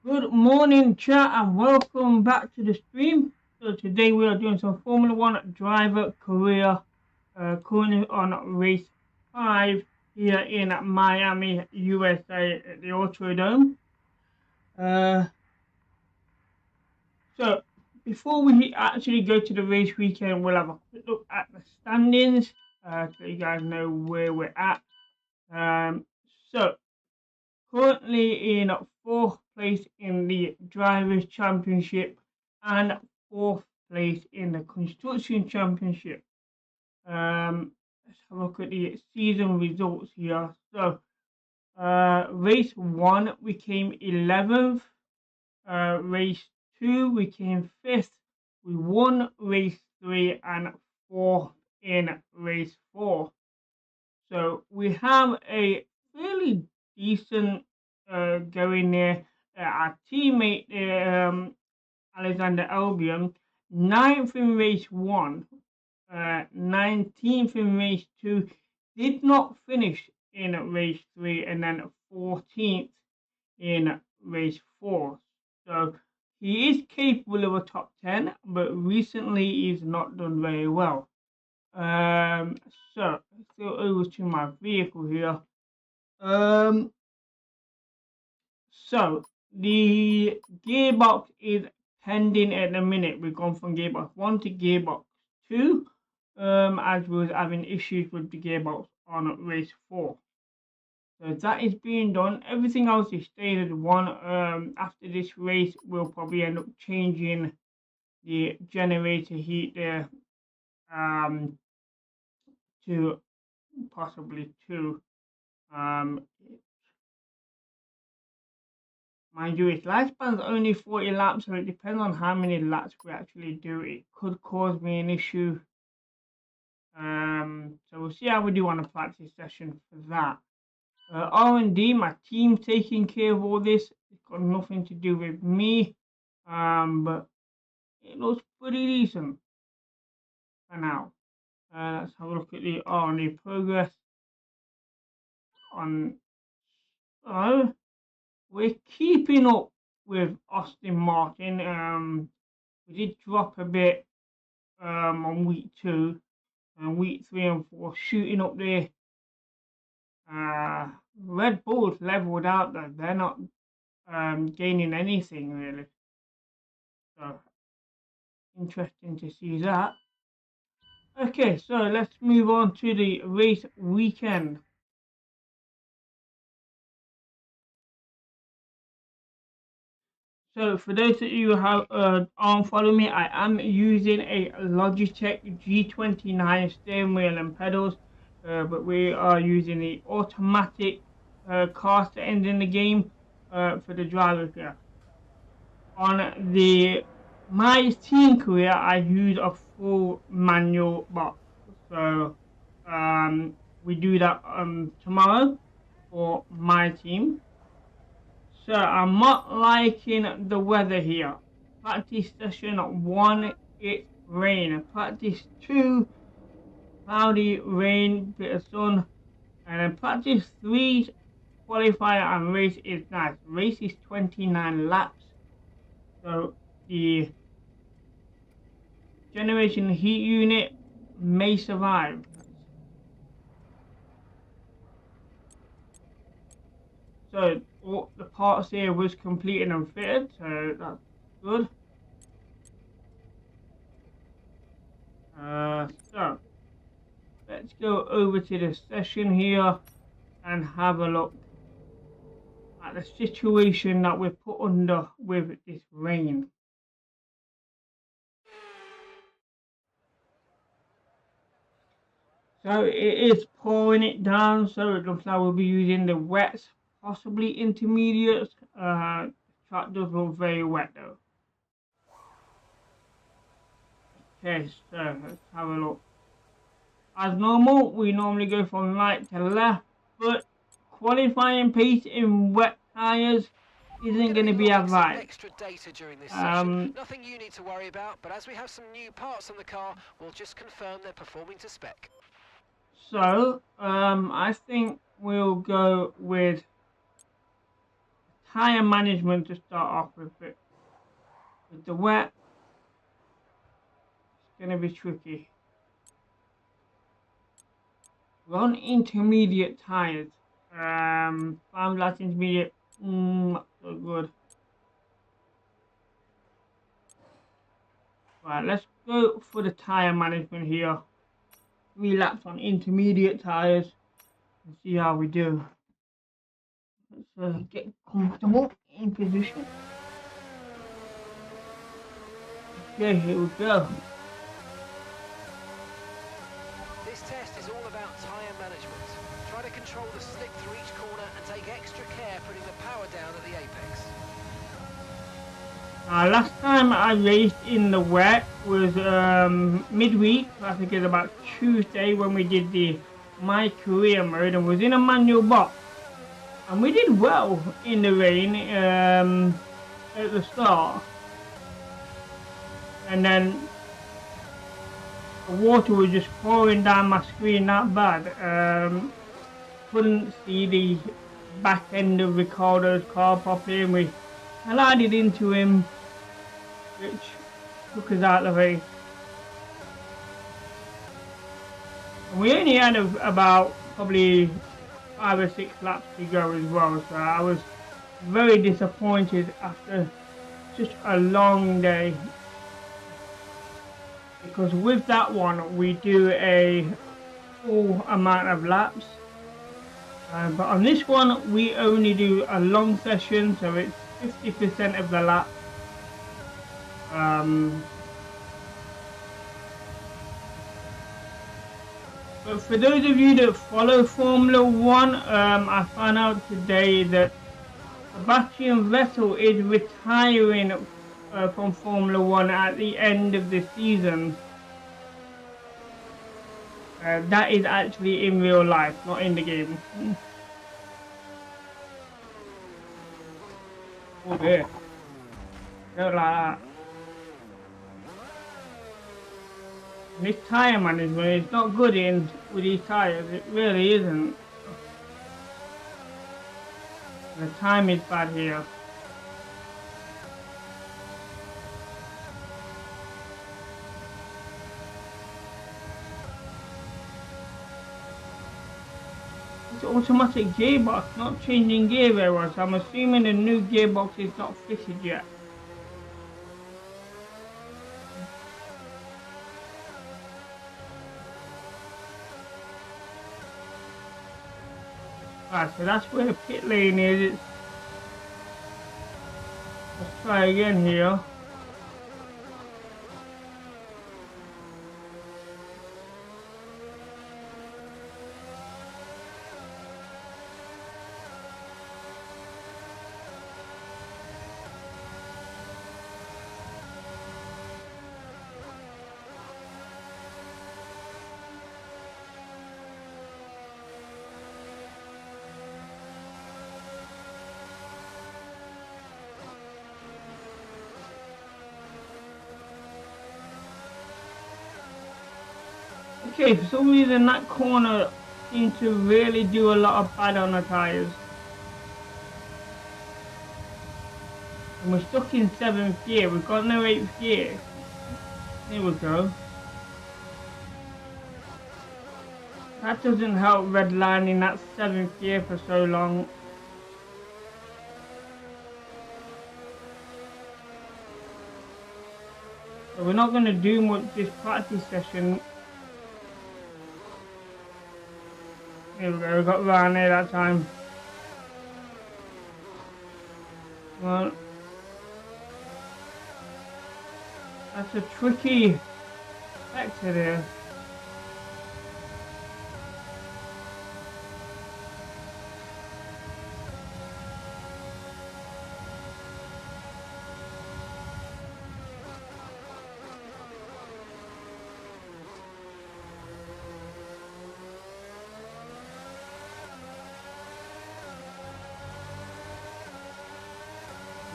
Good morning, chat, and welcome back to the stream. So today we are doing some Formula One driver career, currently on race 5 here in Miami, USA, at the Autodrome. So before we actually go to the race weekend, we'll have a quick look at the standings, so you guys know where we're at. So currently in 4th place in the Drivers' Championship and 4th place in the Construction Championship. Let's have a look at the season results here. So, race 1 we came 11th. Race 2 we came 5th. We won race 3 and 4th in race 4. So we have a fairly decent going there. Our teammate Alexander Albion, 9th in race 1, 19th in race 2, did not finish in race 3, and then 14th in race 4. So he is capable of a top 10, but recently he's not done very well. So let's go over to my vehicle here. So the gearbox is pending at the minute. We've gone from gearbox 1 to gearbox 2, as we was having issues with the gearbox on race 4. So that is being done. Everything else is stayed at 1. After this race, we'll probably end up changing the generator heat there to possibly 2. Mind you, its lifespan's only 40 laps, so it depends on how many laps we actually do. It could cause me an issue. So we'll see how we do on a practice session for that. R&D, my team's taking care of all this. It's got nothing to do with me. But it looks pretty decent for now. Let's have a look at the R&D progress on. So we're keeping up with Aston Martin. We did drop a bit on week 2 and week 3 and 4, shooting up there. Red Bull's leveled out though. They're not gaining anything really. So interesting to see that. Okay, so let's move on to the race weekend. So for those of you who aren't following me, I am using a Logitech G29 steering wheel and pedals, but we are using the automatic car settings in the game for the driver here. On my team career, I use a full manual box. So we do that tomorrow for my team. So I'm not liking the weather here. Practice session 1, it's rain. Practice 2, cloudy, rain, bit of sun. And then practice 3, qualifier and race is nice. Race is 29 laps. So the generation heat unit may survive. So all the parts here was completed and fitted, so that's good. So let's go over to the session here and have a look at the situation that we're put under with this rain. So it is pouring it down, so it looks like we'll be using the wets, possibly intermediates. Track does look very wet though. Okay, so let's have a look. As normal, we normally go from right to left, but qualifying pace in wet tyres isn't going to be as right. Extra data during this session. Nothing you need to worry about, but as we have some new parts on the car, we'll just confirm they're performing to spec. So, I think we'll go with tyre management to start off with, but with the wet, it's going to be tricky. We're on intermediate tyres. Farm glass intermediate, not so good. Right, let's go for the tyre management here. 3 laps on intermediate tyres and see how we do. Let's get comfortable in position. Okay, here we go. This test is all about tyre management. Try to control the slip through each corner and take extra care putting the power down at the apex. Last time I raced in the wet was midweek. I think it was about Tuesday when we did the My Career mode and was in a manual box. And we did well in the rain at the start. And then the water was just pouring down my screen that bad. Couldn't see the back end of Ricardo's car properly, and we collided into him, which took us out of the race. And we only had about probably 5 or 6 laps to go as well, so I was very disappointed after such a long day. Because with that one we do a full amount of laps, but on this one we only do a long session, so it's 50% of the lap. But for those of you that follow Formula 1, I found out today that Sebastian Vettel is retiring from Formula 1 at the end of the season. That is actually in real life, not in the game. Oh dear. Don't like that. This tyre management is not good in with these tyres, it really isn't. The time is bad here. It's automatic gearbox, not changing gear very well, so I'm assuming the new gearbox is not fitted yet. Right, so that's where the pit lane is. Let's try again here. Okay, for some reason that corner seems to really do a lot of bad on the tyres. And we're stuck in 7th gear, we've got no 8th gear. Here we go. That doesn't help redlining that 7th gear for so long. So we're not going to do much this practice session. Here we go, we got round there that time. Well, that's a tricky sector there.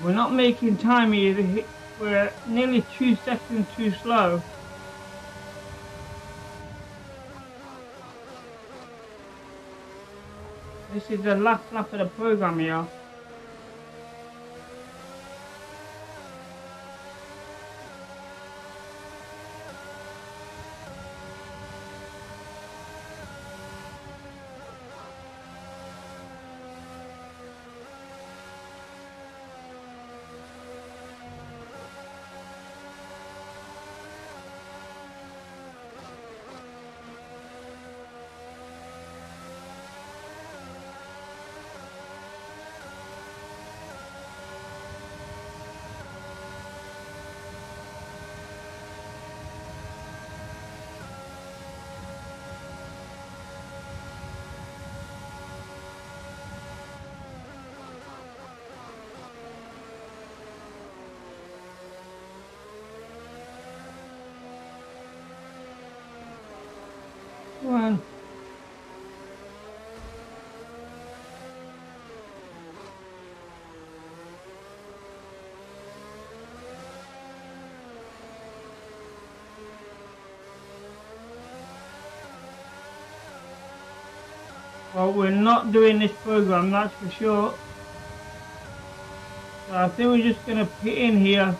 We're not making time either, we're nearly 2 seconds too slow. This is the last lap of the program here. Come on. Well, we're not doing this program, that's for sure. So I think we're just going to put in here.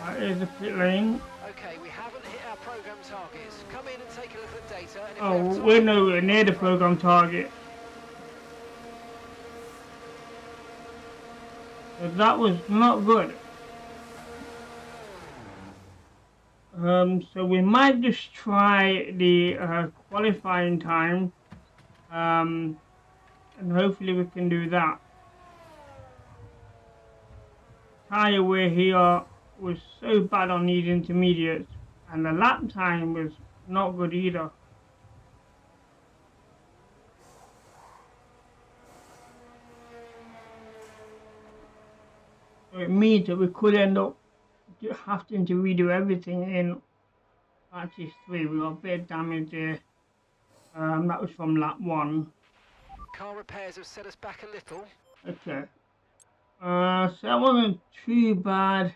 Right, here's the pit lane. Okay, we haven't hit our program targets. Come in and take a look at the data. And if Oh, we have we're time, nowhere near the program target. So that was not good. So we might just try the qualifying time, and hopefully we can do that. Tyre wear here was so bad on these intermediates, and the lap time was not good either. So it means that we could end up having to redo everything in practice 3. We got a bit of damage there. That was from lap 1. car repairs have set us back a little. Okay. So that wasn't too bad.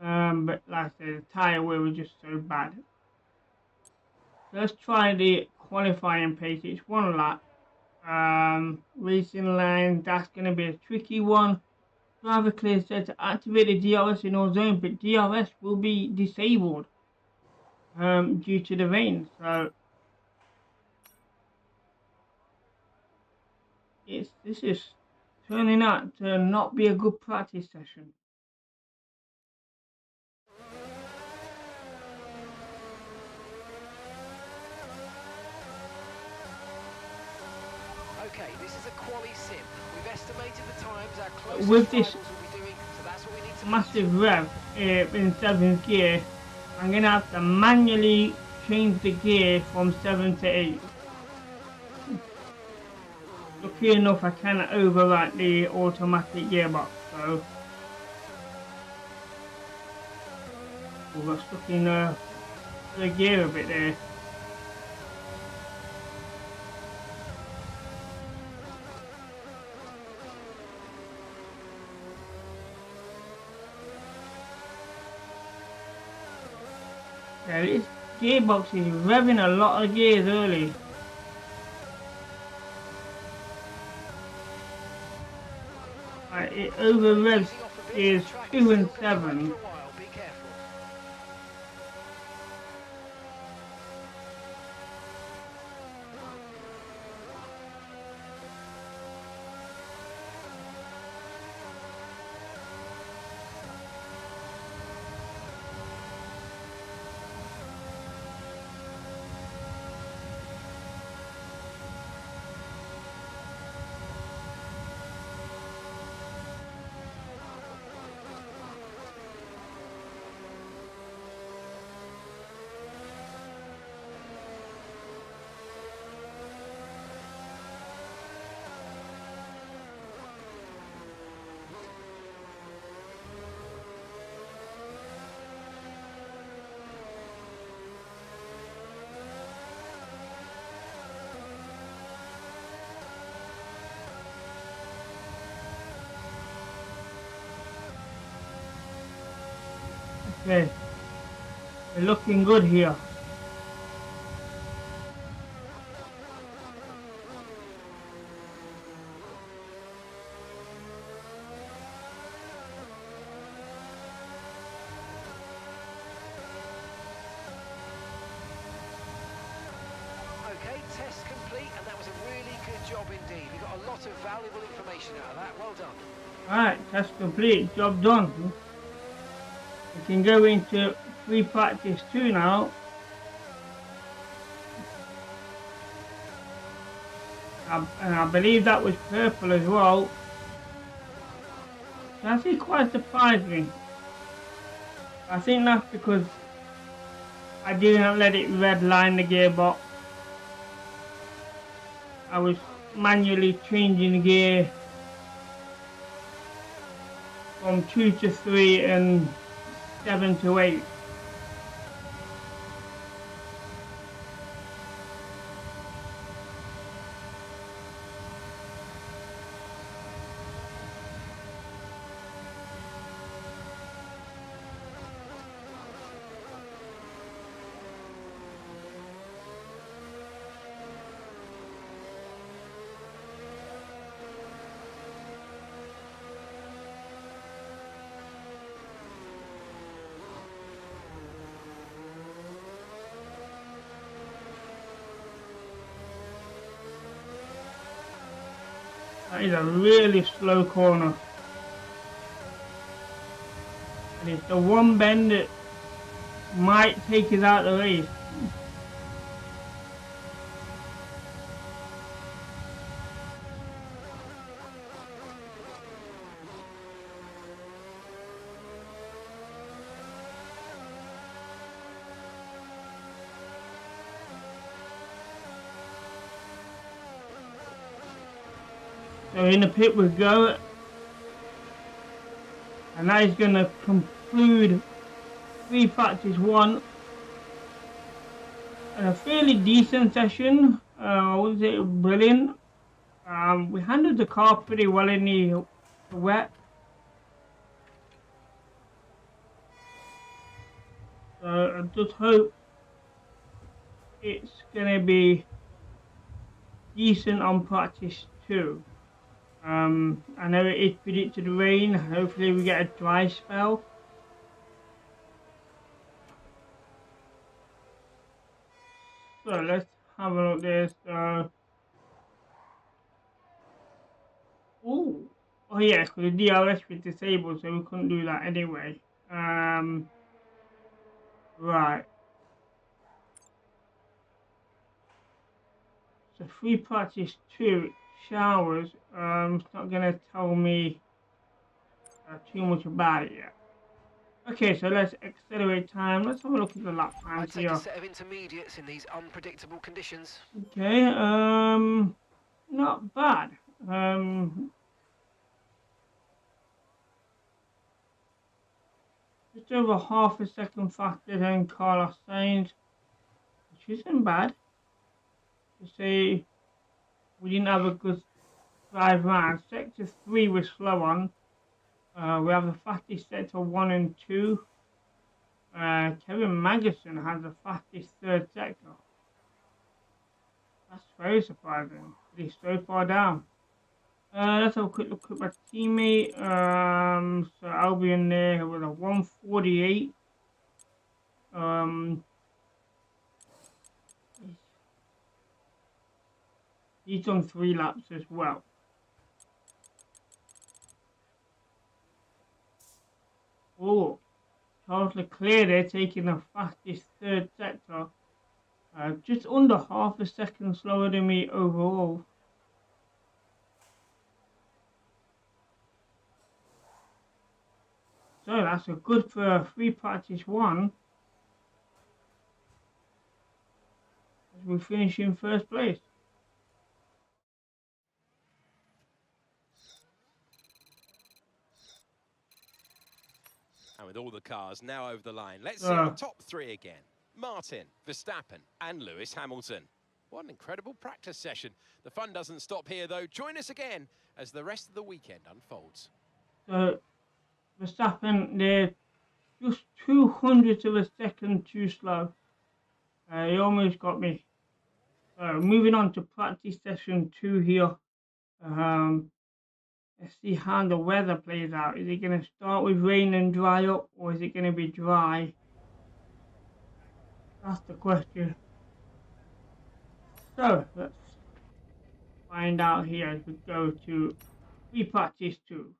But like I said, the tyre wear was just so bad. So let's try the qualifying pace. It's 1 lap. Racing line, that's going to be a tricky one. Driver clear said to activate the DRS in all zones, but DRS will be disabled due to the rain. So this is turning out to not be a good practice session. Okay, this is a quali sim. We've estimated the times our closest With this rivals will be doing, so that's what we need to massive rev in 7th gear, I'm going to have to manually change the gear from 7 to 8. Lucky enough I can overwrite the automatic gearbox, so we got stuck in the gear a bit there. Yeah, this gearbox is revving a lot of gears early. It over revs gears 2 and 7. Be careful. Okay, we're looking good here. Okay, test complete, and that was a really good job indeed. We got a lot of valuable information out of that. Well done. Alright, test complete, job done. We can go into free practice 2 now. And I believe that was purple as well. That's quite surprising. I think that's because I didn't let it redline the gearbox. I was manually changing gear from 2 to 3 and 7 to 8. That is a really slow corner. And it's the one bend that might take us out of the race. So in the pit we go. And that is going to conclude free practice 1. And a fairly decent session. I wouldn't say brilliant. We handled the car pretty well in the wet. So I just hope it's going to be decent on practice 2. I know it is predicted rain. Hopefully we get a dry spell. So let's have a look at this. Oh yeah, because the DRS was disabled, so we couldn't do that anyway. Right. So free practice 2 showers. It's not gonna tell me too much about it yet. Okay, so let's accelerate time. Let's have a look at the lap times I'd take here. a set of intermediates in these unpredictable conditions. Okay, not bad. Just over half a second faster than Carlos Sainz, which isn't bad. To say we didn't have a good drive round. Sector 3 was slow on. We have the fastest sector 1 and 2. Kevin Magnussen has the fastest third sector. That's very surprising. He's so far down. Let's have a quick look at my teammate. So Albion there with a 148. He's done 3 laps as well. Oh, Charles Leclerc there taking the fastest third sector. Just under half a second slower than me overall. So that's a good for free practice 1. As we finish in first place. And with all the cars now over the line, let's see our top 3 again. Martin, Verstappen and Lewis Hamilton. What an incredible practice session. The fun doesn't stop here though. Join us again as the rest of the weekend unfolds. So Verstappen there just 200ths of a second too slow. He almost got me. Moving on to practice session 2 here. Let's see how the weather plays out. Is it going to start with rain and dry up, or is it going to be dry? That's the question. So let's find out here as we go to free practice 2.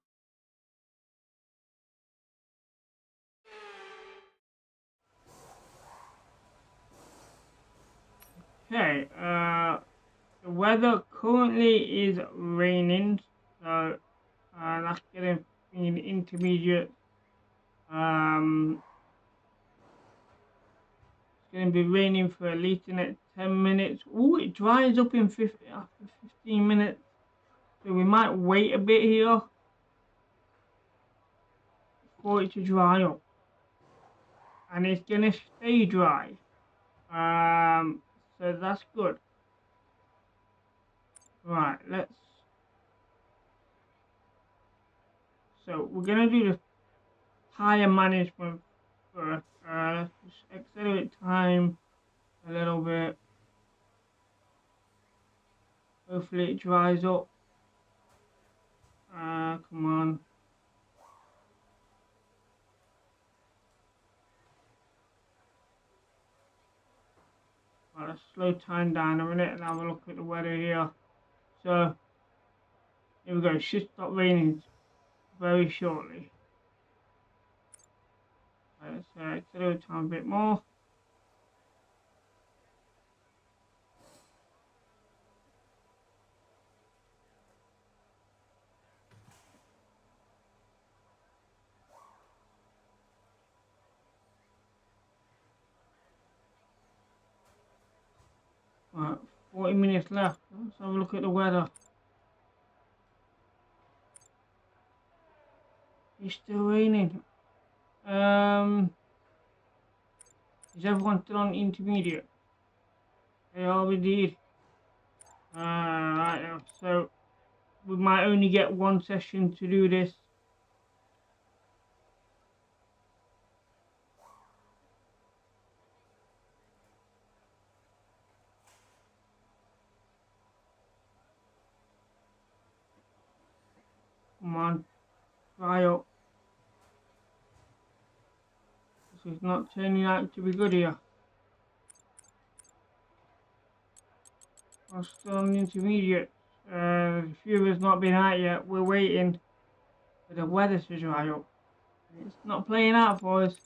Okay, the weather currently is raining, so that's going to be an intermediate. It's going to be raining for at least the next 10 minutes. Oh, it dries up in after 15 minutes. So we might wait a bit here for it to dry up. And it's going to stay dry. So that's good. Right, so we're going to do the tire management first. Let's just accelerate time a little bit. Hopefully it dries up. Come on. Right, let's slow time down a minute and have a look at the weather here. So, here we go. It should stop raining very shortly. Right, let's accelerate time a bit more. Right, 40 minutes left. Let's have a look at the weather. It's still raining. Is everyone still on intermediate? They are indeed. Right now, so we might only get one session to do this. Come on, dry up. This is not turning out to be good here. I'm still on intermediate. The fuel's not been out yet. We're waiting for the weather to dry up. It's not playing out for us.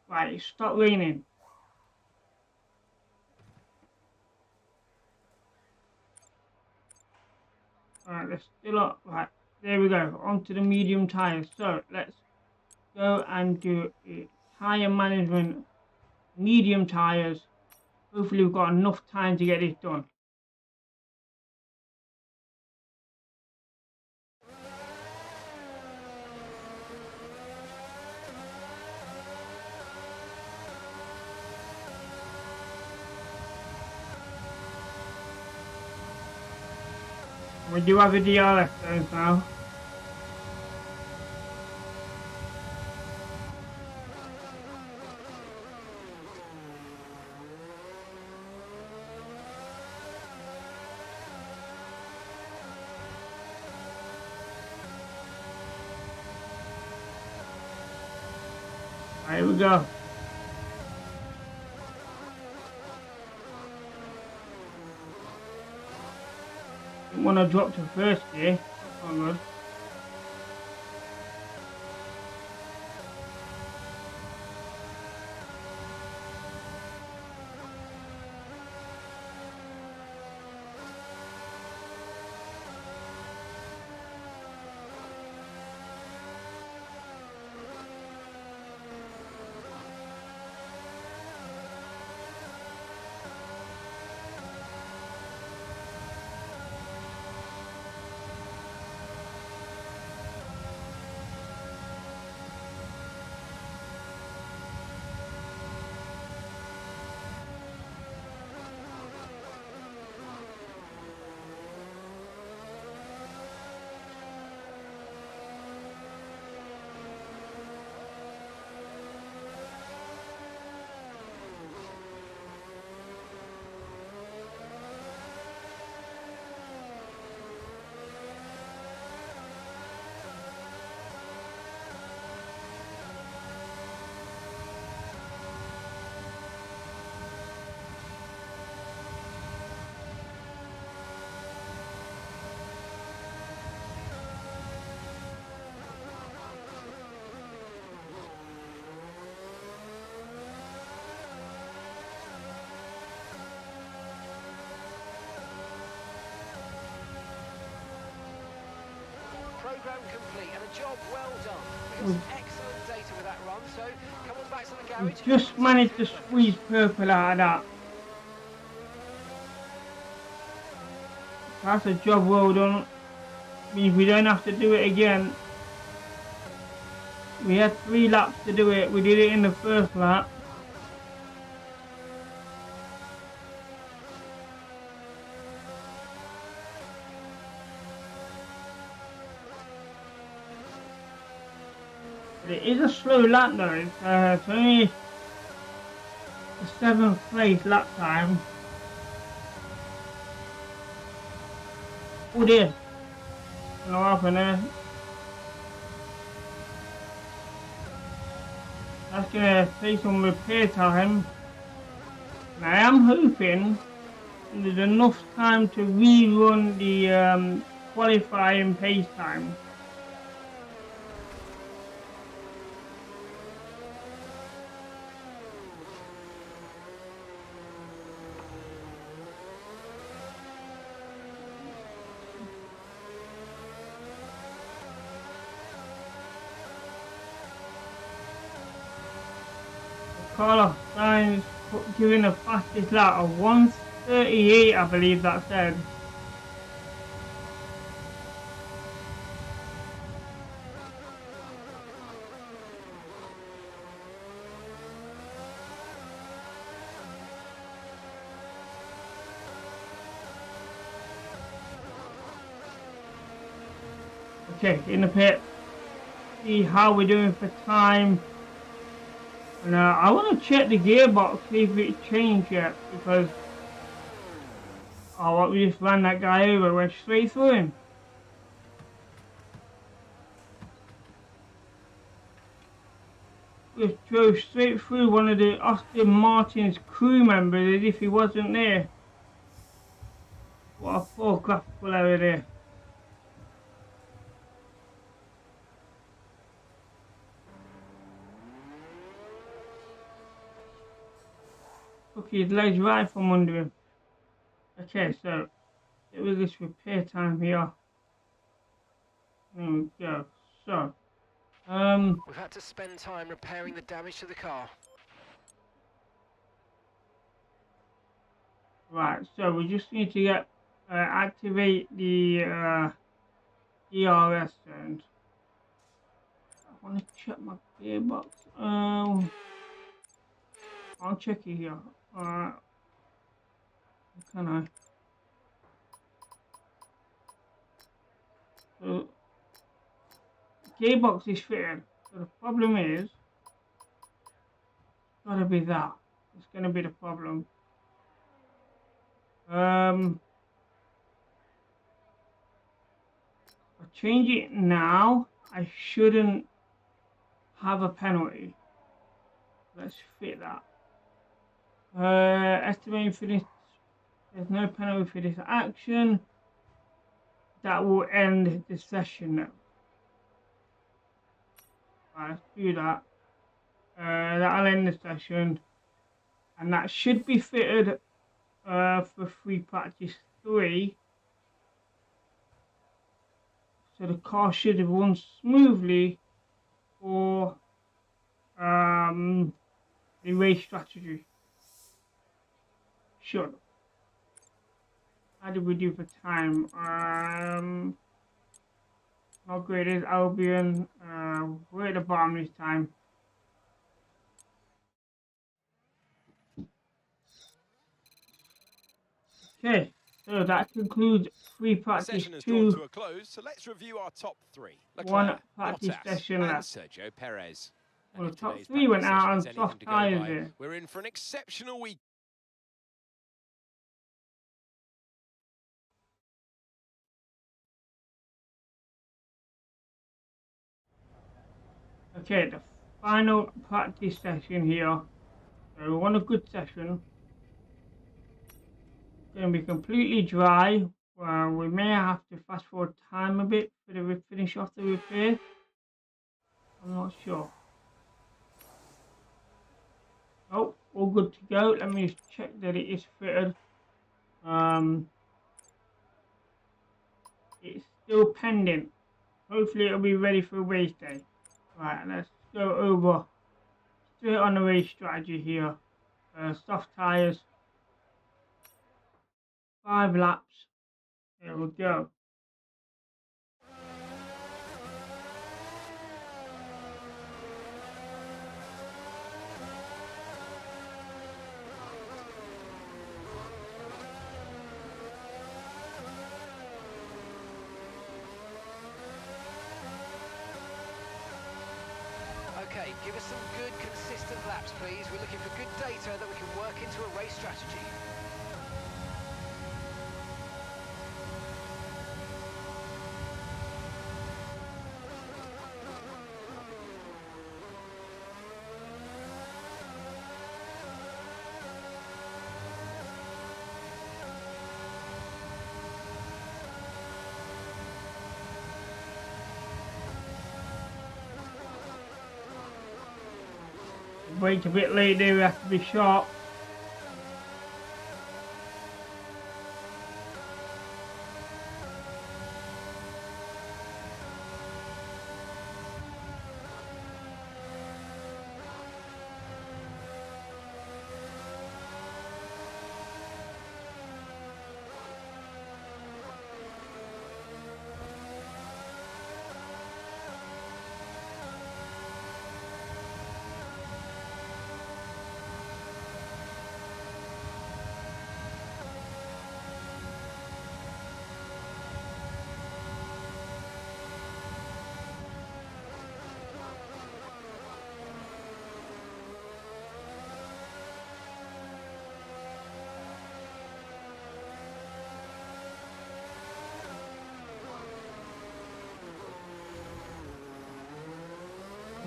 Right, it stopped raining. Alright, let's still up. Right, there we go. Onto the medium tires. So let's go and do a tire management, medium tires. Hopefully we've got enough time to get this done. We do have a DRS zones now. Right, here we go. Didn't want to drop to first gear. That's not good. program complete and a job well done. We got some excellent data with that run, so come on back to the garage. Just managed to squeeze purple out of that. That's a job well done. Means we don't have to do it again. We had 3 laps to do it. We did it in the first lap. But it is a slow lap though. It's only the 7th place lap time. Oh dear. What happened there? That's gonna take some repair time. And I am hoping there's enough time to rerun the qualifying pace time. Carlos Sainz giving the fastest lap of 1:38, I believe that said. Okay, in the pit, see how we're doing for time. And I want to check the gearbox, see if it changed yet, because oh, what, we just ran that guy over, went straight through him. Just drove straight through one of the Aston Martin's crew members as if he wasn't there. What a poor graphical error there. Took his legs right from under him. Okay, so it was this repair time here. There we go. So, we've had to spend time repairing the damage to the car. Right, so we just need to get activate the DRS and I want to check my gearbox. I'll check it here. Can I? So, gearbox is fitted. So the problem is, gotta be that. It's gonna be the problem. If I change it now, I shouldn't have a penalty. Let's fit that. Estimating finish. There's no penalty for this action. That will end the session now. Right, let's do that. That'll end the session. And that should be fitted for free practice 3. So the car should have run smoothly for the race strategy. Sure. How did we do for time? Not great as Albion. We're at the bottom this time. Okay, so that concludes free practice Session has 2. drawn to a close, so let's review our top 3. One practice Bottas, session and left. Sergio Perez. Well, And the top today's 3 went practice out on session is anything soft to go tyres by, there. we're in for an exceptional week. Okay, the final practice session here. So we want a good session. It's going to be completely dry. We may have to fast forward time a bit for the finish off the repair. I'm not sure. Oh, all good to go. Let me just check that it is fitted. It's still pending. hopefully it'll be ready for race day. Right, let's go over straight on the race strategy here. Soft tyres, 5 laps. There we go. Okay, give us some good, consistent laps, please. We're looking for good data that we can work into a race strategy. Brake a bit late there, we have to be sharp.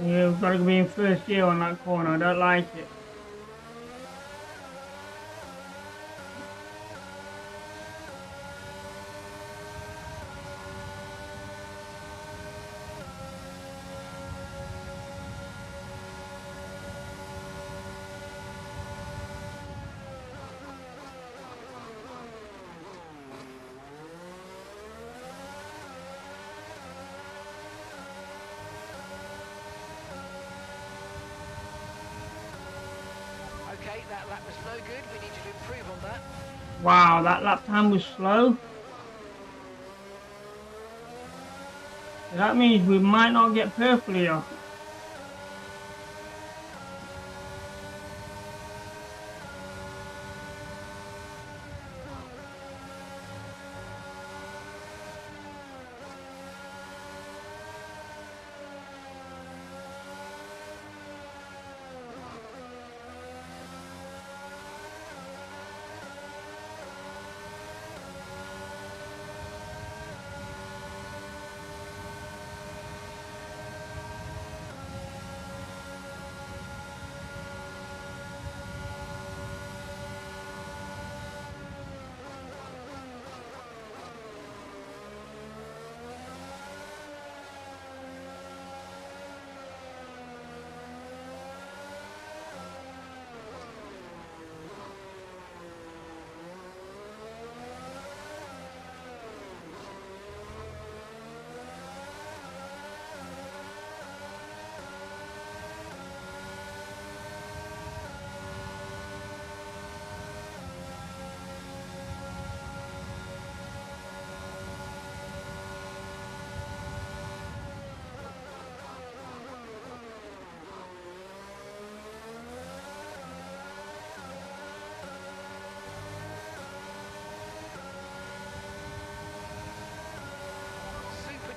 Yeah, we've got to be in first gear on that corner, I don't like it. Okay, that lap was no good. We need you to improve on that. Wow, that lap time was slow. That means we might not get purple here.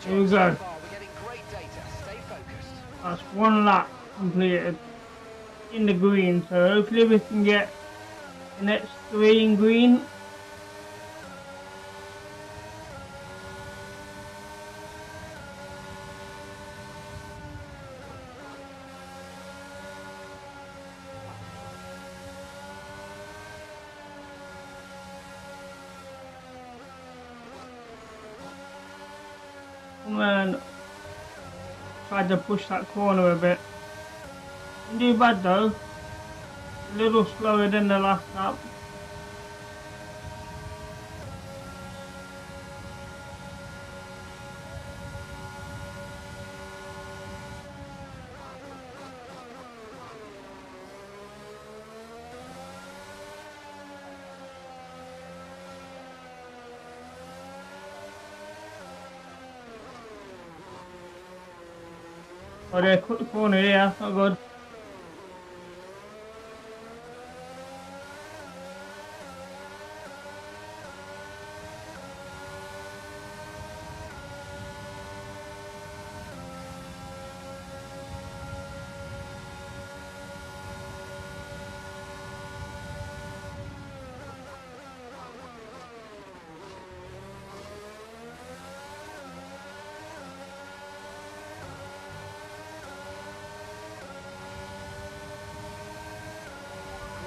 Super Here we job go. so far. We're getting great data. Stay focused. That's 1 lap completed in the green, so hopefully we can get the next 3 in green. And tried to push that corner a bit. Didn't do bad though. A little slower than the last lap. Oh, they cut the corner, yeah, that's not good.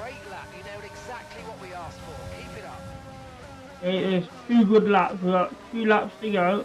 Great lap, you nailed exactly what we asked for. Keep it up. It is 2 good laps, we've got 2 laps to go.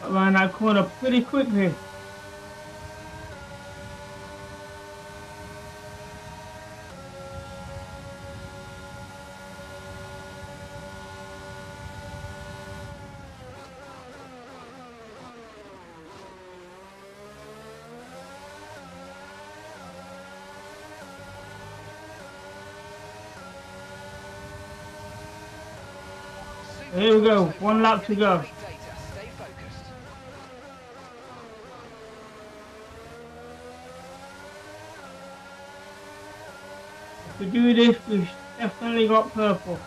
Around that corner pretty quickly. Here we go, 1 lap to go. Great data, stay focused. If we do this, we've definitely got purple.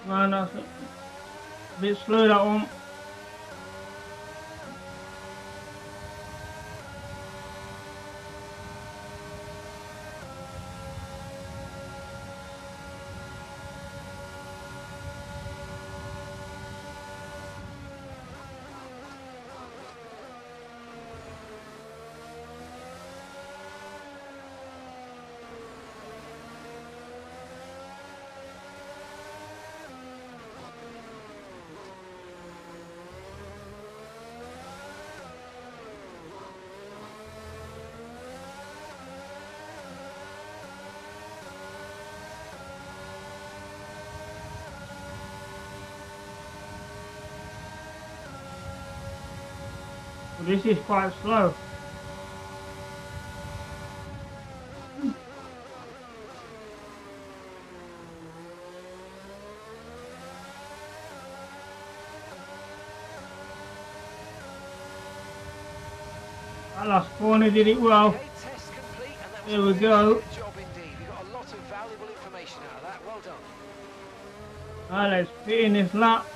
Man, that's a bit slow, that one. Well, this is quite slow. That last corner did it well. Okay, test complete, and that was There we a go. good job indeed. We got a lot of valuable information out of that. Well done. Right, let's fit in this lap.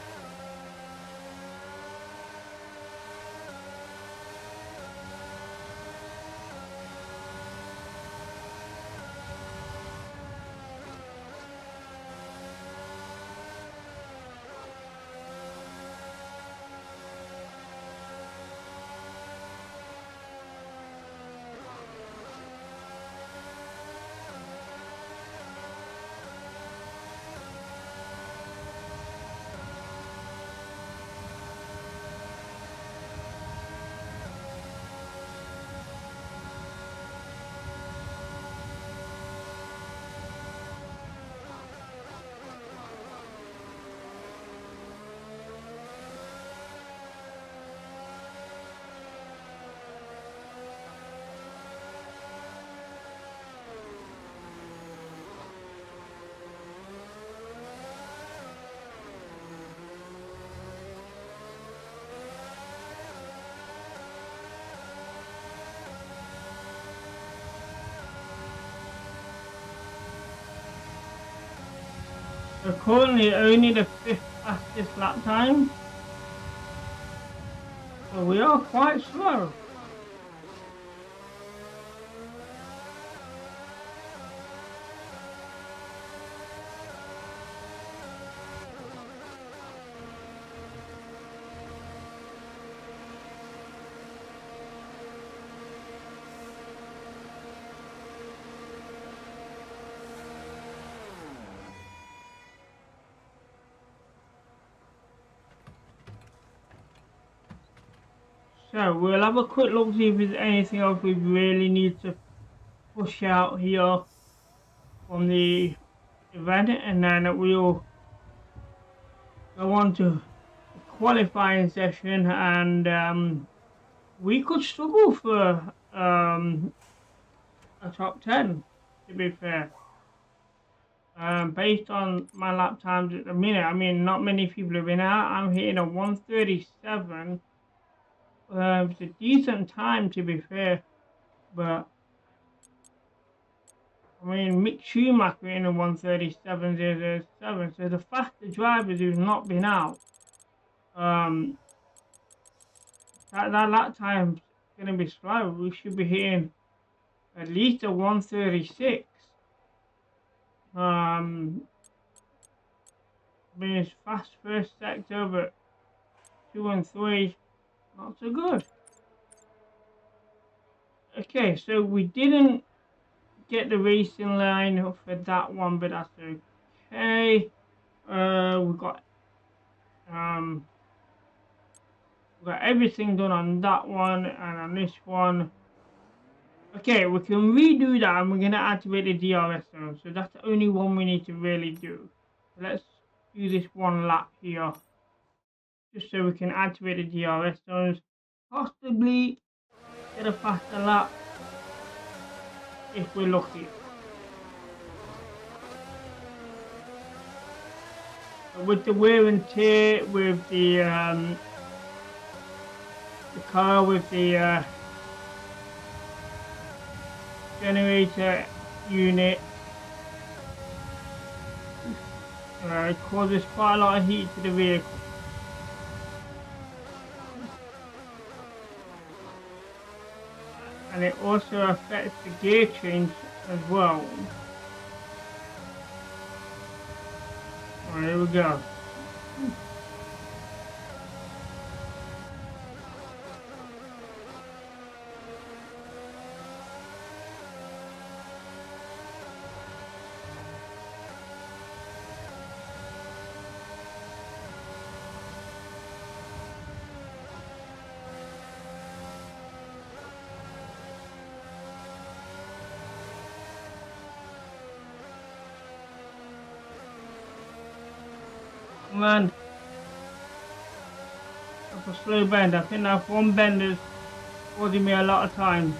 So currently only the 5th fastest lap time. So we are quite slow. So we'll have a quick look, see if there's anything else we really need to push out here from the event, and then we'll go on to the qualifying session, and we could struggle for a top 10, to be fair. Based on my lap times at the minute, I mean, not many people have been out. I'm hitting a 1:37. It's a decent time, to be fair, but I mean, Mick Schumacher in a 1:37.007. So the faster drivers who've not been out, that lap time's gonna be slow. We should be hitting at least a 1:36. Being as fast first sector, but 2 and 3, not so good. Okay, so we didn't get the racing line for that one, but that's okay. We got everything done on that one, and on this one. Okay, we can redo that, and we're gonna activate the DRS zone. So that's the only one we need to really do. So let's do this one lap here, just so we can activate the DRS zones, possibly get a faster lap if we're lucky. But with the wear and tear, with the car, with the generator unit, it causes quite a lot of heat to the vehicle. And it also affects the gear change as well. Alright, here we go. Man, that's a slow bend. I think that one bend is causing me a lot of time.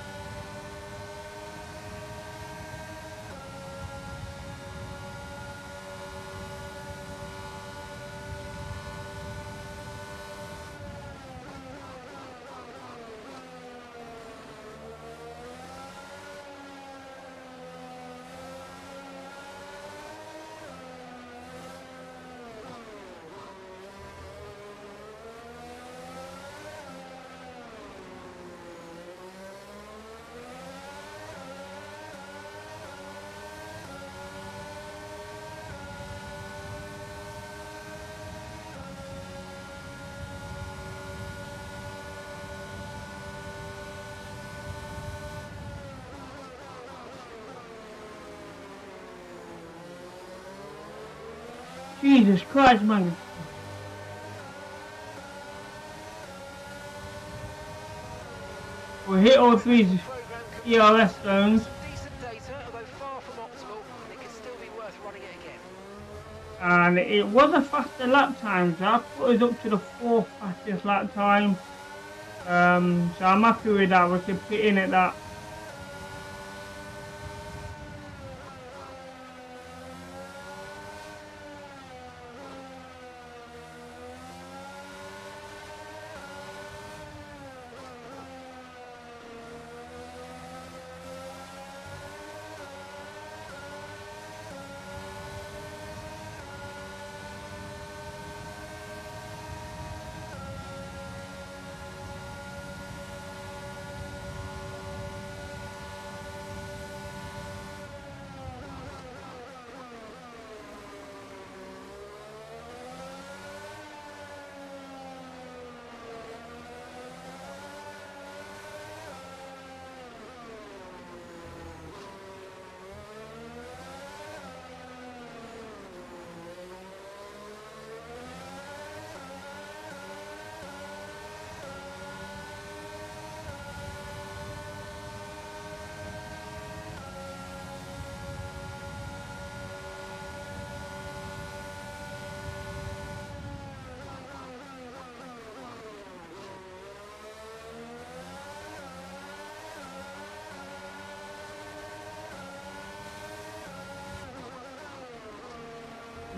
Jesus Christ, man. We hit all 3 ERS zones. Decent data, although far from optimal, and it could still be worth running it again. And it was a faster lap time, so I put us up to the 4th fastest lap time. So I'm happy with that. We can put in at that.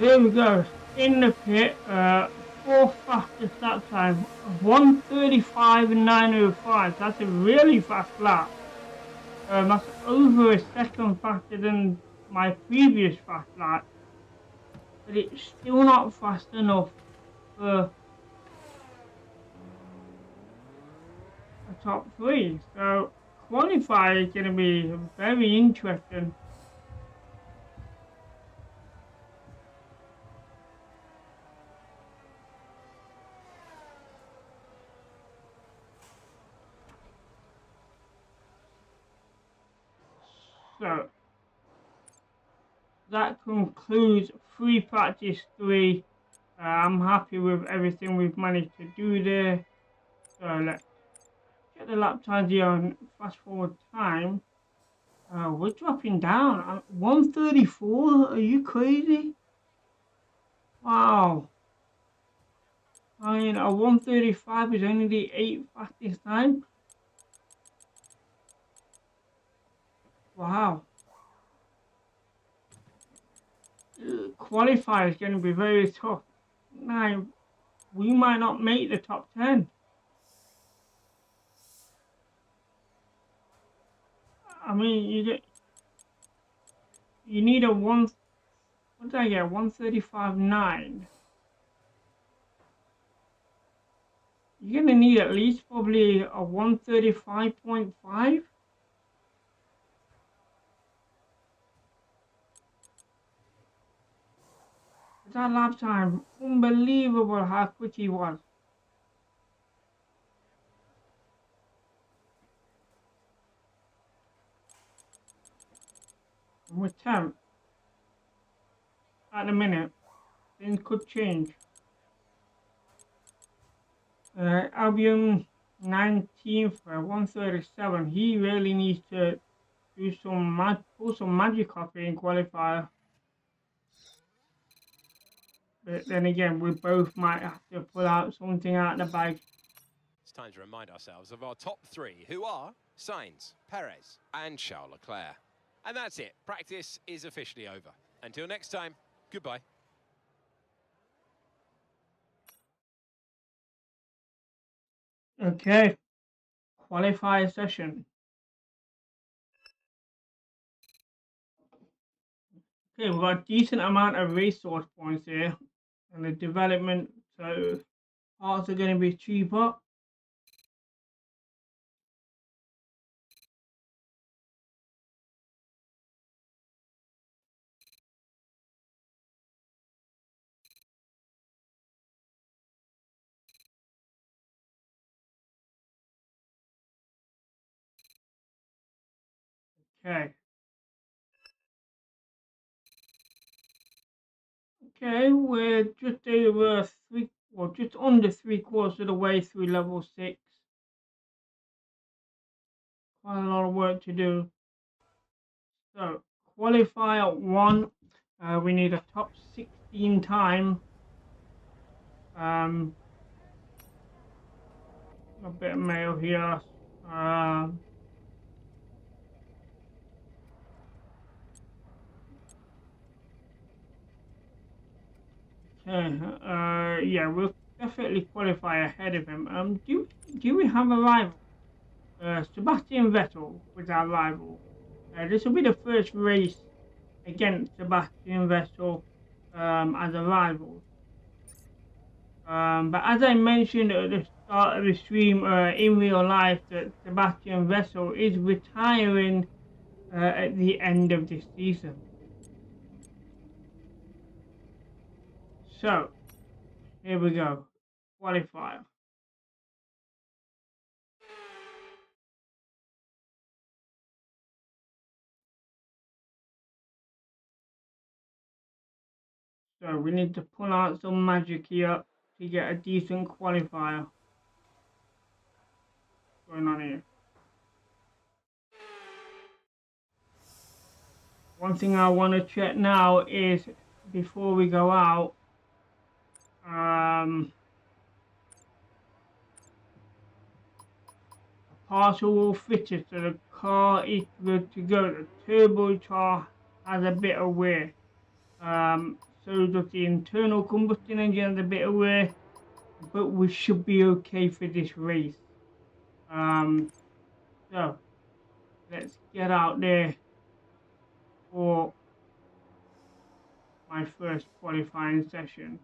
Here we go. In the pit, fourth fastest lap time, 1:35.905. That's a really fast lap. That's over a second faster than my previous fast lap, but it's still not fast enough for a top 3. So qualifier is going to be very interesting. So that concludes free practice 3. I'm happy with everything we've managed to do there. So let's get the lap times here and fast forward time. We're dropping down. 1:34? Are you crazy? Wow. I mean, a 1:35 is only the 8th fastest time. Wow. Qualifier is going to be very tough. Now, we might not make the top 10. I mean, you need a what did I get? 1:35.9. You're gonna need at least probably a 1:35.5. That lap time, unbelievable how quick he was. And with 10th at the minute, things could change. Albion 19th for 1:37. He really needs to do pull some magic off in qualifier. But then again, we both might have to pull out something out of the bag. It's time to remind ourselves of our top 3, who are Sainz, Perez and Charles Leclerc. And that's it. Practice is officially over. Until next time, goodbye. Okay, qualifier session. Okay, we've got a decent amount of resource points here, and the development, so parts are going to be cheaper. Okay. Okay, we're just over just under 3/4 of the way through level 6. Quite a lot of work to do. So, qualifier 1, we need a top 16 time. A bit of mail here. Okay, yeah, we'll definitely qualify ahead of him. Do we have a rival? Sebastian Vettel was our rival. This will be the first race against Sebastian Vettel as a rival. But as I mentioned at the start of the stream, in real life, that Sebastian Vettel is retiring at the end of this season. So, here we go. Qualifier. So we need to pull out some magic here to get a decent qualifier. What's going on here? One thing I want to check now is, before we go out, parts are all fitted, so the car is good to go. The turbocharger has a bit of wear. so does the internal combustion engine a bit away, but we should be okay for this race. So let's get out there for my first qualifying session.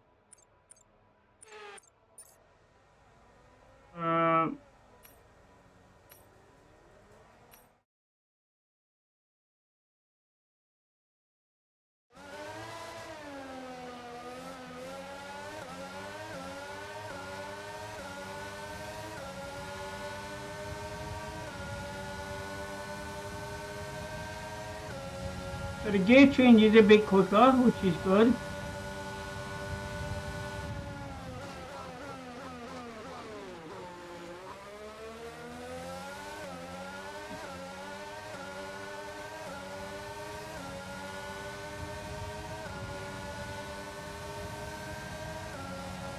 So the gear change is a bit quicker, which is good.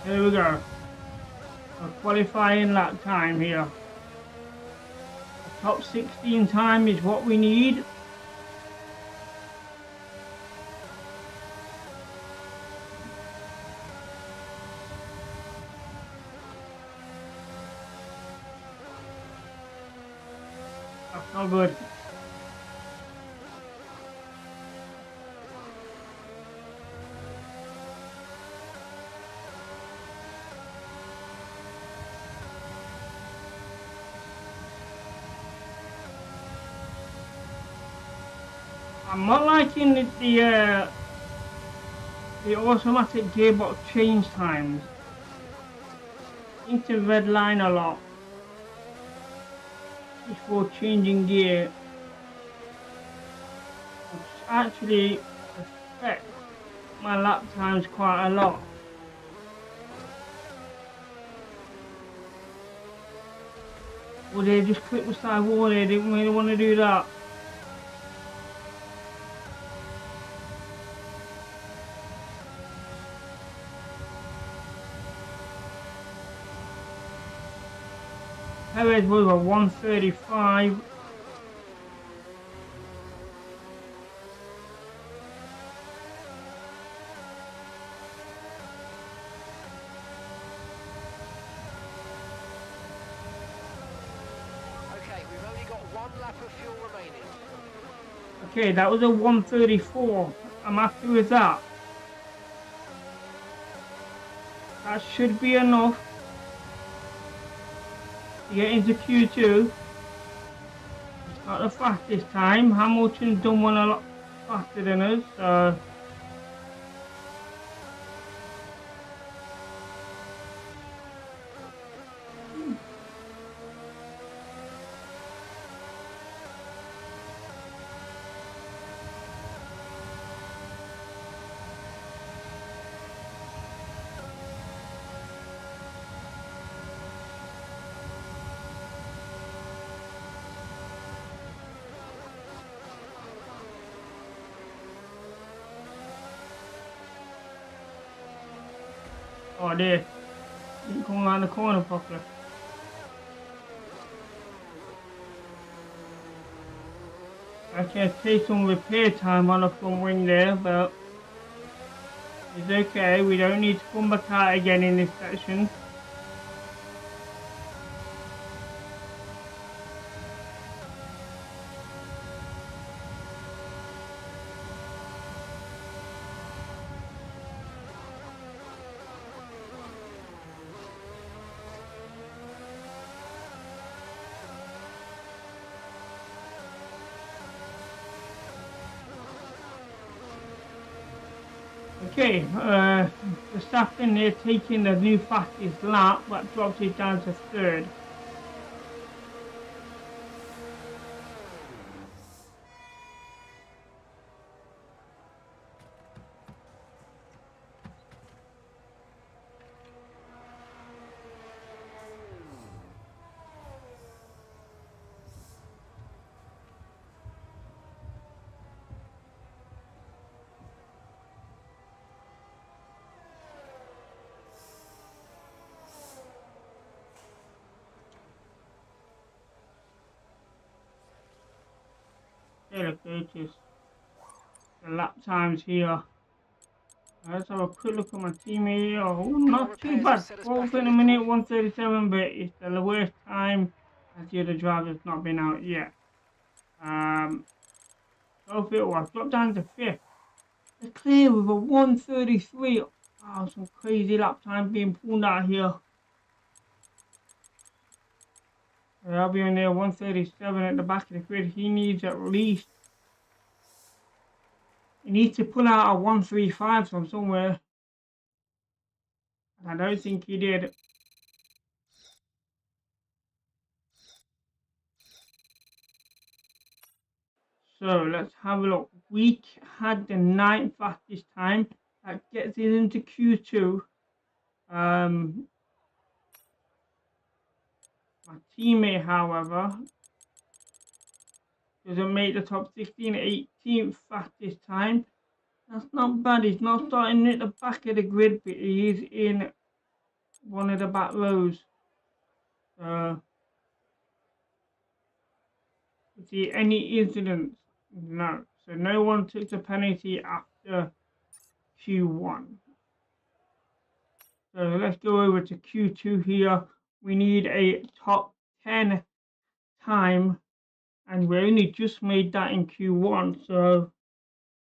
There we go. A qualifying lap time here. The top 16 time is what we need. That's not good. I'm not liking the automatic gearbox change times. I need to red line a lot before changing gear, which actually affects my lap times quite a lot. Well, they just clipped the side wall, they didn't really want to do that. Perez was a 135. Okay, we've only got one lap of fuel remaining. Okay, that was a 134. I'm happy with that. That should be enough to get into Q2. It's not the fastest time. Hamilton's done one a lot faster than us, so oh dear, didn't come around the corner properly. I can take some repair time on the front wing there, but it's okay, we don't need to come back out again in this section. Okay, Verstappen there taking the new fastest lap, that drops it down to third. Okay, look, it's just the lap times here. Let's have a quick look at my teammate. Oh, not too repairs have bad. set us 12th back in a a minute, little. 137, but it's the worst time as the other driver's not been out yet. 12th, well, I've dropped down to 5th. They're clear with a 133. Wow, some crazy lap time being pulled out here. I'll be on there 137 at the back of the grid. He needs at least. He needs to pull out a 135 from somewhere. And I don't think he did. So let's have a look. We had the 9th fastest time. That gets us into Q2. My teammate, however, doesn't make the top 16, 18th fastest time. That's not bad. He's not starting at the back of the grid, but he is in one of the back rows. See any incidents? No. So no one took the penalty after Q1. So let's go over to Q2 here. We need a top 10 time, and we only just made that in Q1, so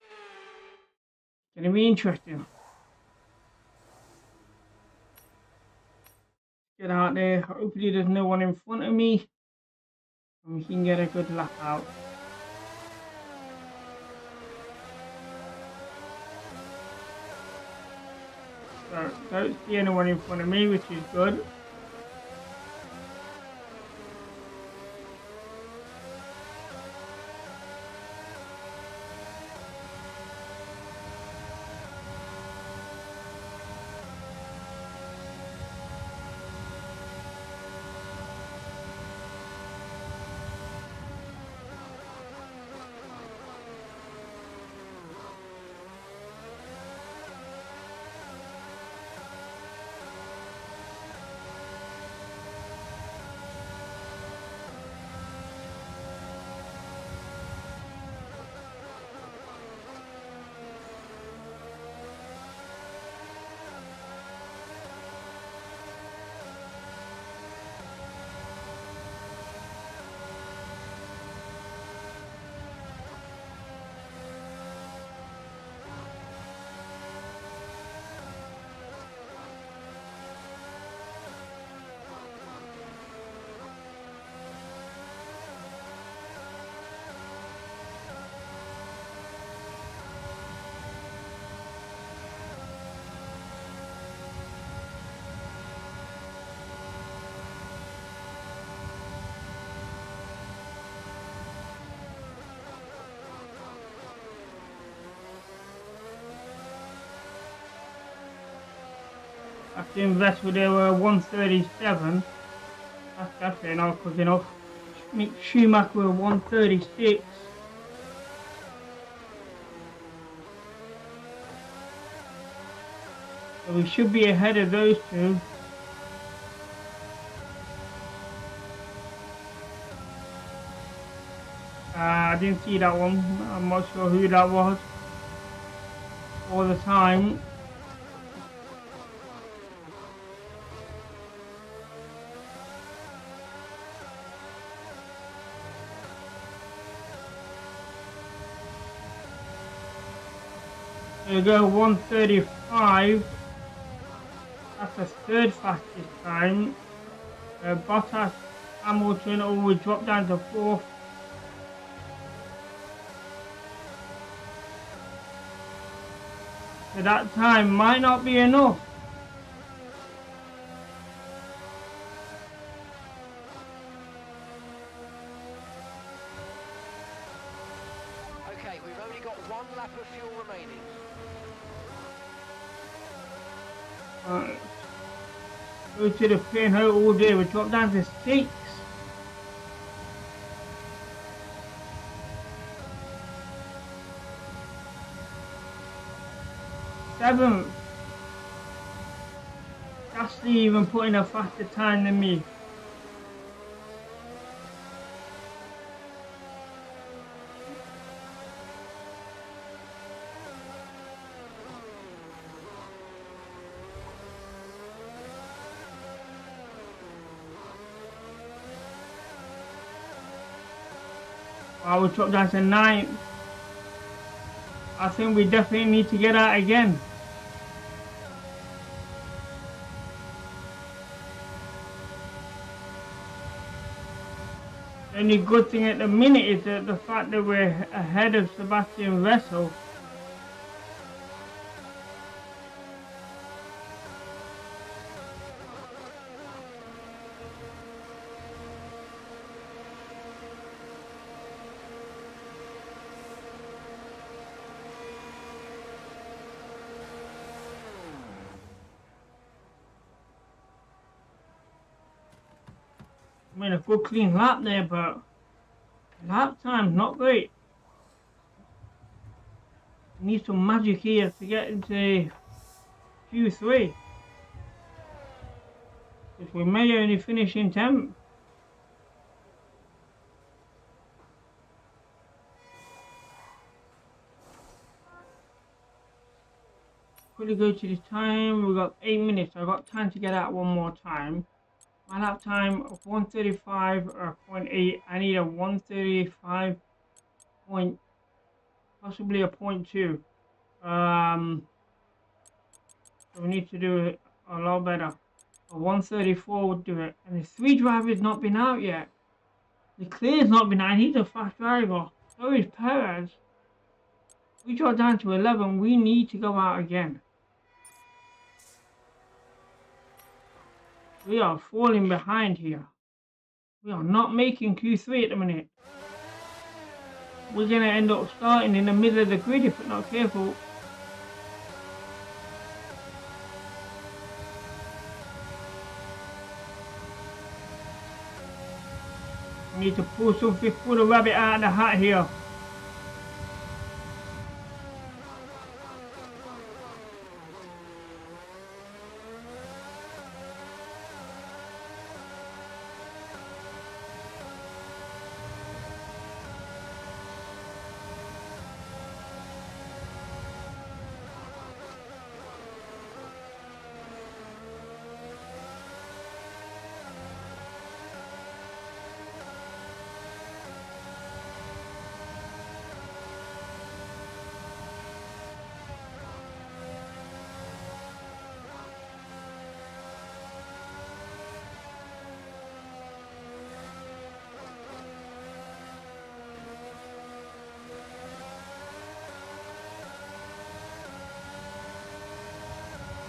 it's going to be interesting. Get out there. Hopefully there's no one in front of me, and we can get a good lap out. So don't see anyone in front of me, which is good. After Investor they were 137. That's definitely not quick enough. Mick Schumacher were 136. So we should be ahead of those two. I didn't see that one. I'm not sure who that was all the time. There we go, 135. That's the third fastest time. Bottas, Hamilton all dropped down to fourth. So that time might not be enough. Okay, we've only got one lap of fuel remaining. Go to the pin all day. We dropped down to 6. Seventh. Gasly even putting a faster time than me. I would drop down to 9th. I think we definitely need to get out again. The only good thing at the minute is that the fact that we're ahead of Sebastian Vettel. I mean, a good clean lap there, but lap time's not great. Need some magic here to get into Q3. Because we may only finish in 10th. Quickly go to the time. We've got 8 minutes. I've got time to get out one more time. My lap time of 135.8. I need a 135 point, possibly a 0.2. So we need to do it a lot better. A 134 would do it. And the 3 driver's not been out yet. Leclerc's not been out. He's a fast driver. So is Perez. We drop down to 11. We need to go out again. We are falling behind here. We are not making Q3 at the minute. We're going to end up starting in the middle of the grid if we're not careful. We need to pull something, pull the rabbit out of the hat here.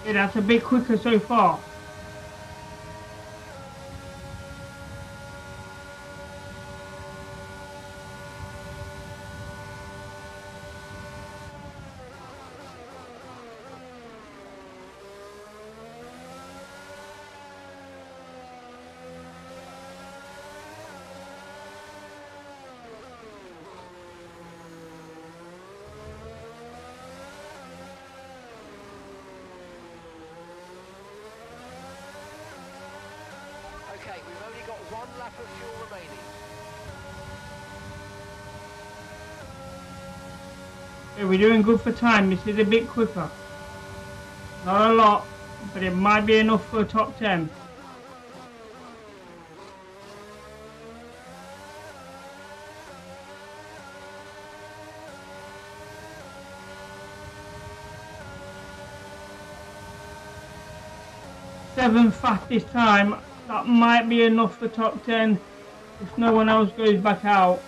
Yeah, that's a bit quicker so far. Okay, we've only got 1 lap of fuel remaining. Yeah, we're doing good for time. This is a bit quicker. Not a lot, but it might be enough for a top 10. Seventh fastest time. That might be enough for top 10 if no one else goes back out.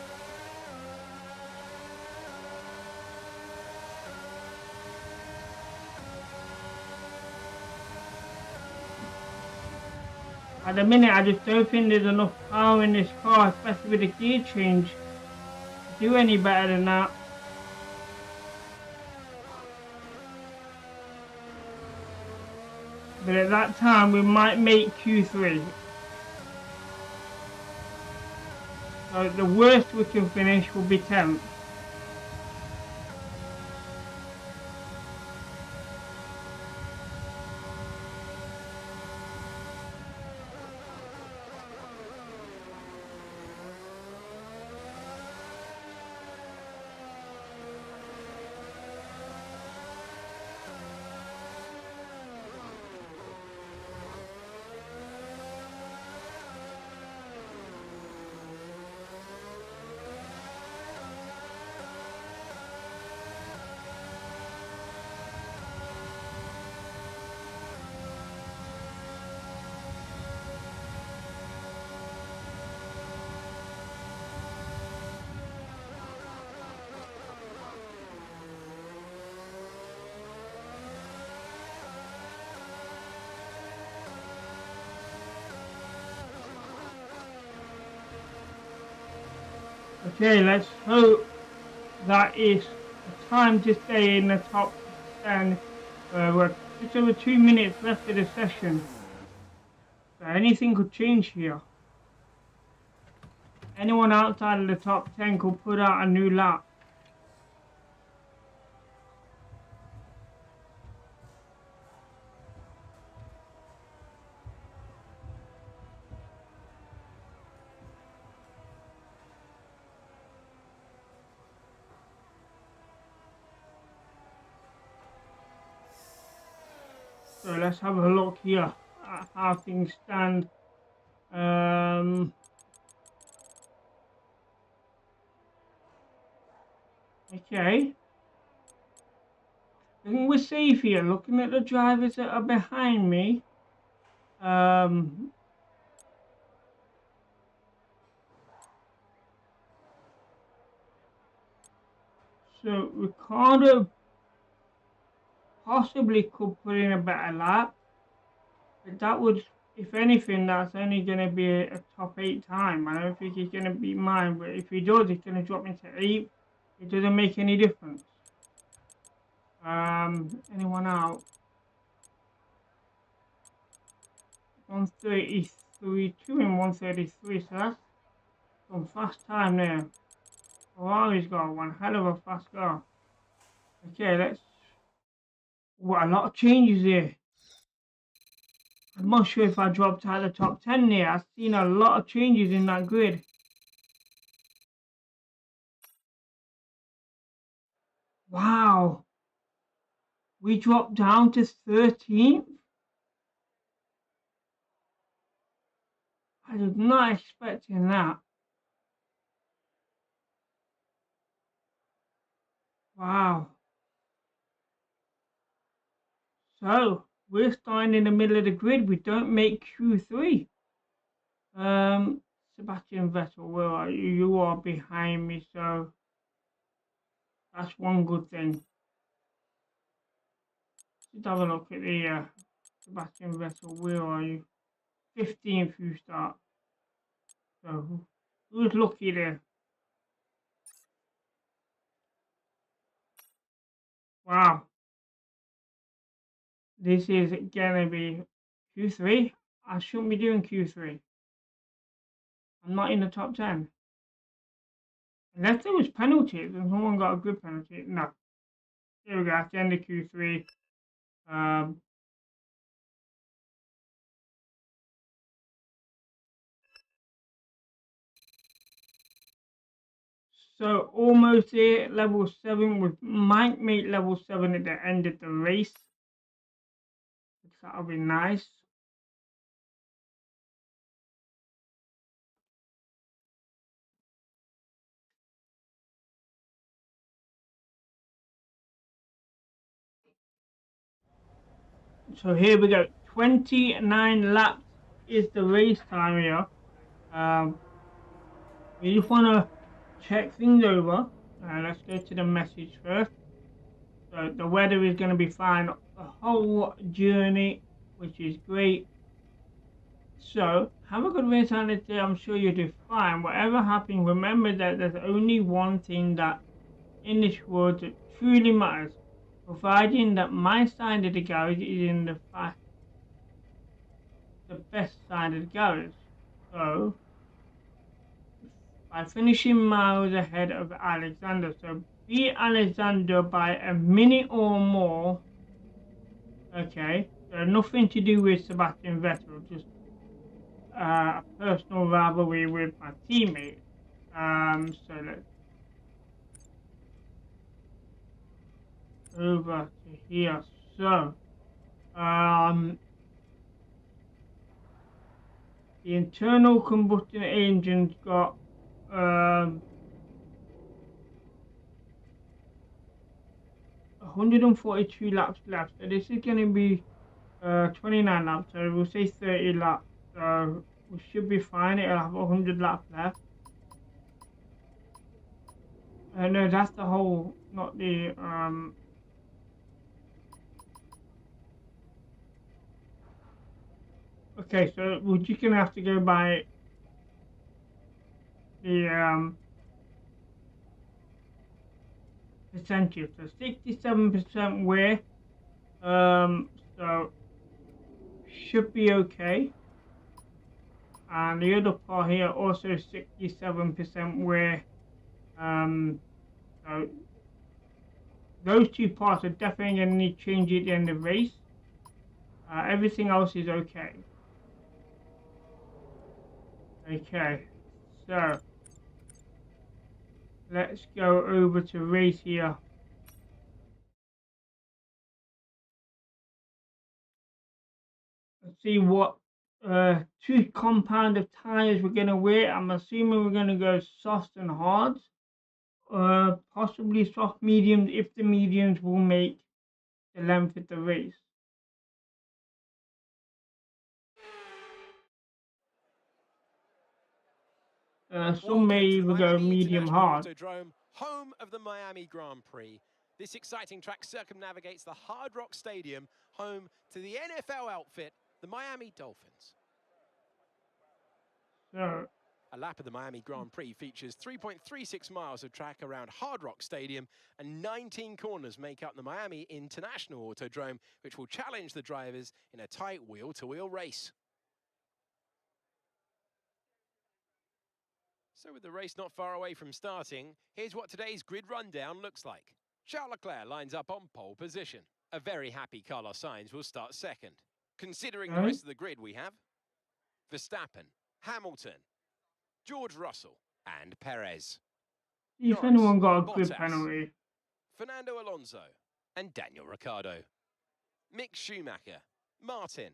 At the minute, I just don't think there's enough power in this car, especially with the gear change, to do any better than that. But at that time, we might make Q3. So the worst we can finish will be 10th. Okay, let's hope that is the time to stay in the top 10. We're just over 2 minutes left of the session. So anything could change here. Anyone outside of the top 10 could put out a new lap. So let's have a look here at how things stand. Okay. I think we're safe here. Looking at the drivers that are behind me. So Ricardo possibly could put in a better lap. But that would, if anything, that's only going to be a top 8 time. I don't think he's going to beat mine, but if he does, he's going to drop me to 8. It doesn't make any difference. Anyone out? 133, 2 in 133, so that's some fast time there. Ferrari's got one hell of a fast car. Okay, let's... What, a lot of changes here. I'm not sure if I dropped out of the top 10 there. I've seen a lot of changes in that grid. Wow. We dropped down to 13th. I was not expecting that. Wow. So, we're starting in the middle of the grid. We don't make Q3. Sebastian Vettel, where are you? You are behind me, so that's one good thing. Let's have a look at the Sebastian Vettel. Where are you? 15th you start. So, who's lucky there? Wow. This is gonna be Q3. I shouldn't be doing Q3. I'm not in the top 10. Unless there was penalties and someone got a good penalty. No. Here we go. At the end of Q3. So almost there, level 7. We might make level 7 at the end of the race. That'll be nice. So here we go. 29 laps is the race time here. We just want to check things over. Let's go to the message first. So the weather is going to be fine the whole journey, which is great. So have a good race on it. I'm sure you'll do fine. Whatever happens, remember that there's only one thing that in this world that truly matters, providing that my side of the garage is in the best side of the garage. So by finishing miles ahead of Alexander, so beat Alexander by a minute or more. Okay, so nothing to do with Sebastian Vettel, just a personal rivalry with my teammate. So let's over to here. So the internal combustion engine's got 142 laps left. So this is going to be 29 laps. So we'll say 30 laps. So we should be fine. It'll have 100 laps left. No, that's the whole, not the Okay, so we're just gonna have to go by the percentage. So 67% wear. So should be okay. And the other part here also 67% wear. So those two parts are definitely going to need to change it in the race. Everything else is okay. Okay, so let's go over to race here. Let's see what two compound of tires we're going to wear. I'm assuming we're going to go soft and hard. Possibly soft mediums if the mediums will make the length of the race. Some may even go medium hard. Autodrome, home of the Miami Grand Prix. This exciting track circumnavigates the Hard Rock Stadium, home to the NFL outfit, the Miami Dolphins. So, a lap of the Miami Grand Prix features 3.36 miles of track around Hard Rock Stadium, and 19 corners make up the Miami International Autodrome, which will challenge the drivers in a tight wheel-to-wheel race. So with the race not far away from starting, here's what today's grid rundown looks like. Charles Leclerc lines up on pole position. A very happy Carlos Sainz will start second. Considering the rest of the grid, we have Verstappen, Hamilton, George Russell and Perez. If anyone got a grid penalty. Fernando Alonso and Daniel Ricciardo. Mick Schumacher, Martin,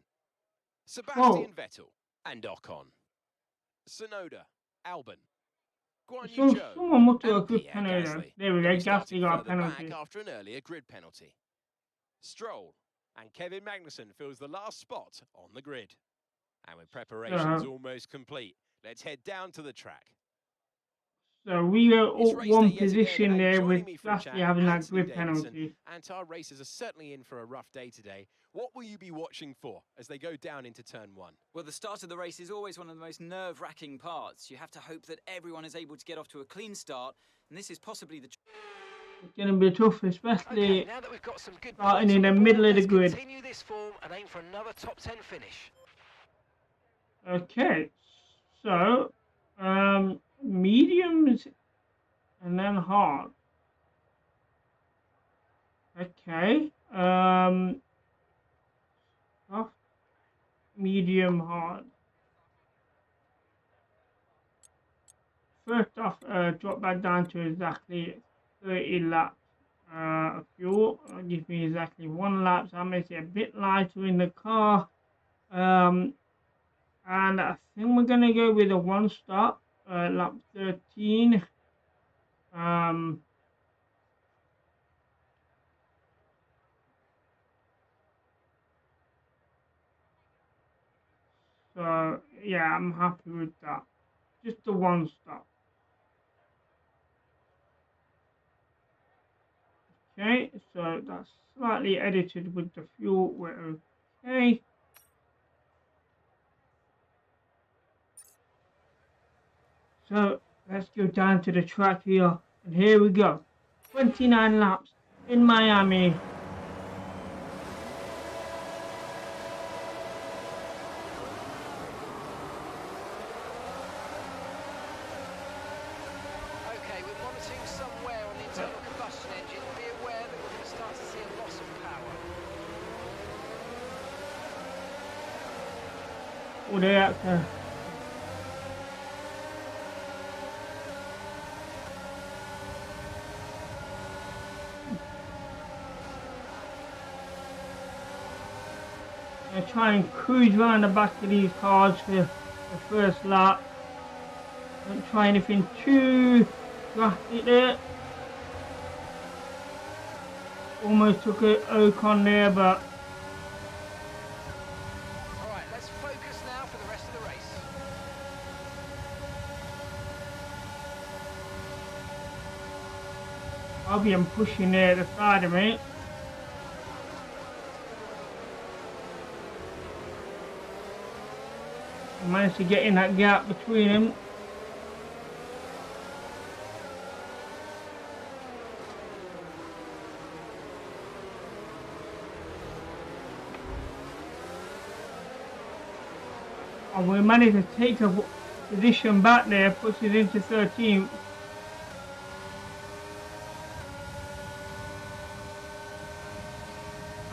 Sebastian Vettel and Ocon. Tsunoda, Albon, Guan Yu Zhou someone must have and a grid Pierre penalty. Gasly. There we go, Gasly got a Back penalty. after an earlier grid penalty. Stroll and Kevin Magnussen fills the last spot on the grid. And with preparations almost complete, let's head down to the track. So we are all one position there with Gasly having that grid penalty. And our racers are certainly in for a rough day today. What will you be watching for as they go down into turn one? Well, the start of the race is always one of the most nerve-wracking parts. You have to hope that everyone is able to get off to a clean start, and this is possibly the... It's going to be tough, especially now that we've got some good starting in the middle of the grid. Continue this form and aim for another top 10 finish. Okay, so mediums and then hard. Okay, soft, medium, hard. First off, drop that down to exactly 30 laps of fuel. Gives me exactly 1 lap, so that makes it a bit lighter in the car. And I think we're going to go with a 1 stop, lap 13. So, yeah, I'm happy with that. Just the 1 stop. Okay, so that's slightly edited with the fuel. We're okay. So let's go down to the track here, and here we go. 29 laps in Miami. Okay, we're monitoring some wear on the internal combustion engine. Be aware that we're going to start to see a loss of power. Oh, they're try and cruise around the back of these cars for the first lap. Don't try anything too drastic there. Almost took an Ocon there, but Alright, let's focus now for the rest of the race. I'll be pushing there at the side of me. I managed to get in that gap between them. And we managed to take a position back there, puts it into 13th.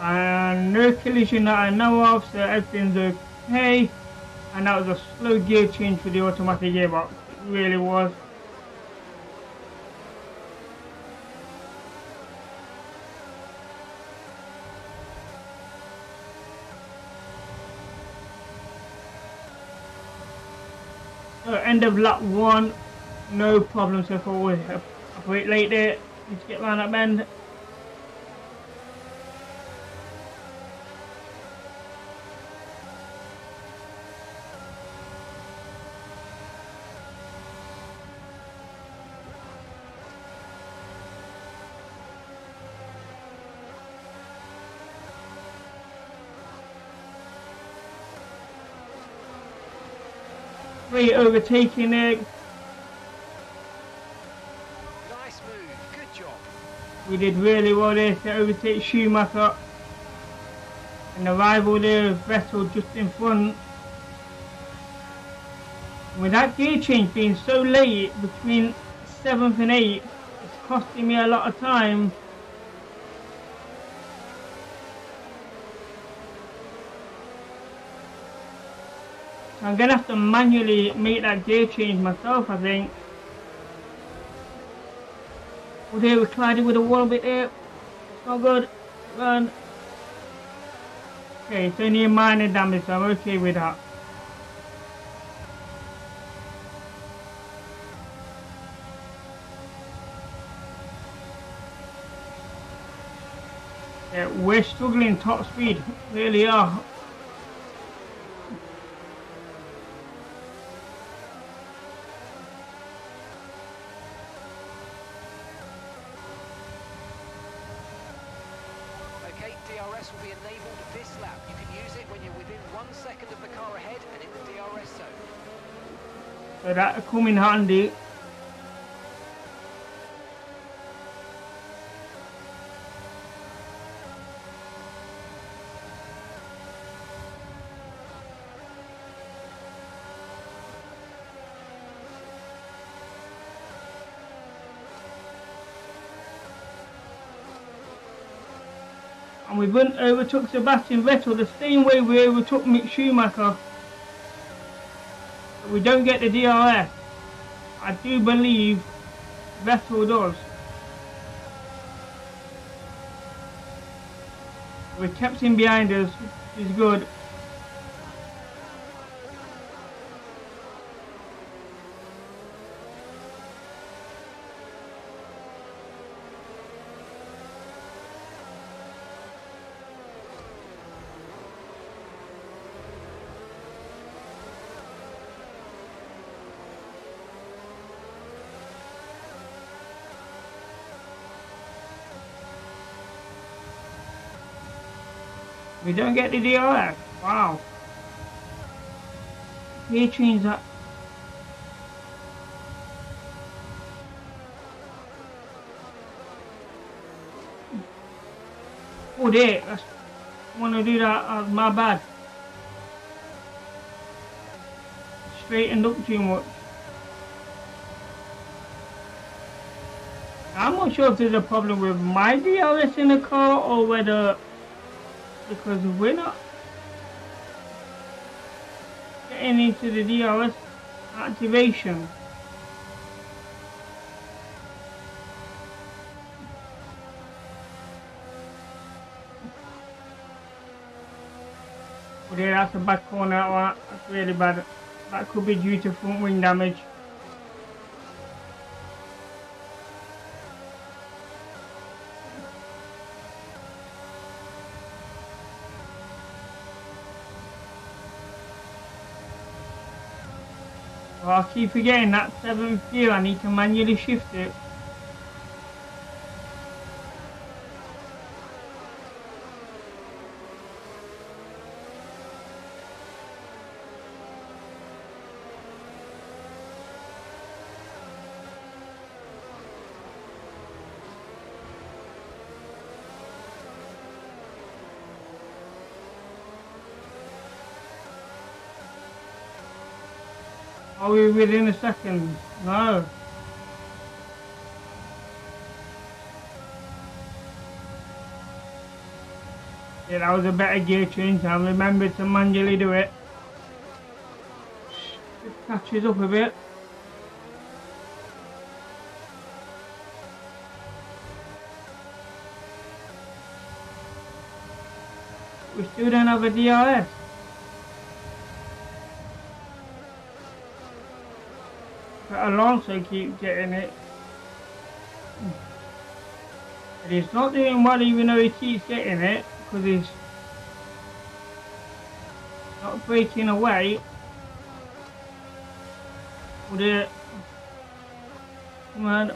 And no collision that I know of, so everything's okay. And that was a slow gear change for the automatic gearbox. It really was. So end of lap 1, no problem so far. We operate late there. Let's get around that bend. Prix overtaking it. Nice move, good job. We did really well there to overtake Schumacher. And the rival there, Vettel, just in front. With that gear change being so late between 7th and 8th, it's costing me a lot of time. So I'm gonna have to manually make that gear change myself, I think. Oh, there we collided with the wall a bit there. It's not good. Run. Okay, it's only a minor damage, so I'm okay with that. Yeah, we're struggling top speed, really are. Okay, DRS will be enabled this lap. You can use it when you're within 1 second of the car ahead and in the DRS zone. So that'll come in handy. And we overtook Sebastian Vettel the same way we overtook Mick Schumacher. But we don't get the DRS. I do believe Vettel does. We kept him behind us, which is good. We don't get the DRS. Wow. Gear change that. Oh dear, I want to do that, my bad. Straightened up too much. I'm not sure if there's a problem with my DRS in the car or whether because we're not getting into the DRS activation. Oh yeah, that's a bad corner, that's really bad. That could be due to front wing damage. Well, I keep forgetting that 7th gear, I need to manually shift it. Are we within a second? No. Yeah, that was a better gear change. I remembered to manually do it. It catches up a bit. We still don't have a DRS. But Alonso keeps getting it. But he's not doing well even though he keeps getting it, because he's not breaking away. With it. Come on.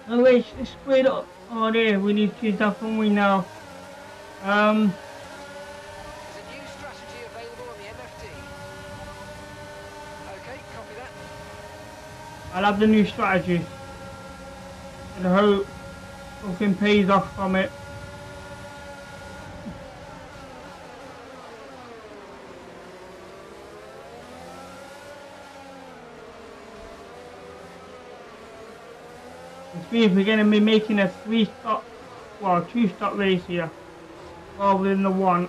Oh wait, it's split up. Oh there, we need to choose that from we now. There's a new strategy available on the MFD. Okay, copy that. I'll have the new strategy. And I hope something pays off from it. Which means we're going to be making a 2-stop race here, rather than the one.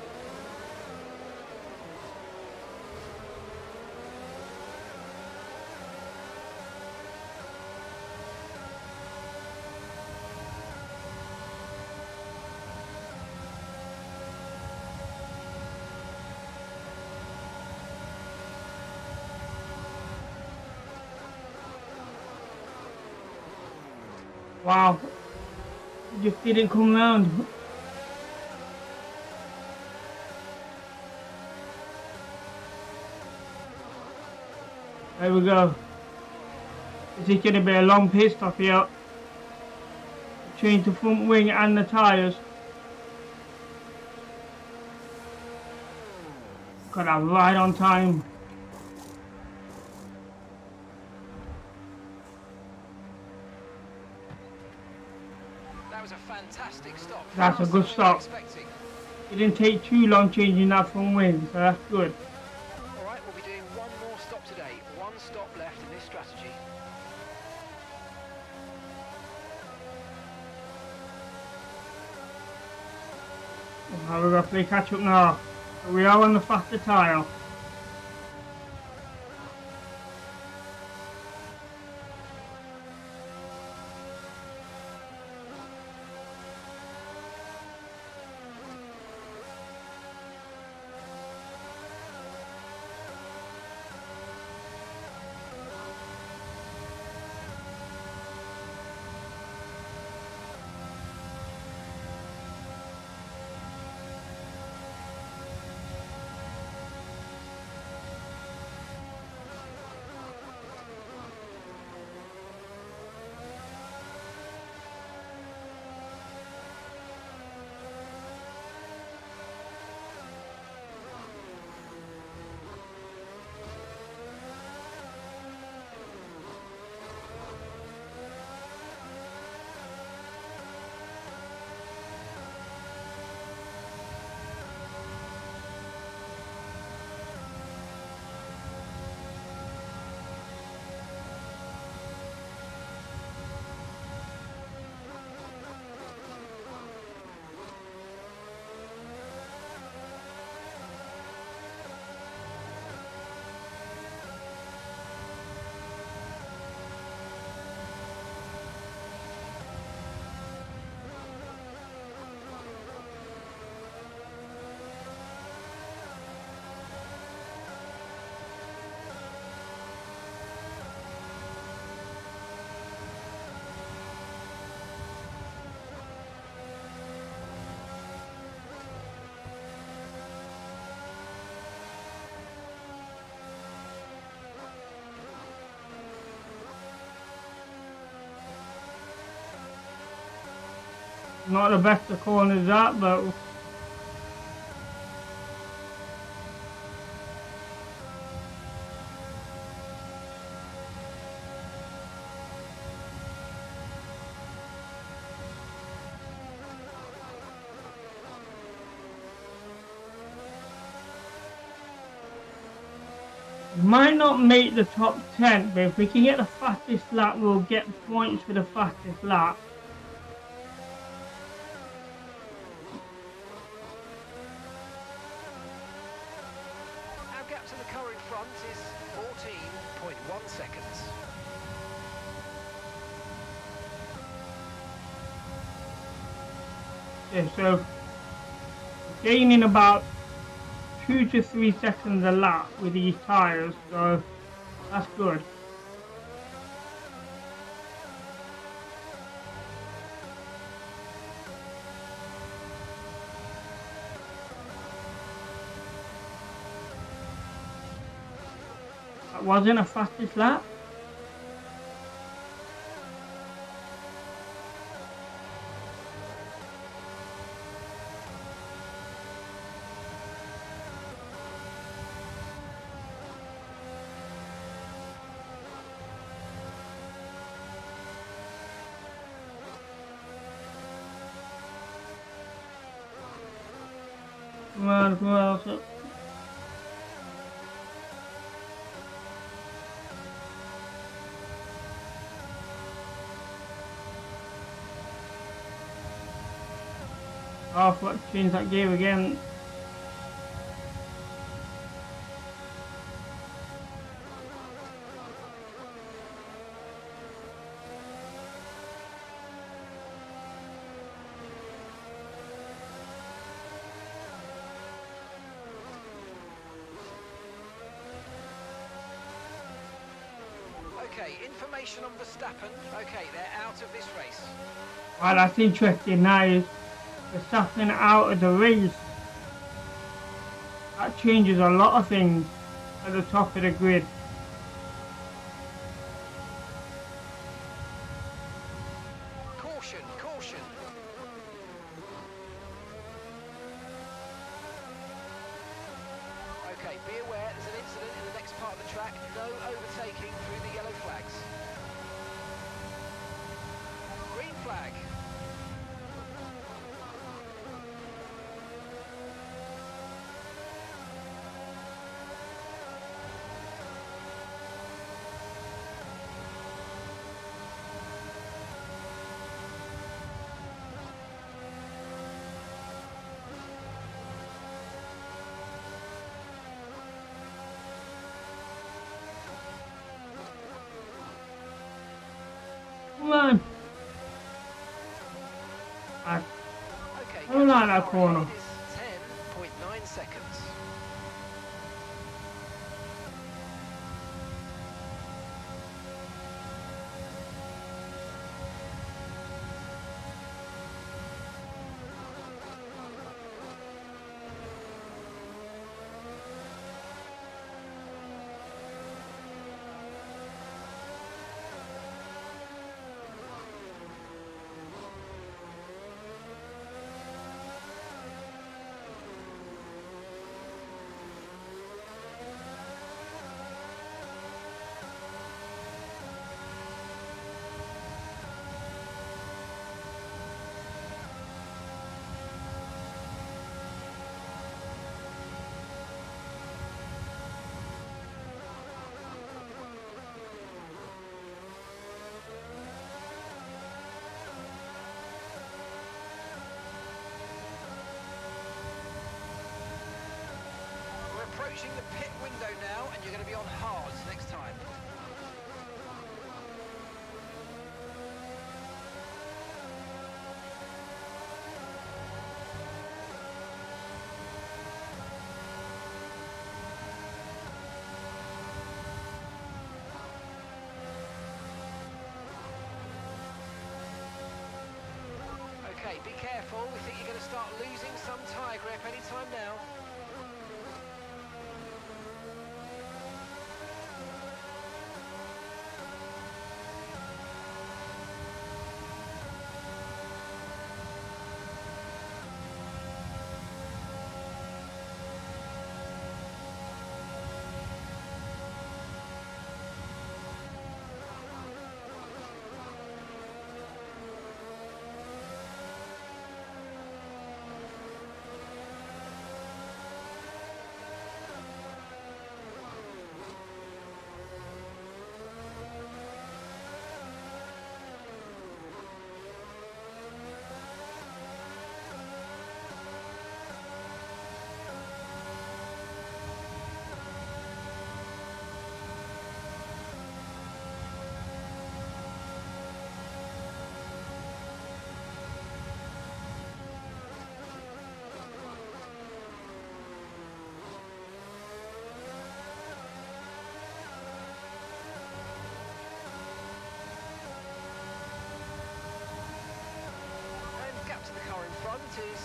Wow, it just didn't come round. There we go. This is going to be a long pit stop here. Change the front wing and the tyres. Got that right on time. That was a fantastic stop. That's a good stop. It didn't take too long changing that front wing, so that's good. Alright, we'll be doing one more stop today. One stop left in this strategy. Now we're going to play catch up now. So we are on the faster tyre. Not the best of corners that, but Might not make the top 10, but if we can get the fastest lap, we'll get points for the fastest lap. Our gap to the car in front is 14.1 seconds. Yeah, so gaining about 2 to 3 seconds a lap with these tyres, so that's good. That wasn't a fastest lap. Come on, who else? Oh, I forgot to change that gear again. Okay, information on Verstappen. Okay, they're out of this race. Well, that's interesting now. Is Verstappen out of the race. That changes a lot of things at the top of the grid. Caution, caution. Okay, be aware there's an incident in the next part of the track. No overtaking through the yellow flags. Green flag. Come on. Okay, I don't like that car corner. ahead is 10.9 seconds. Approaching the pit window now, and you're going to be on hards next time. Okay, be careful. We think you're going to start losing some tyre grip anytime now. front is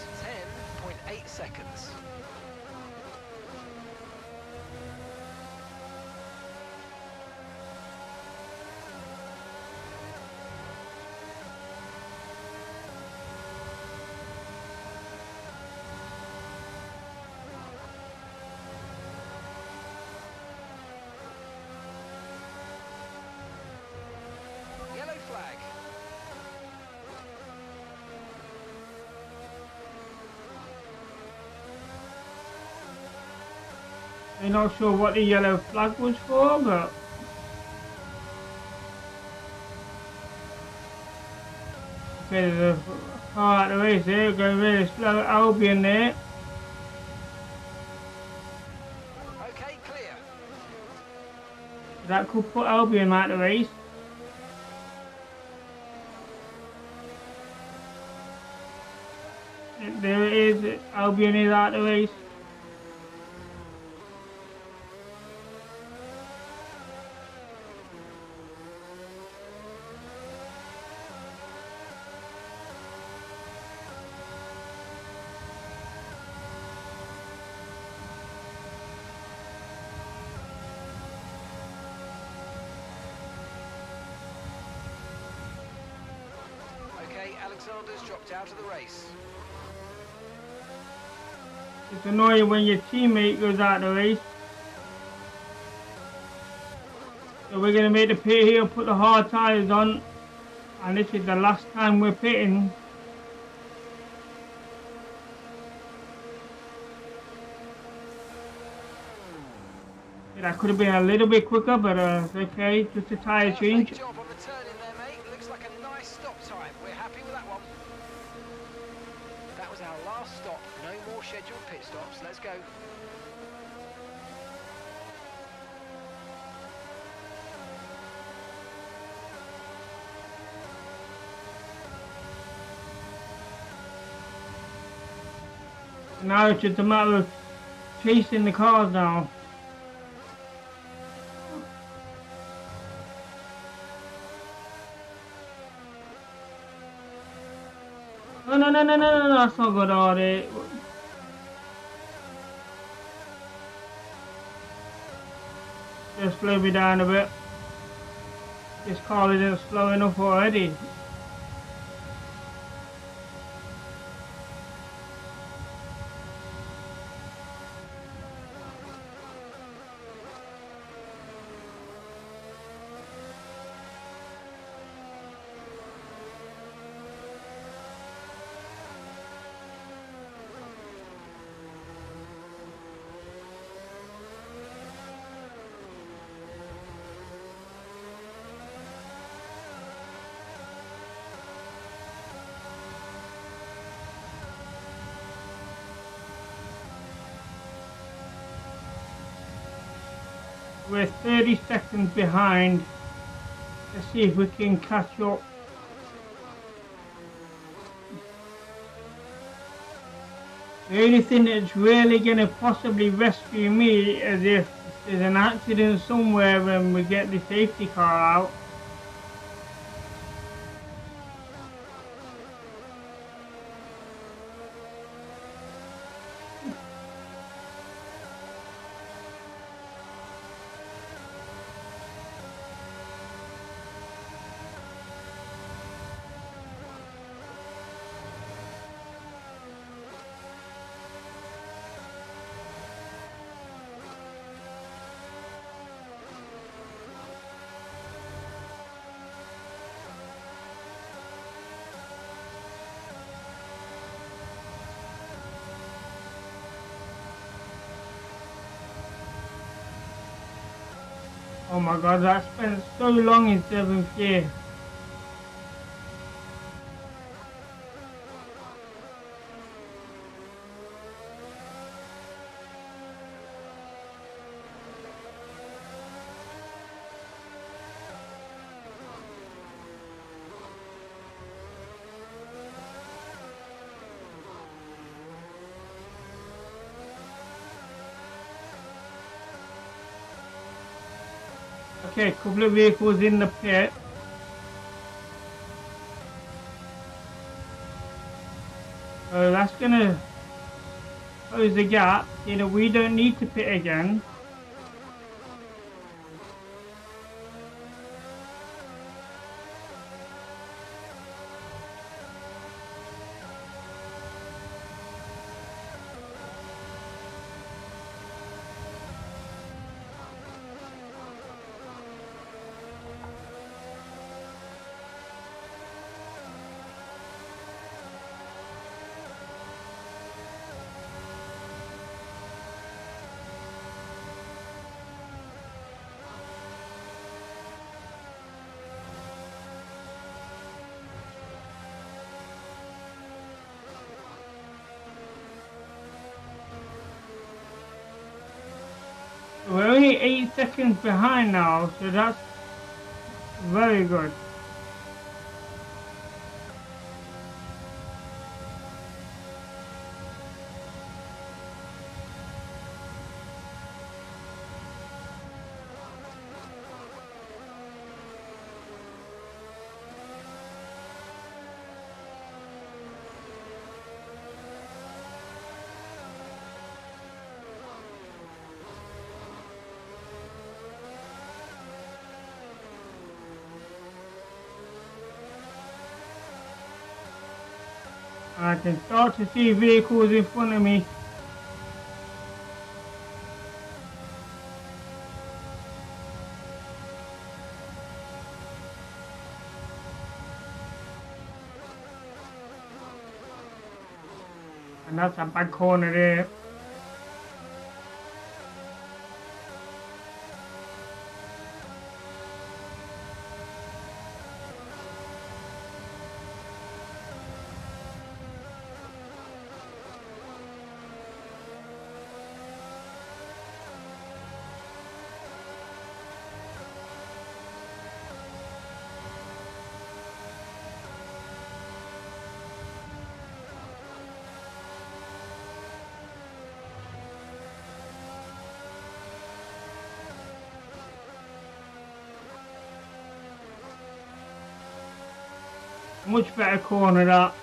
10.8 seconds. Yellow flag. I'm not sure what the yellow flag was for, but okay, there's a car at the race there, going really slow. Albion there. Okay, clear. That could put Albion out of the race. There it is, Albion is out of the race. Okay, Alexander's dropped out of the race. It's annoying when your teammate goes out of the race. So we're going to make the pit here, put the hard tyres on. And this is the last time we're pitting. That could have been a little bit quicker, but it's okay, just a tyre change. Perfect job on the turn in there, mate. Looks like a nice stop time. We're happy with that one. That was our last stop. No more scheduled pit stops. Let's go. Now it's just a matter of chasing the cars now. No, that's not good, are they? Just slow me down a bit. This car isn't slow enough already. We're 30 seconds behind. Let's see if we can catch up. The only thing that's really going to possibly rescue me is if there's an accident somewhere when we get the safety car out. Oh my god, I spent so long in 7th gear. Okay, couple of vehicles in the pit. So that's gonna close the gap. You know, we don't need to pit again. We're only 8 seconds behind now, so that's very good. I can start to see vehicles in front of me. And that's a bad corner there. Much better corner that.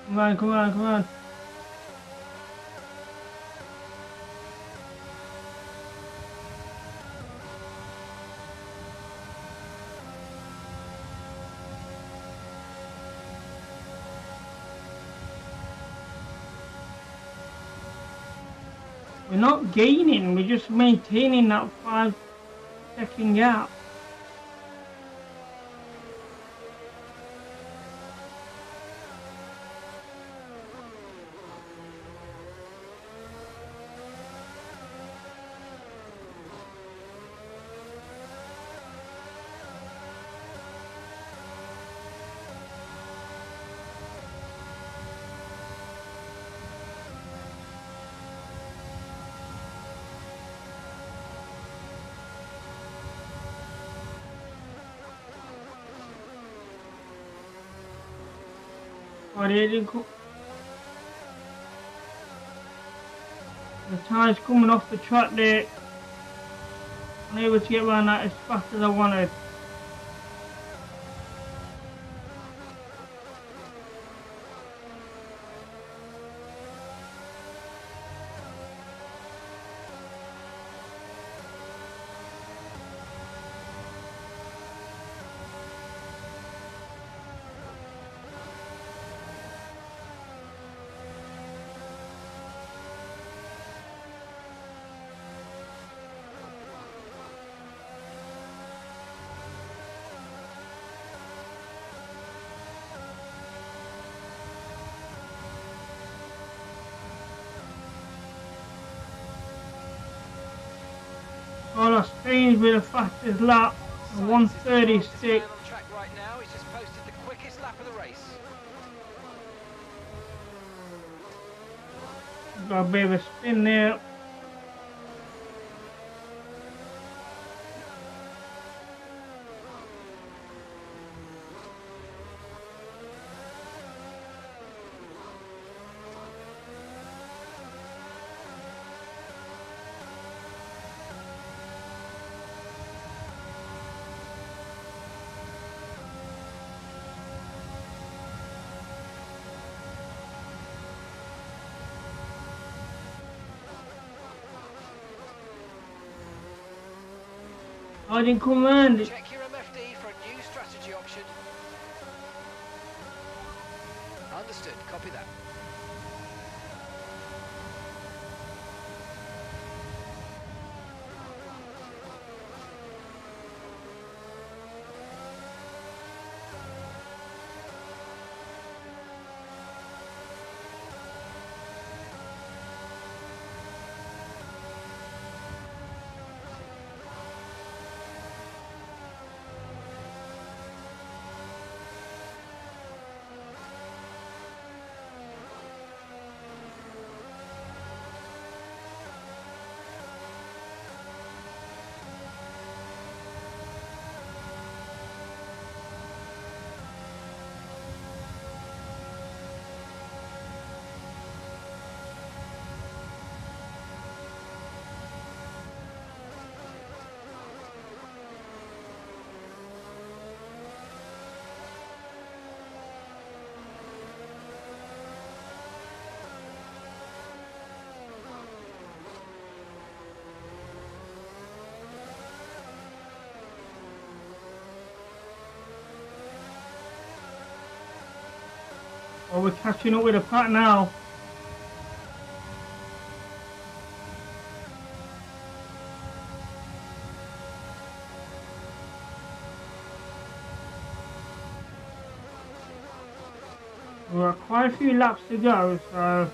Come on, come on, come on. We're not gaining, we're just maintaining that 5-second gap. Oh, they didn't co- the tyres coming off the track there. Unable to get around that as fast as I wanted. All Spain's with the fastest lap, a 1:36. On track right now, he's just posted the quickest lap of the race. Got a bit of a spin there. I didn't command it. Check your MFD for a new strategy option. Understood, copy that. Oh, we're catching up with the pack now. We've got quite a few laps to go, so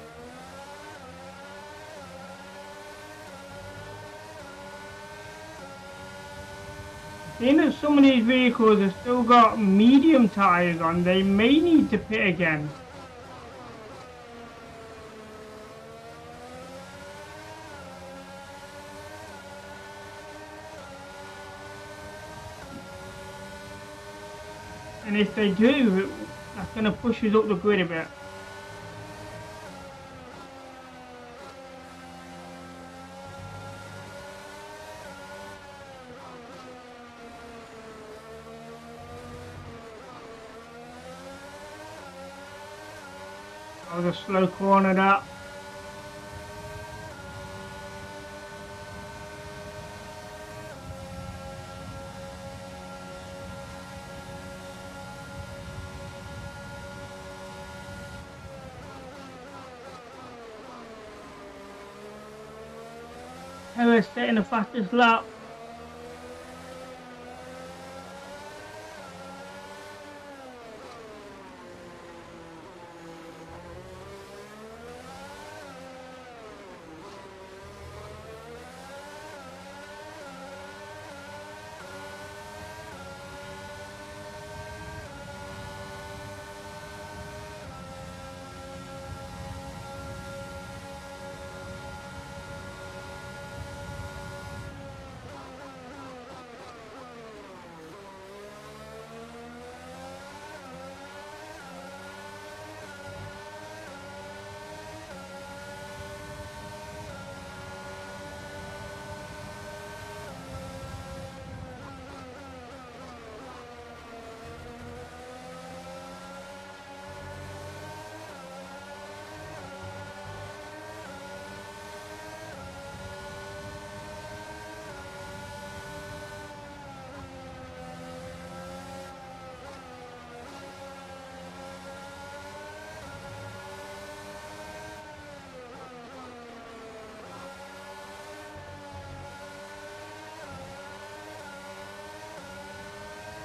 seeing that some of these vehicles have still got medium tyres on, they may need to pit again. And if they do, that's going to push us up the grid a bit. That was a slow corner, that. Ers setting the fastest lap.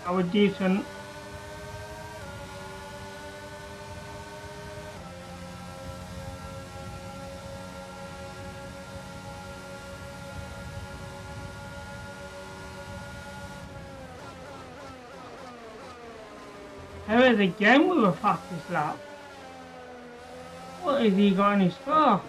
That was decent. Perez again with a fastest lap. What has he got in his car?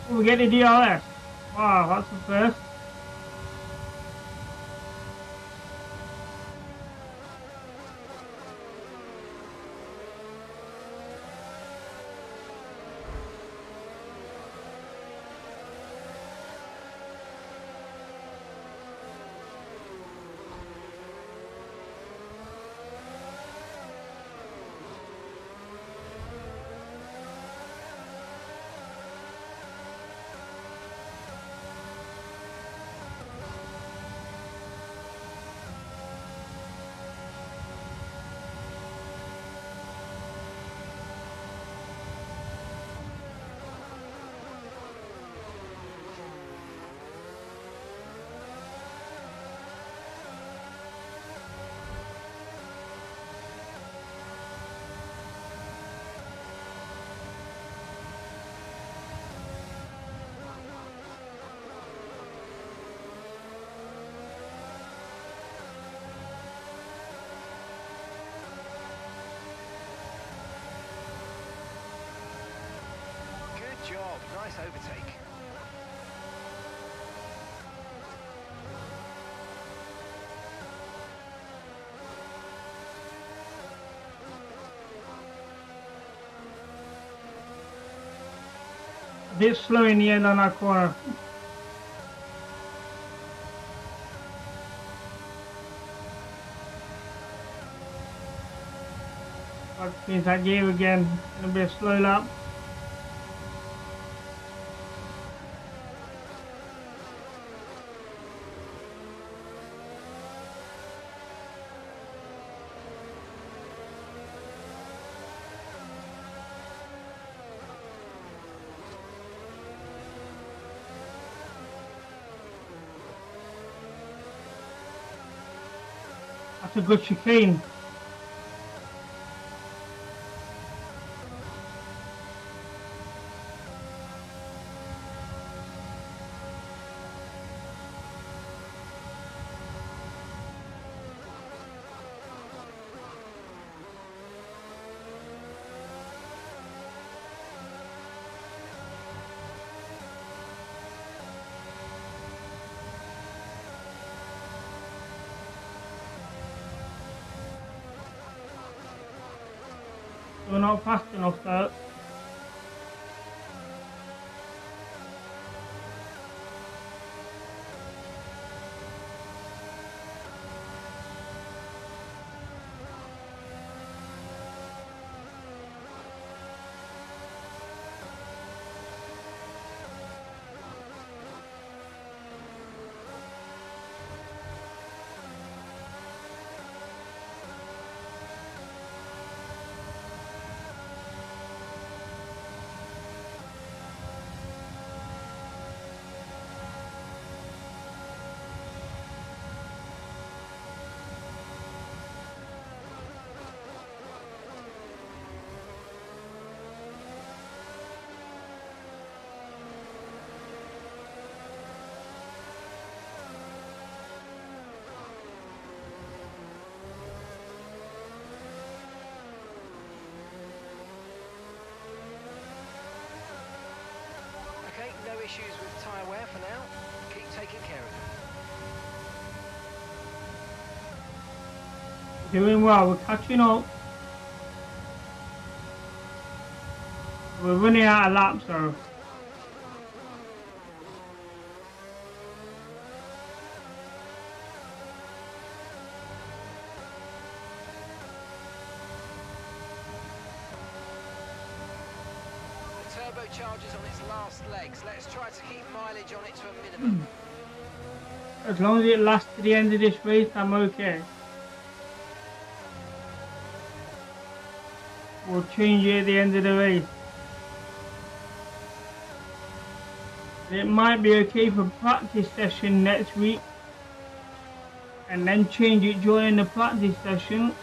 Oh, we get the DRS. Wow, that's the first. Good job, nice overtake. A bit slow in the end on that corner. That means that gear again. Gonna be a slow lap. That's a good chicane. We're not fast enough though. issues with tyre wear for now. Keep taking care of them. Doing well, we're catching up. We're running out of laps though. Turbocharger's on its last legs. Let's try to keep mileage on it to a minimum. As long as it lasts to the end of this race, I'm okay. We'll change it at the end of the race. It might be okay for practice session next week, and then change it during the practice session.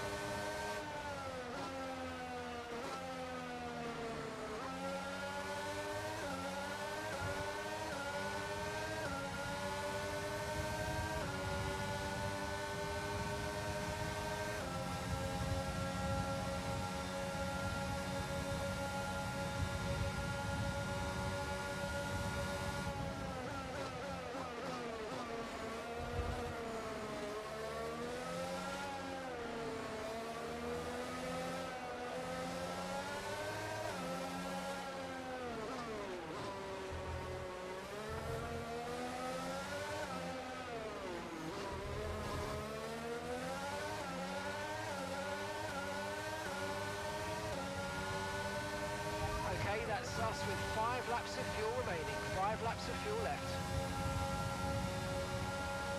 Okay, that's us with 5 laps of fuel remaining. 5 laps of fuel left.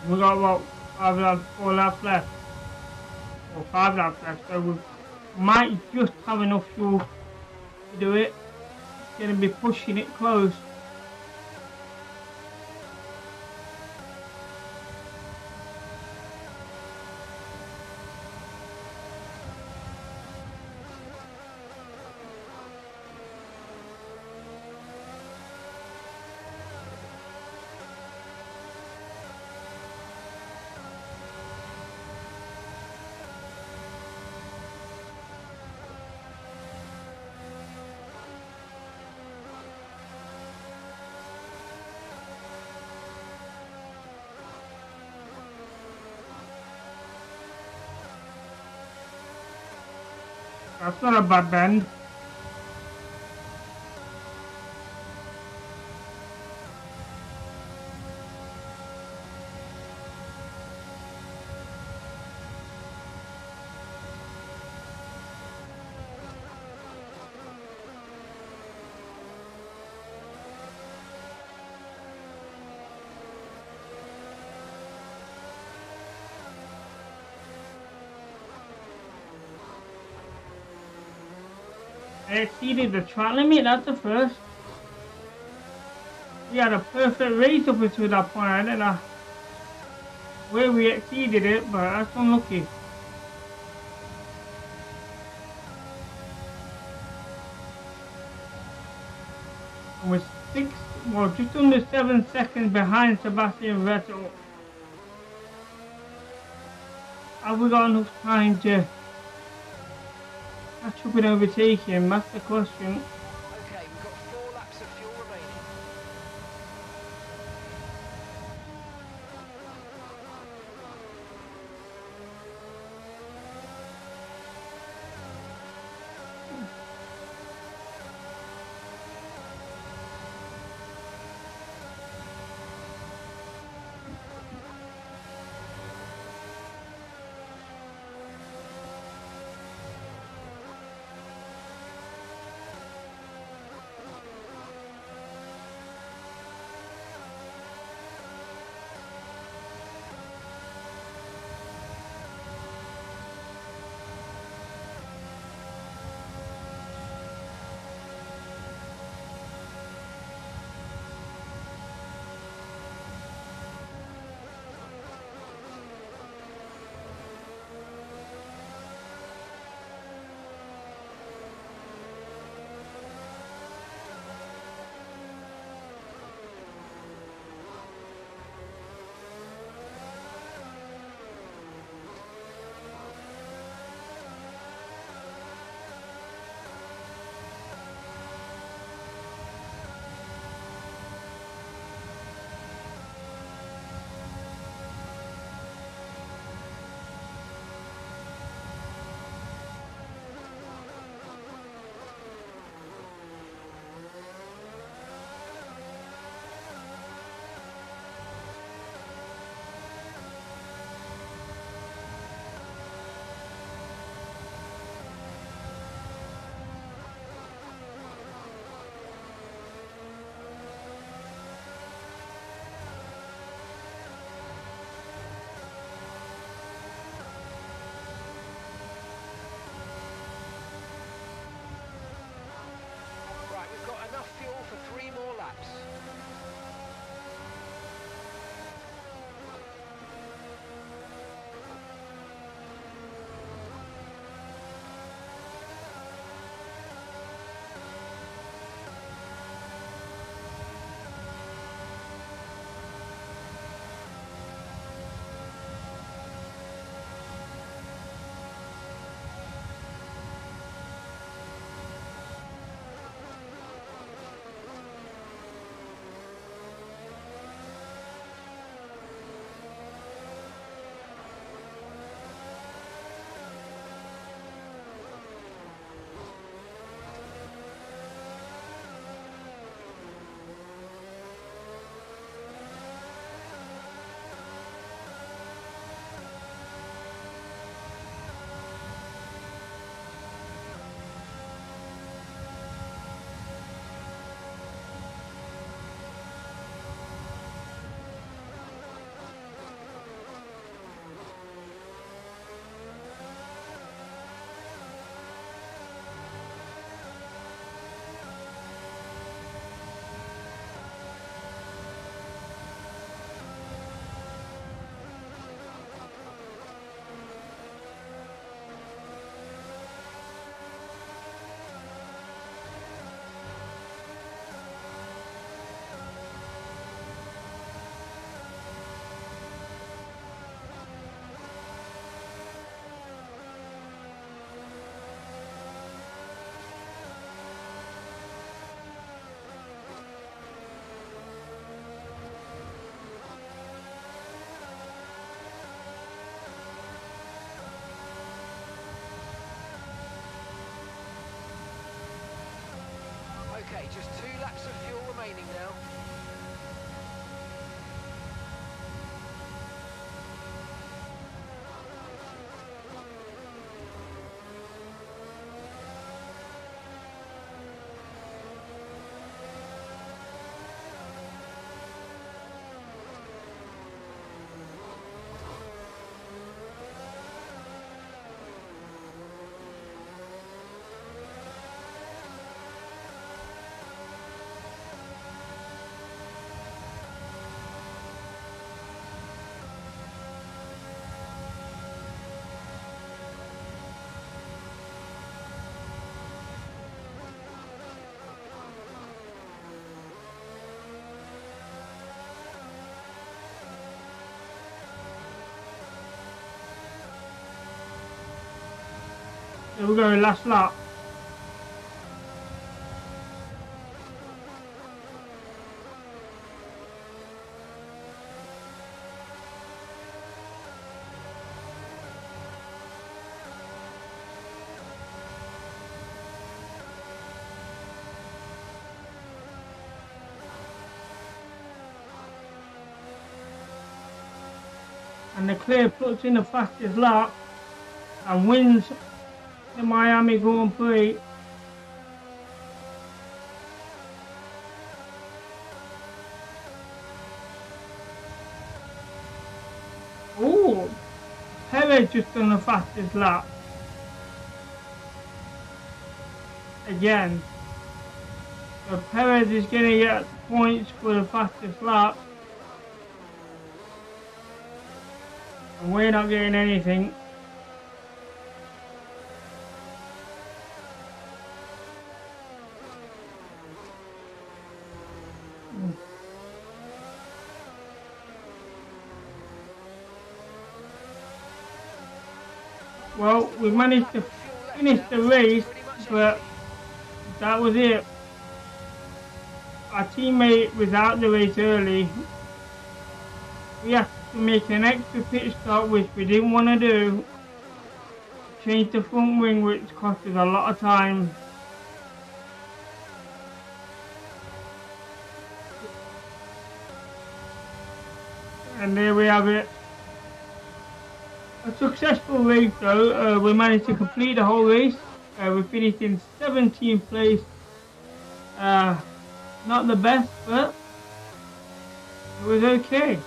We got what, 5 laps, 4 laps left, or 5 laps left, so we might just have enough fuel to do it. It's going to be pushing it close. That's not a bad bend. I exceeded the track limit, that's the first. We had a perfect race up until that point. I don't know where we exceeded it, but that's unlucky. And we're just under 7 seconds behind Sebastian Vettel. Have we got enough time to catch up and overtake him? That's the question. Okay, we've got 4 laps of fuel remaining. Okay, just 2 laps of fuel remaining now. Here we go, last lap. And Leclerc puts in the fastest lap and wins the Miami Grand Prix. Oh, Perez just done the fastest lap. Again. So Perez is going to get points for the fastest lap. And we're not getting anything. Well, we managed to finish the race, but that was it. Our teammate was out the race early. We had to make an extra pit stop, which we didn't want to do. Change the front wing, which cost us a lot of time. And there we have it. A successful race though. We managed to complete the whole race. We finished in 17th place. Not the best, but it was okay.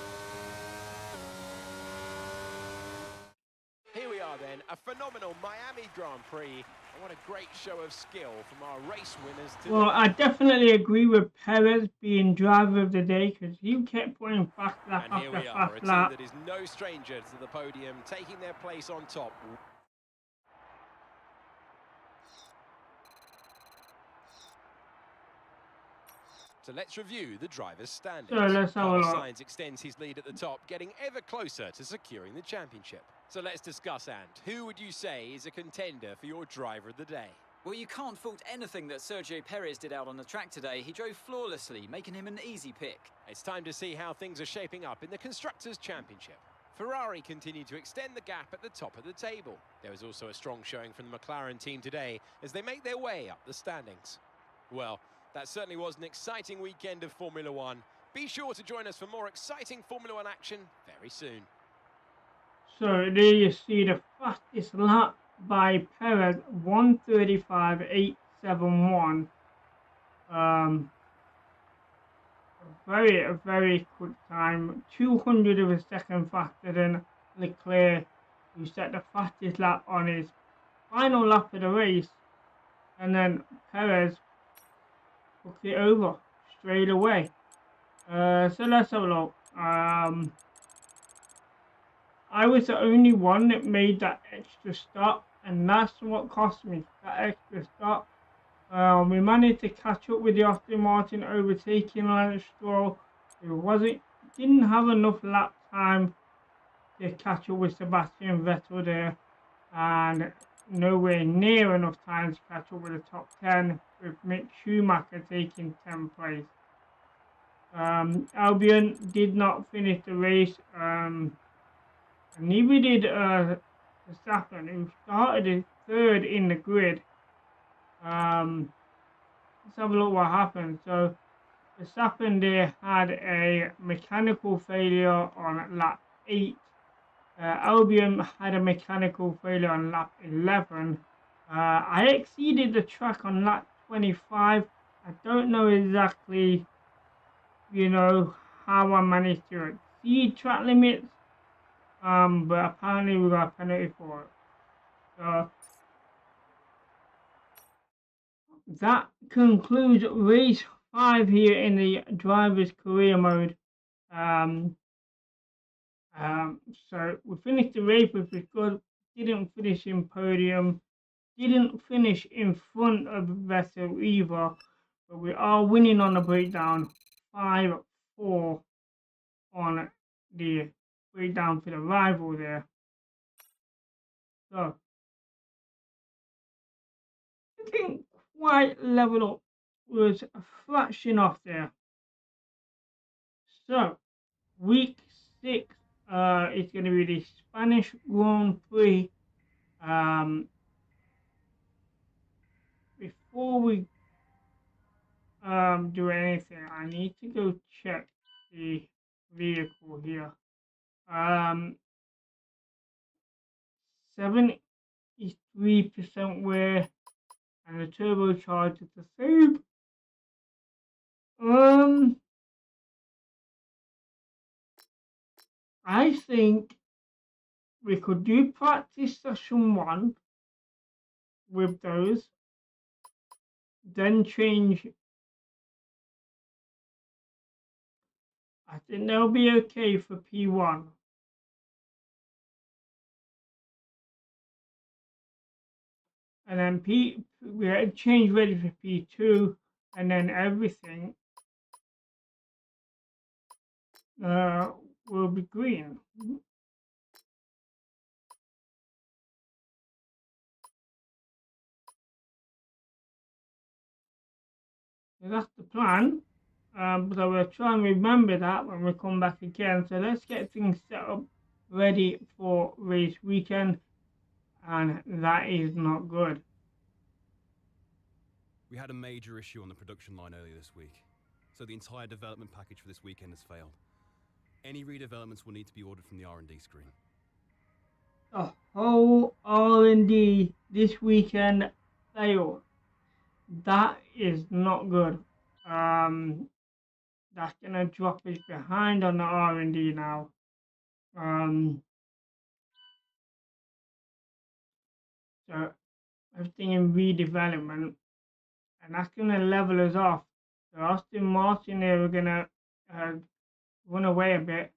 Here we are then, a phenomenal Miami Grand Prix. And what a great show of skill from our race winners today. Well, I definitely agree with Perez being driver of the day because he kept putting fast lap and here after we are, fast a lap. team that is no stranger to the podium, taking their place on top. So let's review the driver's standings. So let's have a Carlos look. Sainz extends his lead at the top, getting ever closer to securing the championship. So let's discuss, Ant. Who would you say is a contender for your driver of the day? Well, you can't fault anything that Sergio Perez did out on the track today. He drove flawlessly, making him an easy pick. It's time to see how things are shaping up in the Constructors' Championship. Ferrari continued to extend the gap at the top of the table. There was also a strong showing from the McLaren team today as they make their way up the standings. Well, that certainly was an exciting weekend of Formula One. Be sure to join us for more exciting Formula One action very soon. So there you see the fastest lap by Perez, 1:35.871. A very quick time, 200 of a second faster than Leclerc, who set the fastest lap on his final lap of the race, and then Perez took it over straight away. So let's have a look. I was the only one that made that extra stop, and that's what cost me, that extra stop. We managed to catch up with the Aston Martin, overtaking Lance Stroll, who didn't have enough lap time to catch up with Sebastian Vettel there, and nowhere near enough time to catch up with the top 10, with Mick Schumacher taking 10th place. Albion did not finish the race, and neither did Verstappen, who started third in the grid. let's have a look what happened. So Verstappen there had a mechanical failure on lap 8. Albion had a mechanical failure on lap 11. I exceeded the track on lap 25. I don't know exactly, you know, how I managed to exceed track limits, but apparently we got a penalty for it. So that concludes race 5 here in the driver's career mode. So we finished the race, which was good. Didn't finish in podium. Didn't finish in front of Vettel either. But we are winning on the breakdown 5-4 on the breakdown for the rival there. So I didn't quite level up. Was a fraction off there. So week 6 is going to be the Spanish Grand Prix. Before we do anything, I need to go check the vehicle here. 73% wear and the turbocharger is the same. I think we could do practice session 1 with those, then change. I think they'll be okay for P1. And then we change ready for P2, and then everything will be green. So that's the plan. But I will try and remember that when we come back again. So let's get things set up, ready for race weekend, and that is not good. We had a major issue on the production line earlier this week, so the entire development package for this weekend has failed. Any redevelopments will need to be ordered from the R&D screen. The whole R&D this weekend failed. That is not good. That's gonna drop us behind on the R&D now. So everything in redevelopment, and that's gonna level us off. So Austin Martin here, we're gonna run away a bit,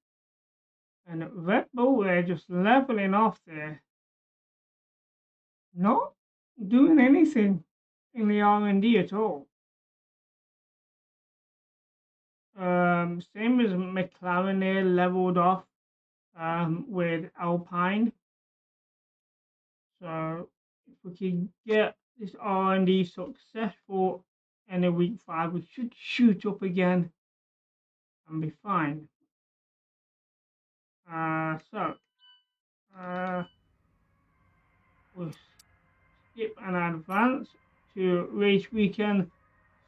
and Red Bull they're just leveling off there, not doing anything in the R&D at all. Same as McLaren there, leveled off with Alpine. So if we can get this R&D successful in a week 5, we should shoot up again and be fine. We'll skip and advance to race weekend.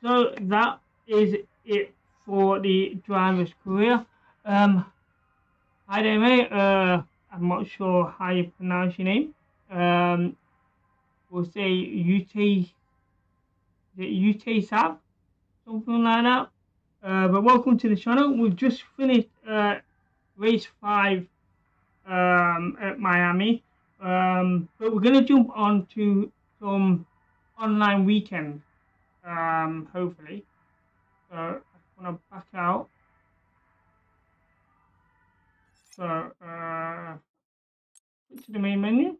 So that is it for the driver's career. Hi there, mate. I'm not sure how you pronounce your name. We'll say Utesab, something like that. But welcome to the channel. We've just finished race 5 at Miami. But we're going to jump on to some online weekend, hopefully. So I want to back out. So to the main menu.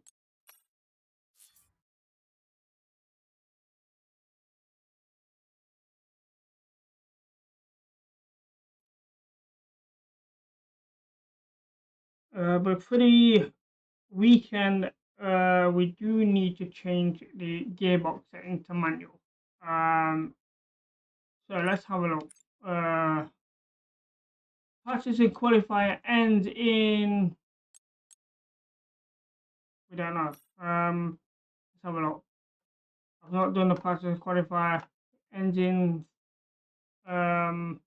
But for the weekend, we do need to change the gearbox setting to manual. So let's have a look. Practicing qualifier ends in, we don't know. Let's have a look. I've not done the practice qualifier. ends in the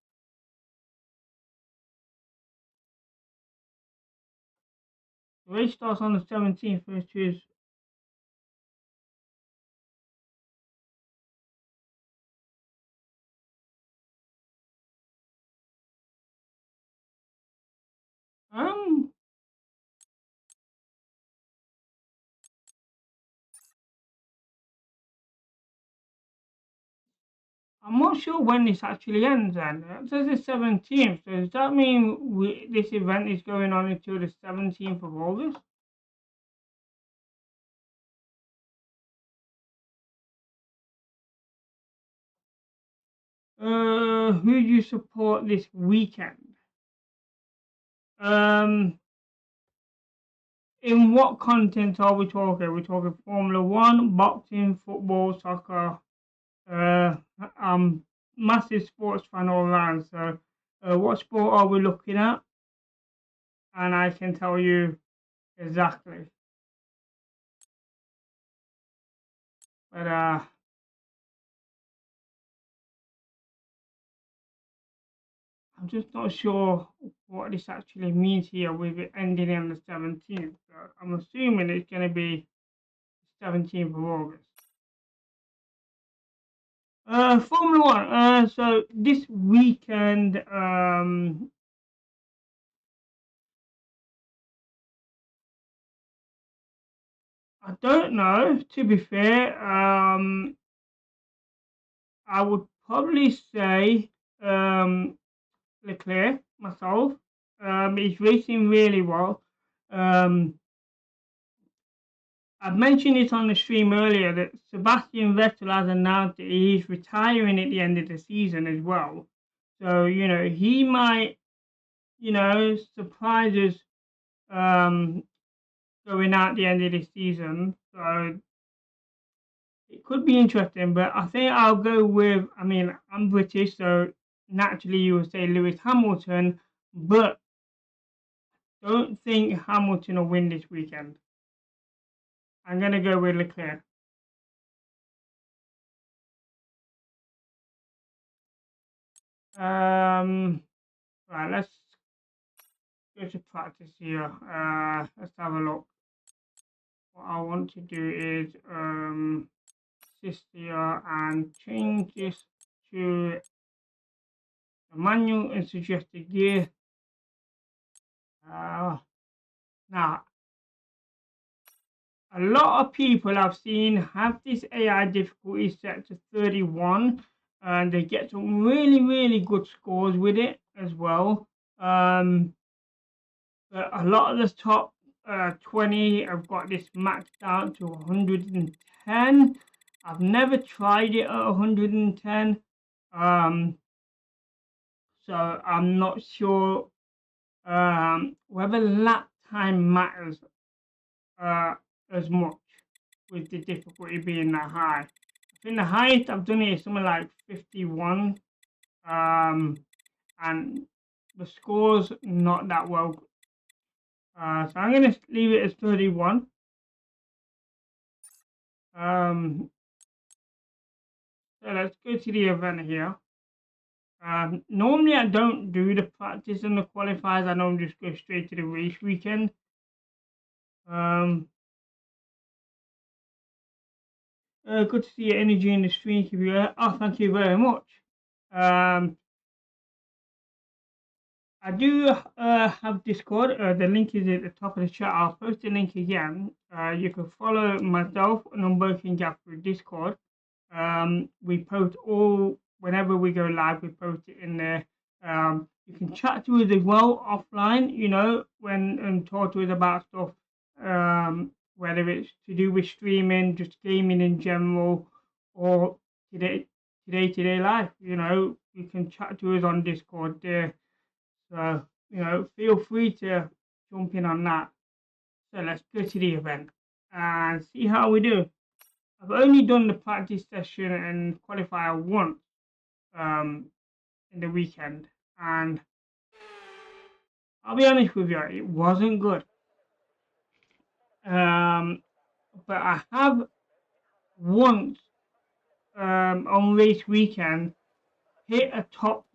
race starts on the 17th, which is um I'm not sure when this actually ends then. It says the 17th, so does that mean this event is going on until the 17th of August? Who do you support this weekend? In what content are we talking? We're talking Formula One, boxing, football, soccer. I'm massive sports fan all around. So, what sport are we looking at? And I can tell you exactly. But I'm just not sure what this actually means here with it ending on the 17th. So I'm assuming it's going to be 17th of August. Formula One. So this weekend, I don't know. To be fair, I would probably say Leclerc myself. He's racing really well. I mentioned it on the stream earlier that Sebastian Vettel has announced that he's retiring at the end of the season as well. So, he might, surprise us going out at the end of the season. So it could be interesting, but I think I'll go with, I'm British, so naturally you would say Lewis Hamilton, but don't think Hamilton will win this weekend. I'm going to go with Leclerc. Right, let's go to practice here. Let's have a look. What I want to do is assist here and change this to the manual and suggested gear. Now, a lot of people I've seen have this AI difficulty set to 31, and they get some really, really good scores with it as well. But a lot of the top 20 have got this maxed out to 110. I've never tried it at 110. So I'm not sure whether lap time matters as much with the difficulty being that high. I think the highest I've done it is something like 51, and the score's not that well. So I'm going to leave it as 31. So let's go to the event here. Normally I don't do the practice and the qualifiers. I normally just go straight to the race weekend. Good to see your energy in the stream. Oh, thank you very much. I do have Discord. The link is at the top of the chat. I'll post the link again. You can follow myself and Unbroken Gap through Discord. We post all whenever we go live. We post it in there. You can chat to us as well offline. When talk to us about stuff. Whether it's to do with streaming, just gaming in general, or today life. You can chat to us on Discord there. So, feel free to jump in on that. So let's go to the event and see how we do. I've only done the practice session and qualifier once in the weekend, and I'll be honest with you, it wasn't good. But I have once on race weekend hit a top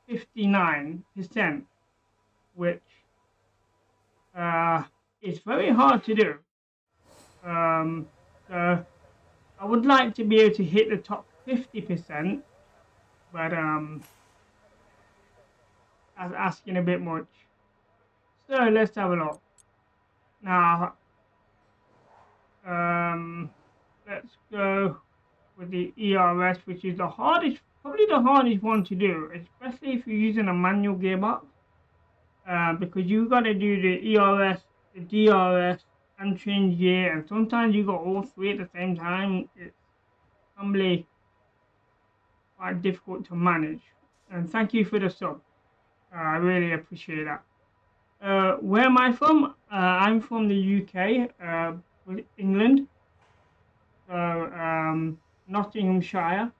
59%, which is very hard to do. So I would like to be able to hit the top 50%, but that's asking a bit much. So let's have a look. Now, let's go with the ERS, which is the hardest, probably the hardest one to do, especially if you're using a manual gearbox, because you got to do the ERS, the DRS, and change gear, and sometimes you got all three at the same time. It's humbly quite difficult to manage. And thank you for the sub. I really appreciate that. Where am I from? I'm from the UK, England. So Nottinghamshire,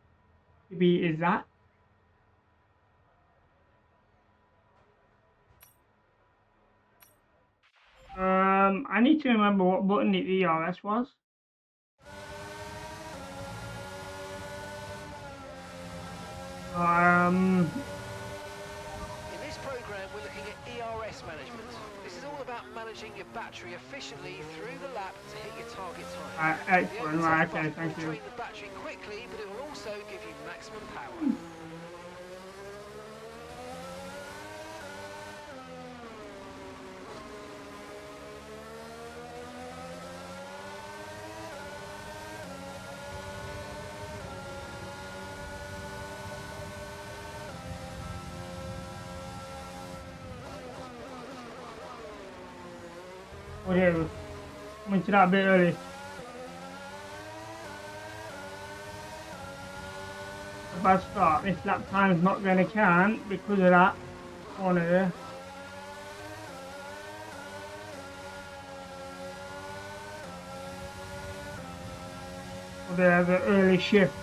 to be exact. I need to remember what button the ERS was. In this program, we're looking at ERS management. This is all about managing your battery efficiently through the lap to hit your target time. Excellent, right, okay, thank you. Drain the battery quickly, but it will also give you maximum power. Whatever. Went to that a bit early. A bad start. This lap time's not going to count because of that corner there. So there's an early shift.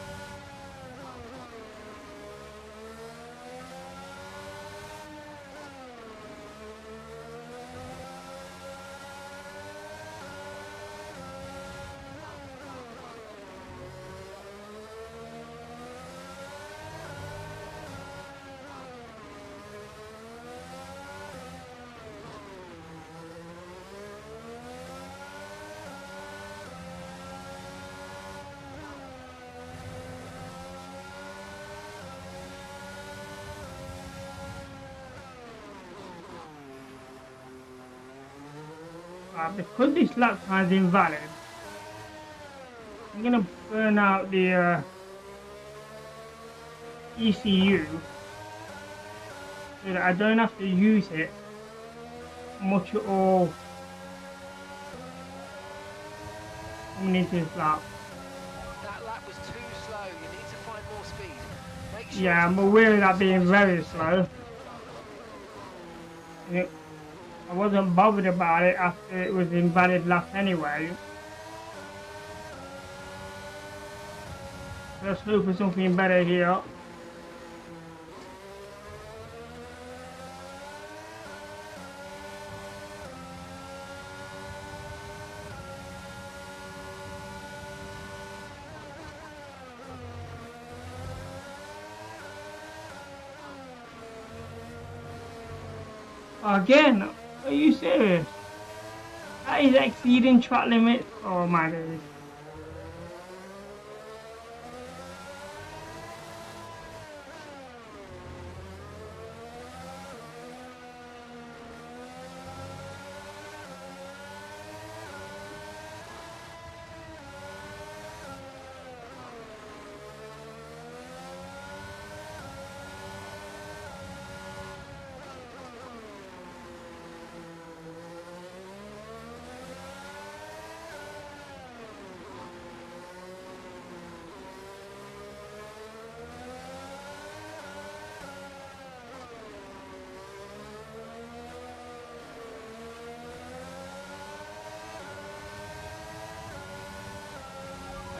Because this lap time is invalid, I'm going to burn out the ECU so that I don't have to use it much at all coming into this lap. That lap was too slow. You need to find more speed. Make sure Yeah, I'm aware of that being very slow. I wasn't bothered about it after it was invalid lap anyway. Let's hope for something better here. Again, are you serious? That is exceeding track limits. Oh my days.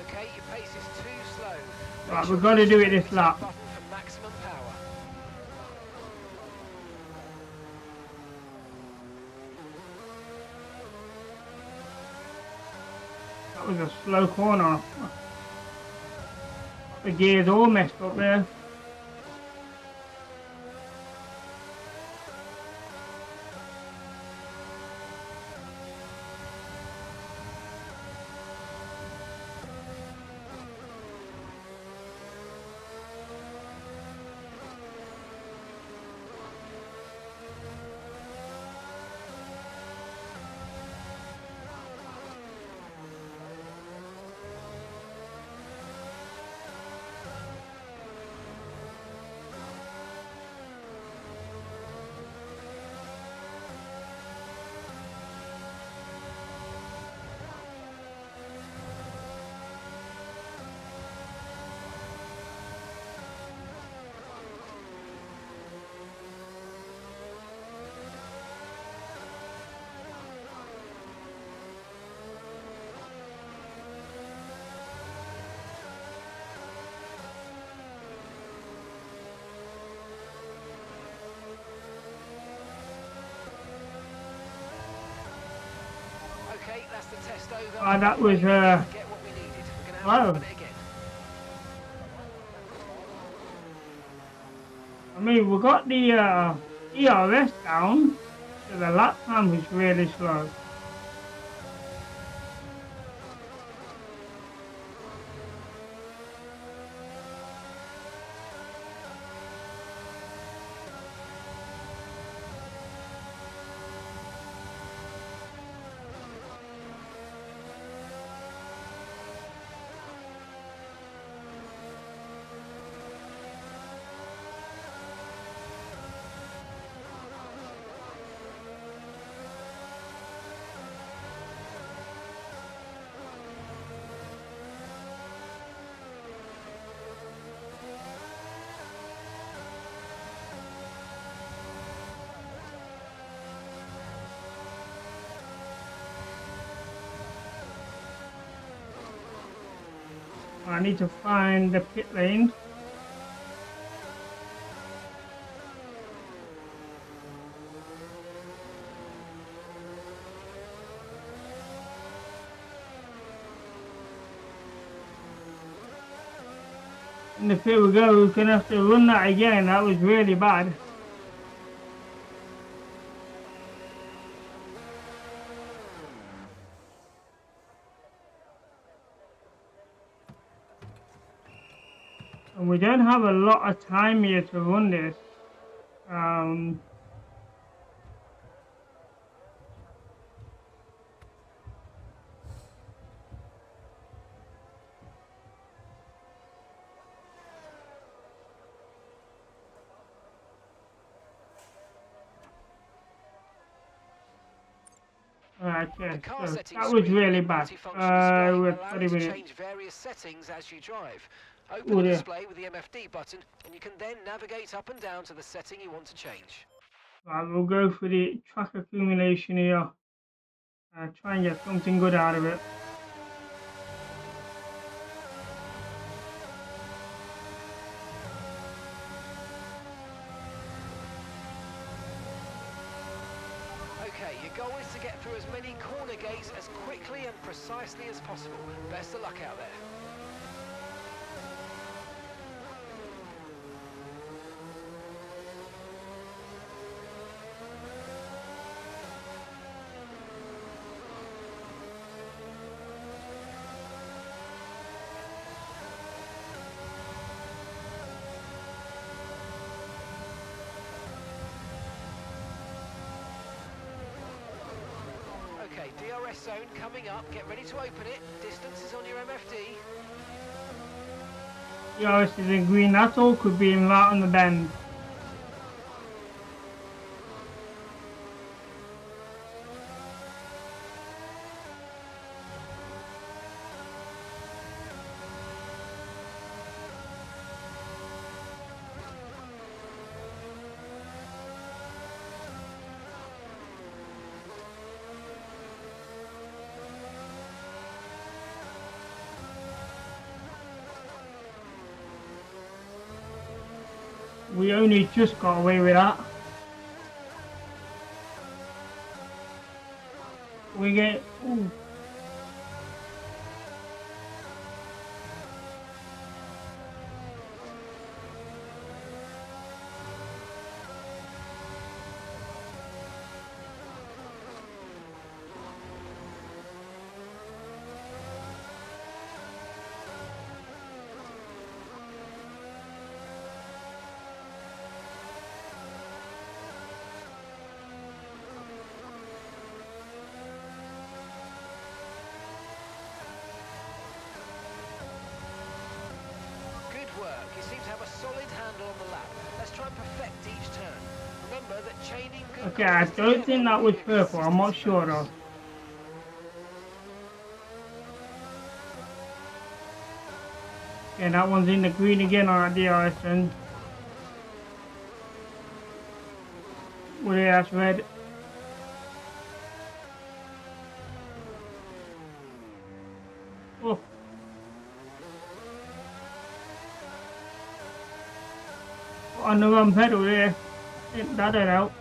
Okay, your pace is too slow. Right, we've got to do it this lap. Button for maximum power. That was a slow corner. The gear's all messed up there. Okay, that's the test over. That was Get what we needed. We're gonna have to run it again. I mean, we got the ERS down, so the lap time was really slow. I need to find the pit lane. And if here we go, we're gonna have to run that again. That was really bad. And we don't have a lot of time here to run this. Okay, so that was really bad. We're 30 minutes. Change various settings as you drive. Open the display with the MFD button, and you can then navigate up and down to the setting you want to change. Right, we'll go for the track accumulation here. Try and get something good out of it. Okay, your goal is to get through as many corner gates as quickly and precisely as possible. Best of luck out there. Okay, DRS zone coming up. Get ready to open it. Distance is on your MFD. DRS is in green. That's all could be in right on the bend. We only just got away with that. We get... Ooh. and perfect each turn. Remember that chaining good Okay, I corners don't think together that will was give you a purple. I'm not consistency sure bonus. though. Okay, that one's in the green again on the DRS end. Well, yeah, that's red. Oh. On the wrong pedal there. That ain't out.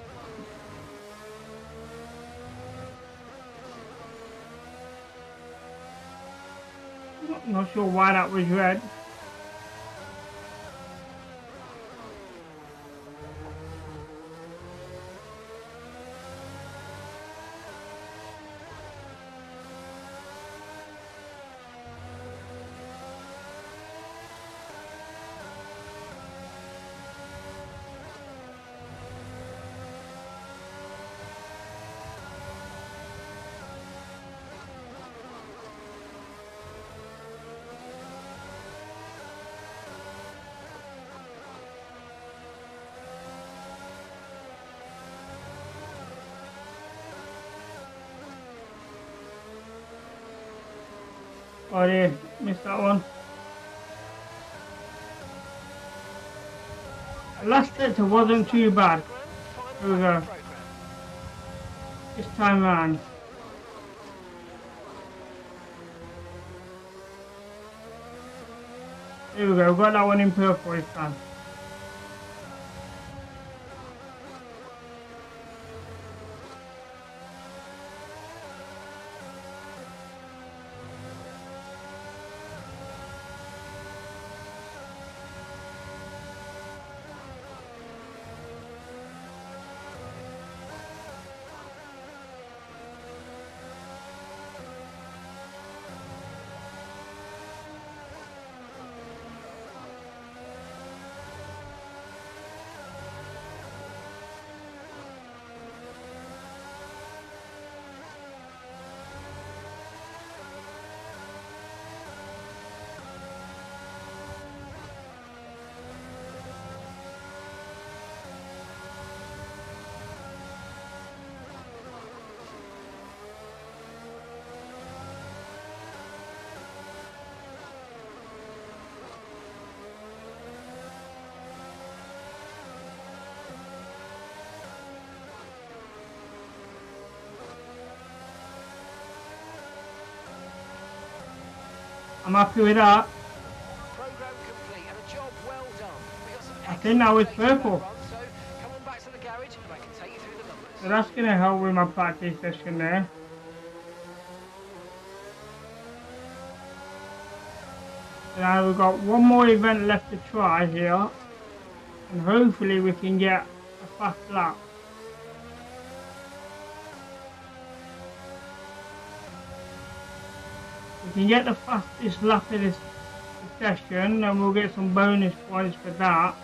Not sure why that was red. Oh yeah, missed that one. Last sector wasn't too bad. Here we go. This time round. Here we go, got that one in purple this time. I'm happy with that. Program complete and a job well done. We got some I think that was excellent purple. data for that run, so come on back to the garage and I can take you through the numbers. So that's going to help with my practice session there. Now we've got one more event left to try here. And hopefully we can get a fast lap. We can get the fastest lap of this session and we'll get some bonus points for that.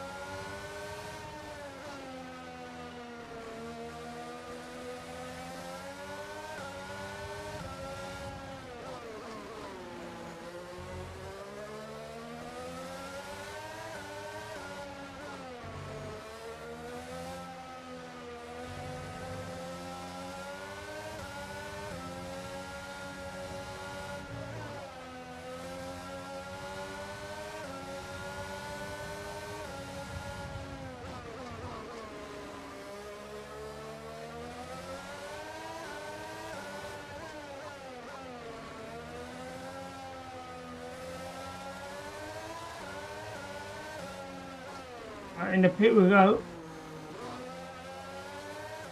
In the pit we go.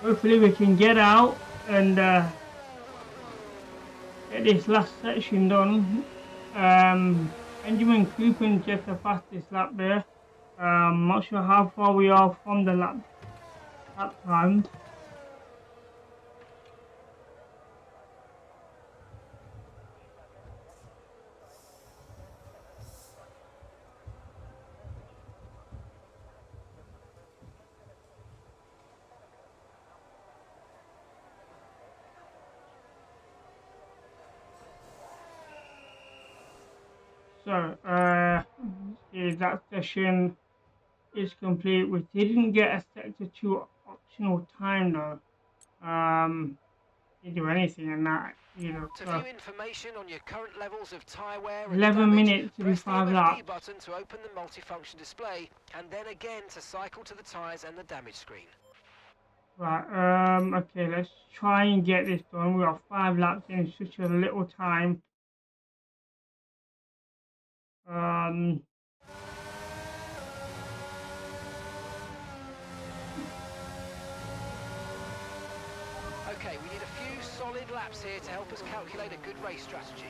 Hopefully we can get out and get this last section done. Benjamin Cooper's just the fastest lap there. Not sure how far we are from the lap time. So, see that session is complete. We didn't get a sector 2 optional time though. Didn't do anything in that either. To So view information on your current levels of tyre wear and 11 damage, minutes to do press the 5 MFD laps. button to open the multifunction display, and then again to cycle to the tyres and the damage screen. Right, okay, let's try and get this done. We got 5 laps in such a little time. Okay, we need a few solid laps here to help us calculate a good race strategy.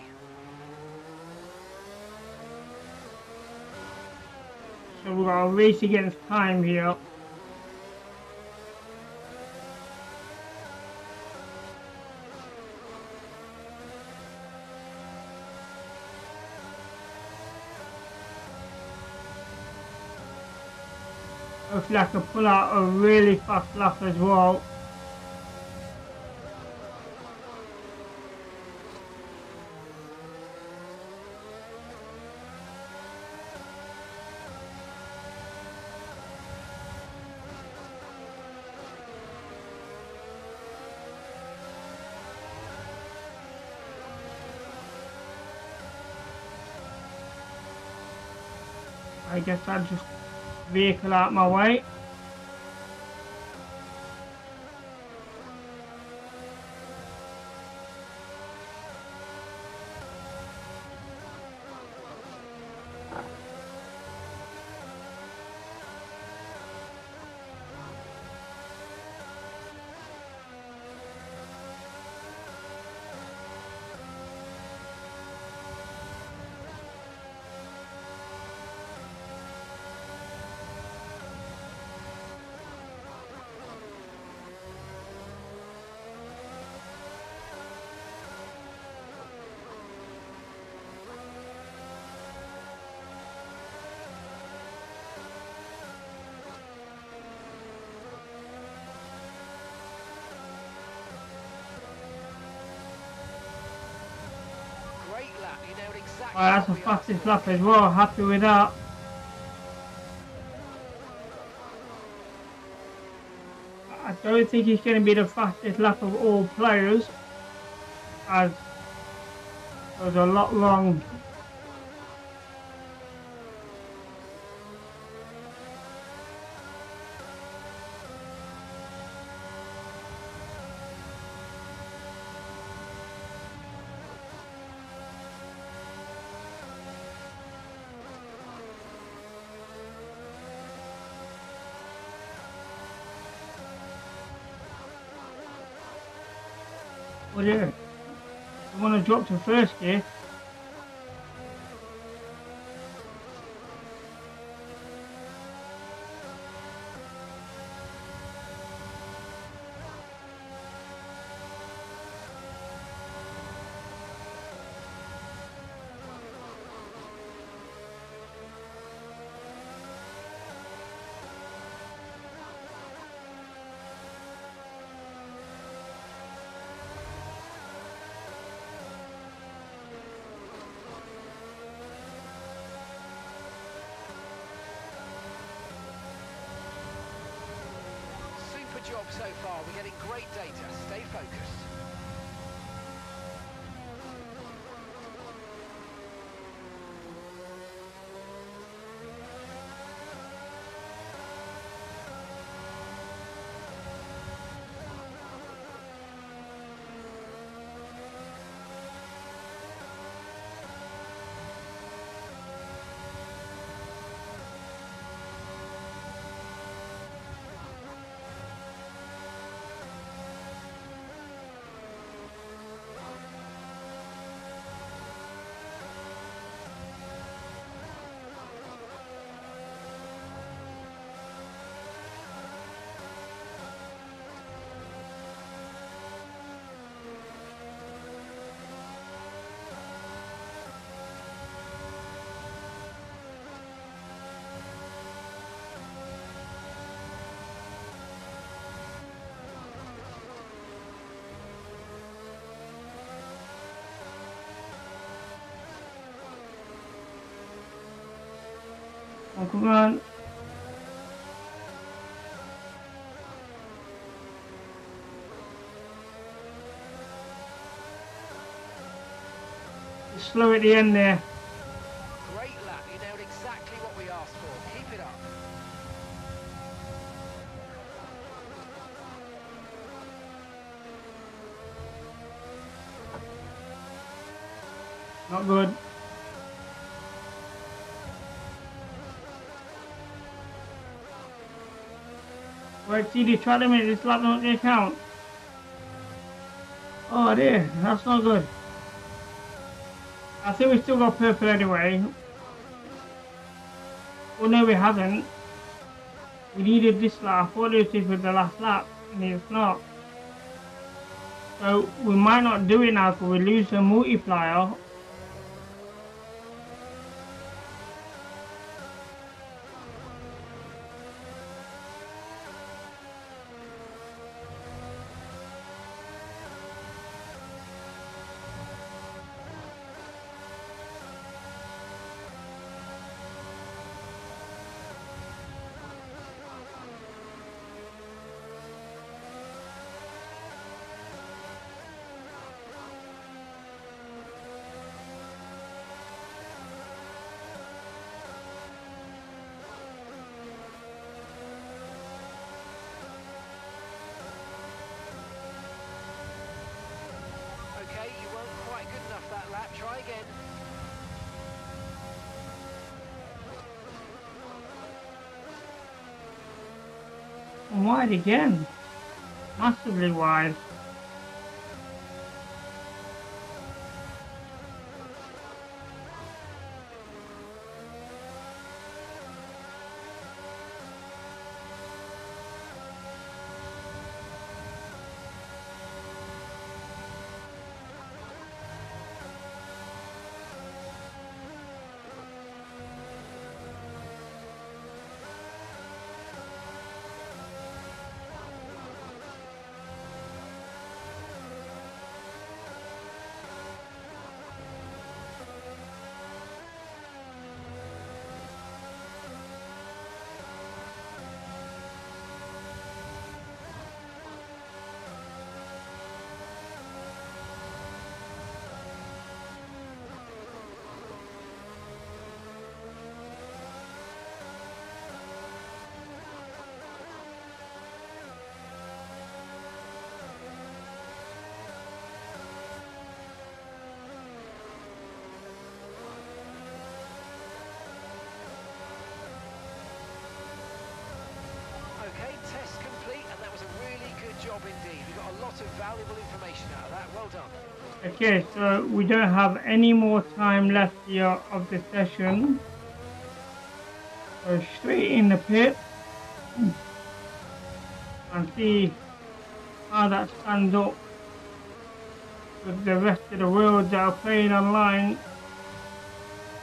So we've got a race against time here. Hopefully I can pull out a really fast lap as well. I guess I'll just vehicle out my way. Great lap, you nailed exactly. Well, that's the fastest lap as well, happy with that. I don't think it's going to be the fastest lap of all players, as there was a lot wrong. Well, yeah, I want to drop to first gear. Super job so far, we're getting great data. Stay focused. Oh, come on. slow at the end there. Great lap, you nailed exactly what we asked for. Keep it up. Not good. Right, CD, try to make this lap not gonna count. Oh dear, that's not good. I think we still got purple anyway. Well, no, we haven't. We needed this lap. I thought it was the last lap, and it's not. So we might not do it now because we lose the multiplier. Okay, you weren't quite good enough that lap. Try again. And wide again. Massively wide. Okay, test complete, and that was a really good job indeed. We got a lot of valuable information out of that. Well done. Okay, so we don't have any more time left here of the session. So straight in the pit and see how that stands up with the rest of the worlds that are playing online.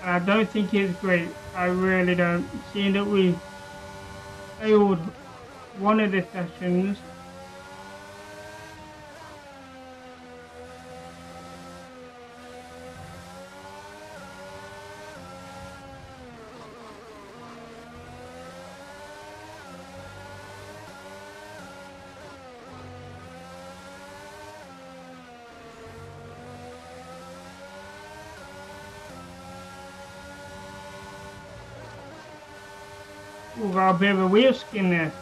I don't think it's great. I really don't. Seeing that we failed one of the sessions. We've got a bit of a wheel skin there.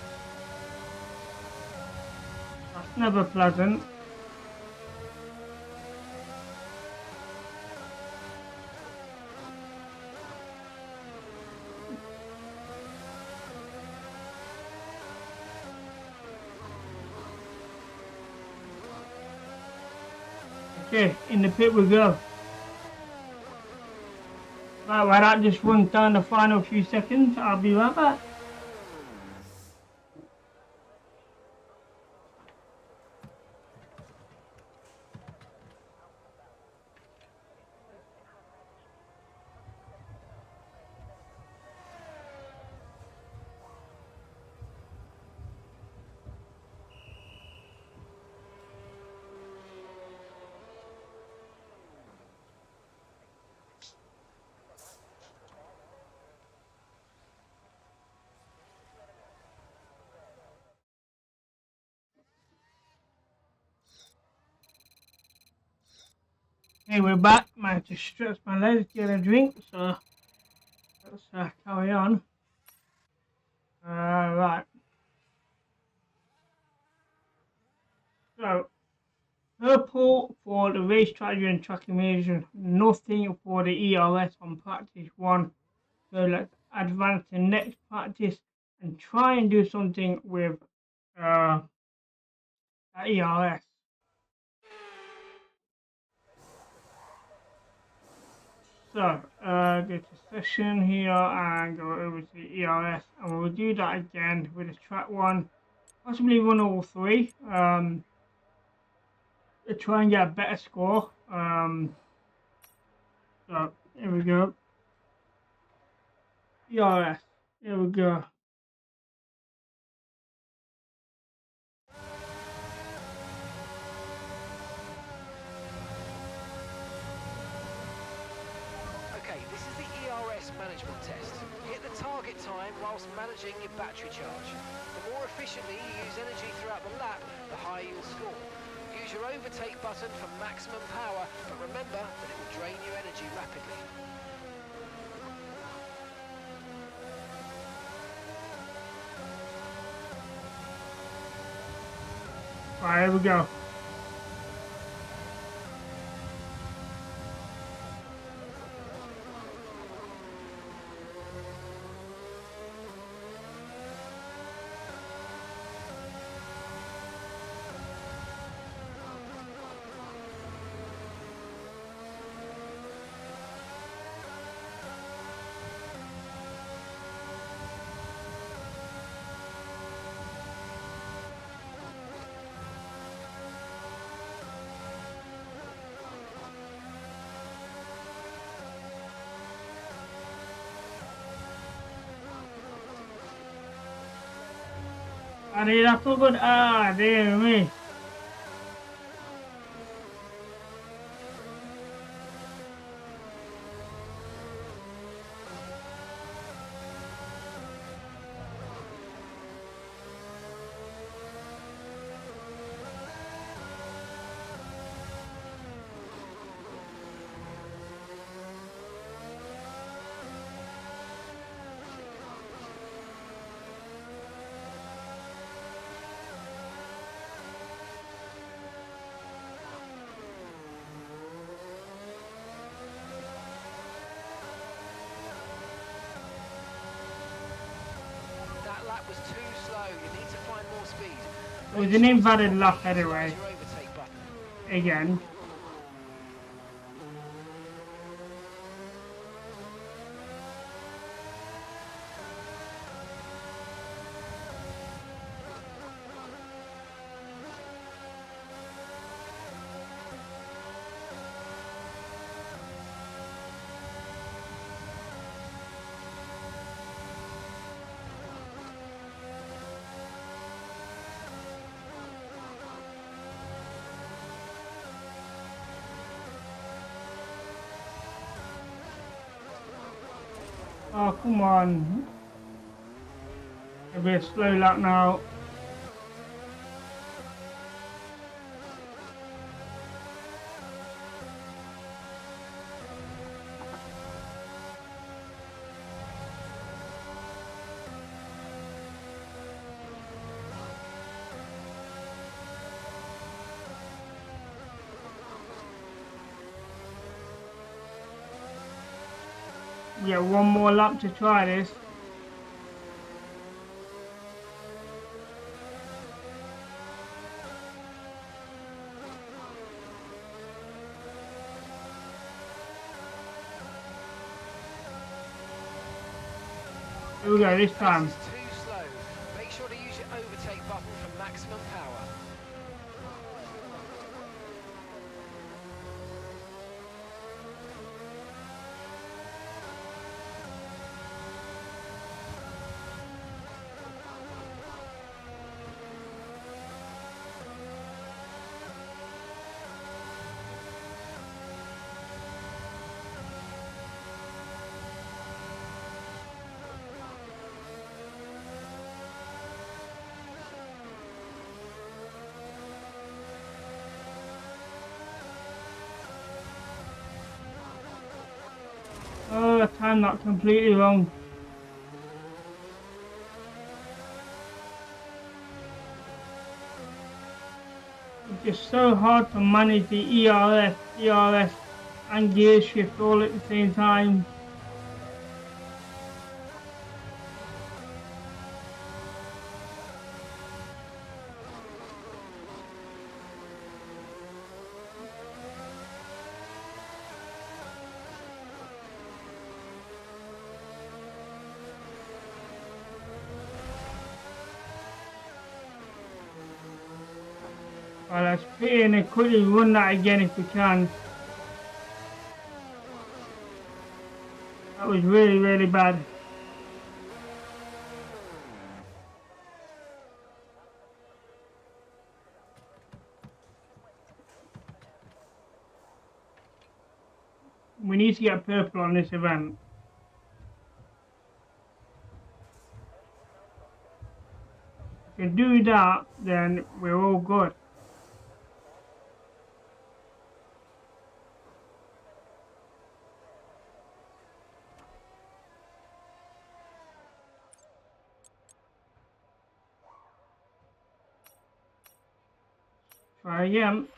That's never pleasant. Okay, in the pit we go. Right, while that just runs down the final few seconds, I'll be right back. Hey, we're back. Managed to stretch my legs, get a drink, so let's carry on. Right. So, purple for the race strategy and tracking measures, nothing for the ERS on practice 1. So let's advance to next practice and try and do something with that ERS. So, go to session here and go over to the ERS, and we'll do that again with the track 1, possibly run all 3. To try and get a better score. So here we go. ERS. Here we go. Okay, this is the Ers Management Test. Hit the target time whilst managing your battery charge. The more efficiently you use energy throughout the lap, the higher you'll score. Use your overtake button for maximum power, but remember that it will drain your energy rapidly. Right, here we go. That's so good. Dear me. That lap was too slow. You need to find more speed. It was an invalid lap anyway. Your overtake button. Again. Oh, come on. It'll be a slow lap now. We get one more lap to try this. Here we go, this time. This is too slow. Make sure to use your overtake button for maximum power. I timed that completely wrong. It's just so hard to manage the ERS, and gear shift all at the same time. Well, let's put in and quickly run that again if we can. That was really, really bad. We need to get purple on this event. If we do that, then we're all good. Try again.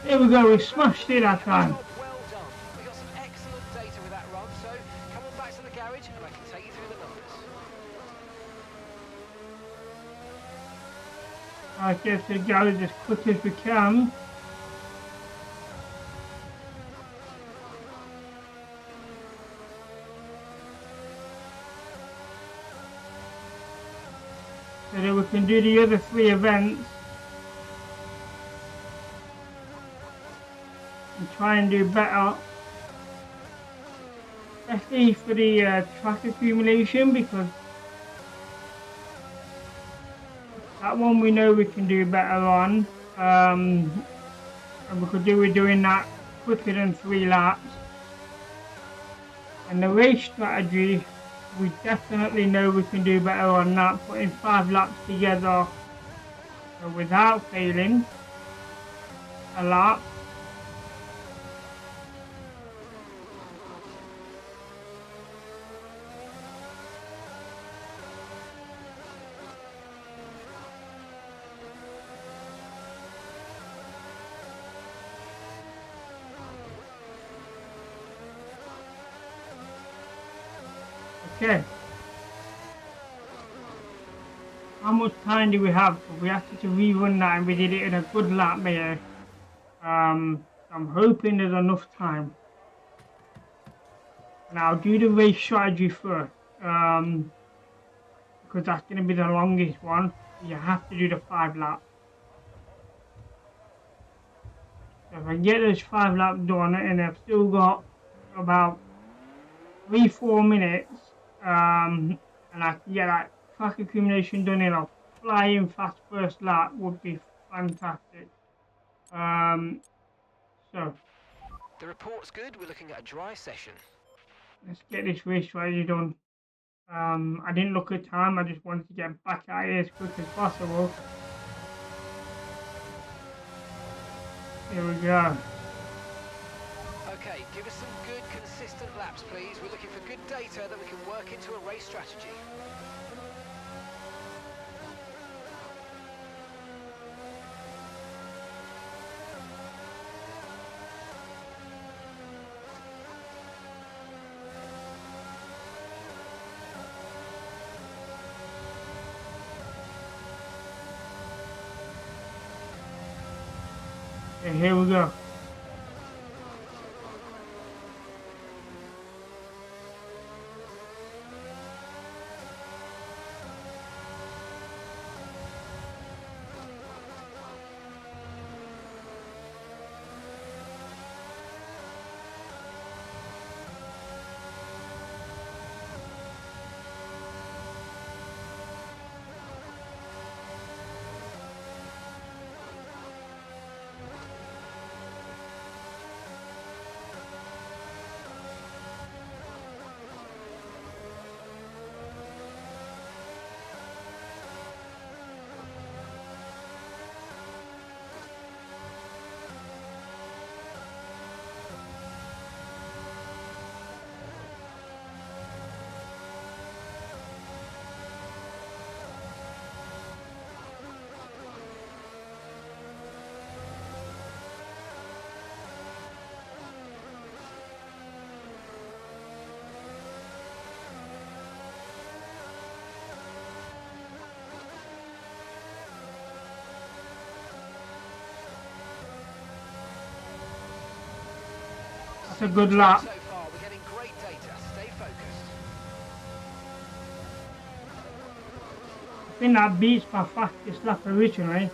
There we go, we smashed it that time. Well done. We got some excellent data with that run, so come on back to the garage and I can take you through the numbers. I'll get to the garage as quick as we can. So that we can do the other 3 events. And try and do better. Especially for the track accumulation, because that one we know we can do better on. And we could do with doing that quicker than 3 laps. And the race strategy, we definitely know we can do better on that, putting 5 laps together without failing a lap. Okay. How much time do we have? We have to rerun that and we did it in a good lap there. I'm hoping there's enough time. And I'll do the race strategy first. because that's going to be the longest one. You have to do the 5 laps. So if I get those 5 laps done, and I've still got about 3-4 minutes, and I can get that track accumulation done in a flying fast first lap, would be fantastic. So The report's good. We're looking at a dry session. let's get this race ready done. I didn't look at time, I just wanted to get back at it as quick as possible. Here we go. Okay, give us some good, consistent laps, please. We're looking for good data that we can work into a race strategy. Okay, here we go. That's a good lap. So far, we're getting great data. Stay focused. I think that beats my fastest lap originally.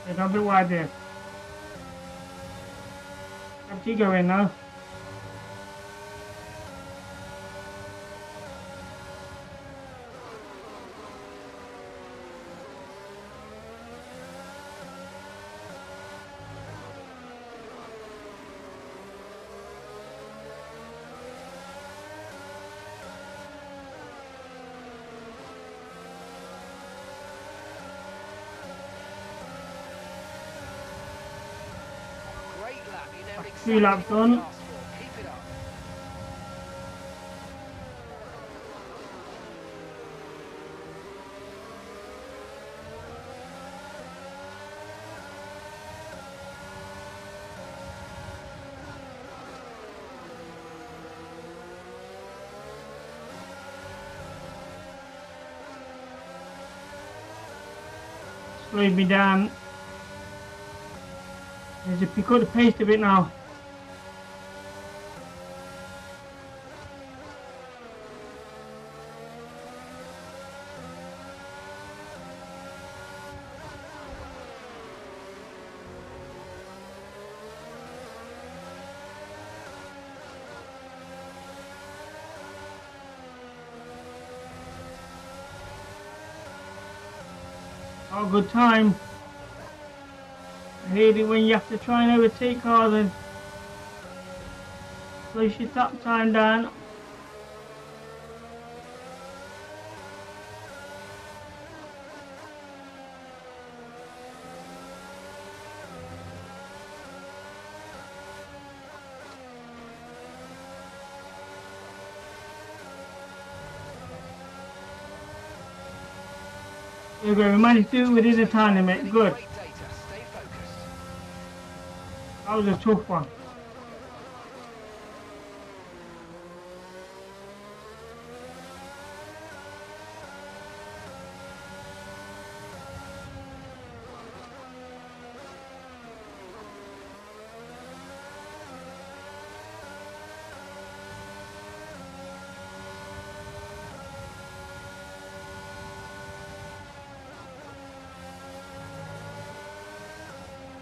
It's a bit wide there. Up you going now. Great lap. You nailed 3 laps exactly what we done. asked for. Keep it up. Slowed me down. Need to pick up the pace a bit now. Oh, good time. I hate it when you have to try and overtake cars and place your tap time down. There we go, we managed to do it within the time limit. Good. Great data. Stay focused. That was a tough one.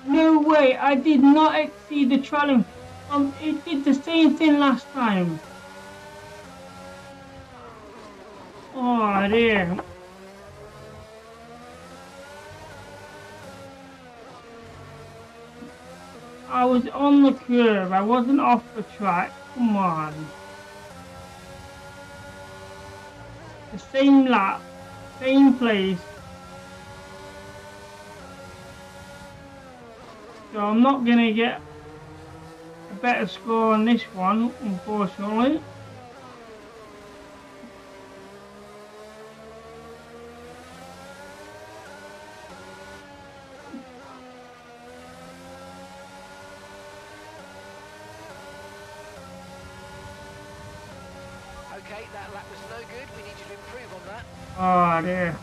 No way, I did not exceed the challenge. It did the same thing last time. Oh dear. I was on the curve, I wasn't off the track. Come on. The same lap, same place. So I'm not going to get a better score on this one, unfortunately. Okay, that lap was no good. We need you to improve on that. Oh dear.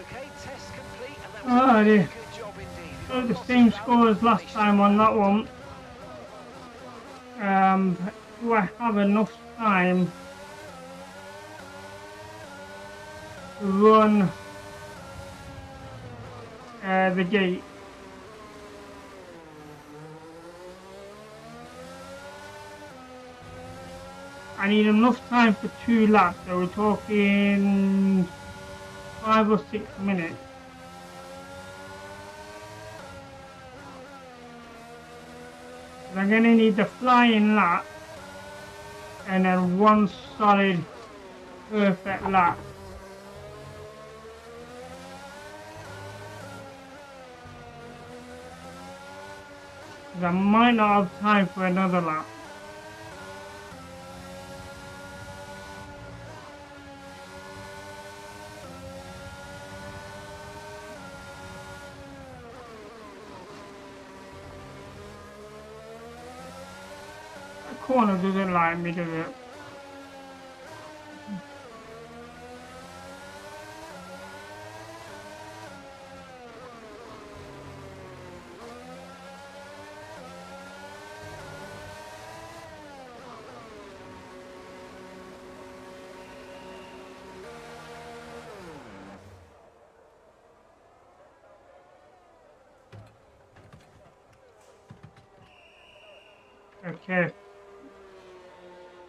Okay, test complete, and that was Oh a really dear. good job indeed. We've So got the lots same of score as last information time on that about one. Do I have enough time to run the gate? I need enough time for 2 laps, so we're talking 5 or 6 minutes. I'm going to need the flying lap and then 1 solid perfect lap. I might not have time for another lap. That corner doesn't like me, does it? Okay.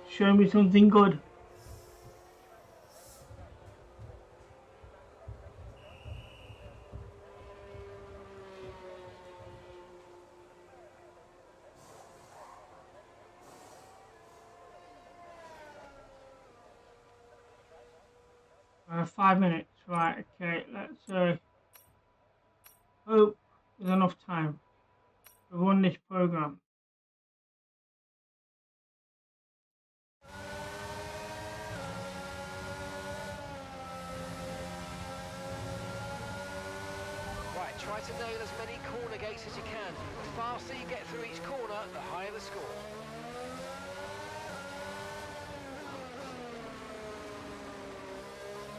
Show me something good. Uh, 5 minutes, right? Okay, let's hope there's enough time to run this program. Try to nail as many corner gates as you can. The faster you get through each corner, the higher the score.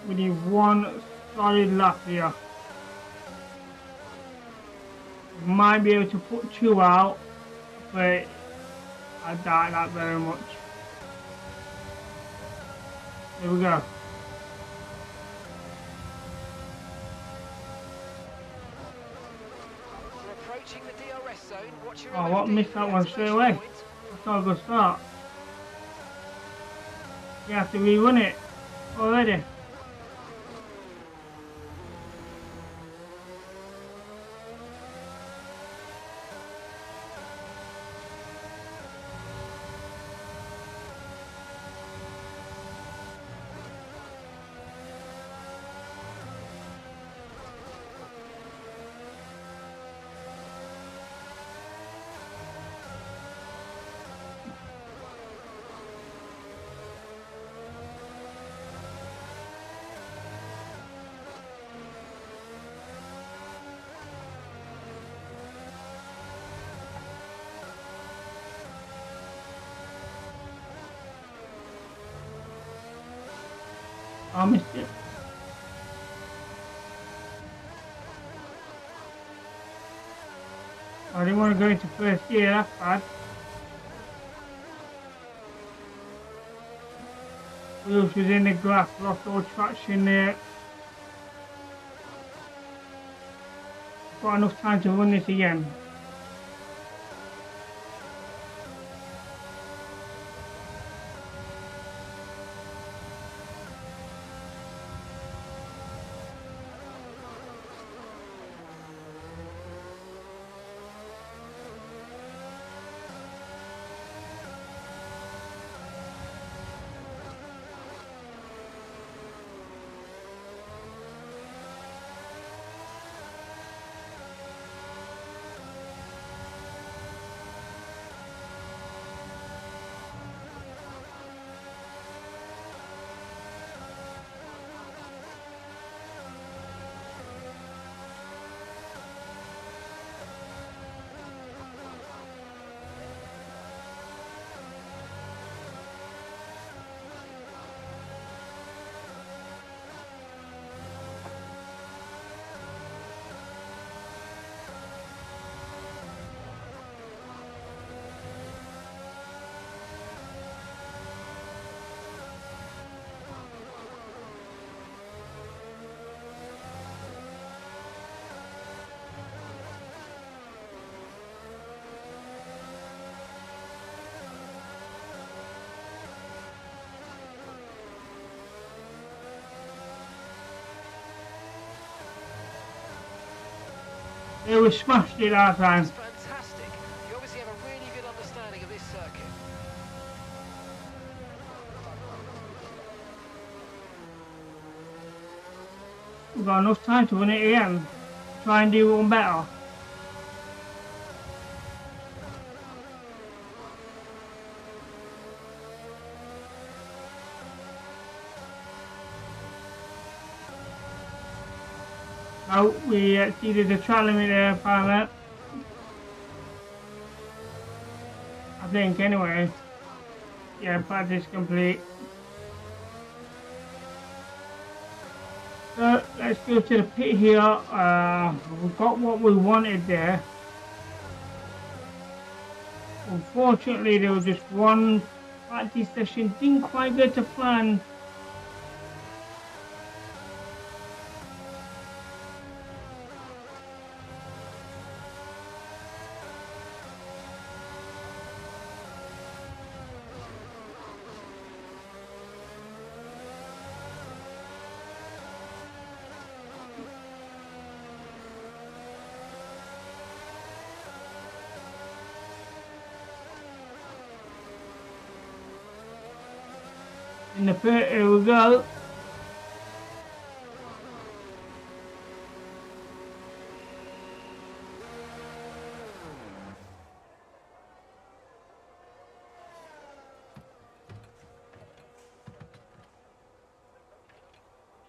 We need one solid lap here. We might be able to put 2 out, but I doubt that very much. Here we go. We're approaching the DRS zone. Watch your Oh, what, MFD missed that one straight activation away? point. That's not a good start. You have to rerun it already. I missed it. I didn't want to go into first gear, that's bad. Wheels was in the grass, lost all traction there. Got enough time to run this again. Yeah, we smashed it last time. That's fantastic. You obviously have a really good understanding of this circuit. We've got enough time to win it again. Try and do one better. Oh, we exceeded the track limit there, apparently. I think, anyway. Yeah, practice complete. So, let's go to the pit here. We've got what we wanted there. Unfortunately, there was just one practice session. Didn't quite go to plan. In the pit, here we go.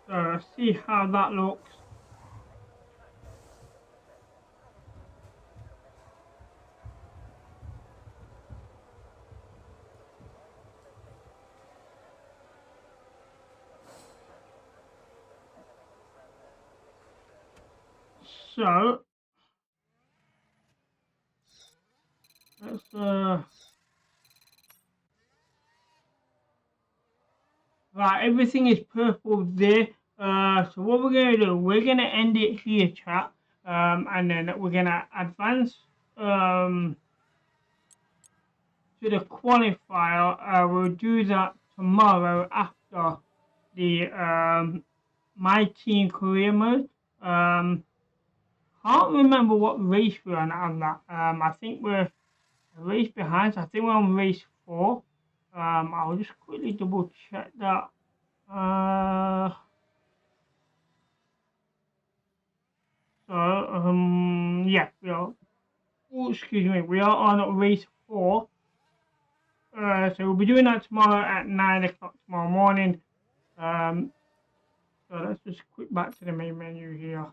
So let's see how that looks. So let's right, everything is purple there. So what we're gonna do, we're gonna end it here, chat. And then we're gonna advance to the qualifier. We'll do that tomorrow after the my team career mode. Can't remember what race we're on that. I think we're a race behind. So I think we're on race 4. I'll just quickly double check that. Yeah, we are. Oh, excuse me, we are on race 4. So we'll be doing that tomorrow at 9 o'clock tomorrow morning. So let's just click back to the main menu here.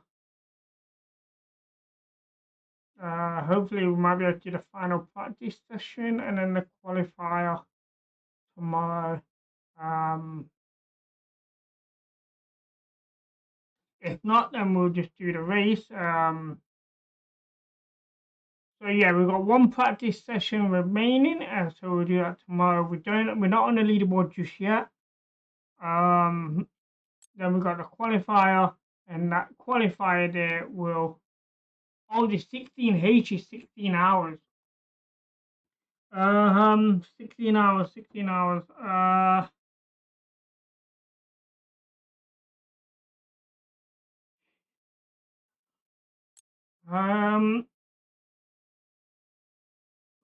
Hopefully we might be able to do the final practice session and then the qualifier tomorrow. If not, then we'll just do the race. So yeah, we've got one practice session remaining, so we'll do that tomorrow. We're not on the leaderboard just yet. Then we've got the qualifier, and that qualifier there will. Oh, the 16H is 16 hours. 16 hours, 16 hours.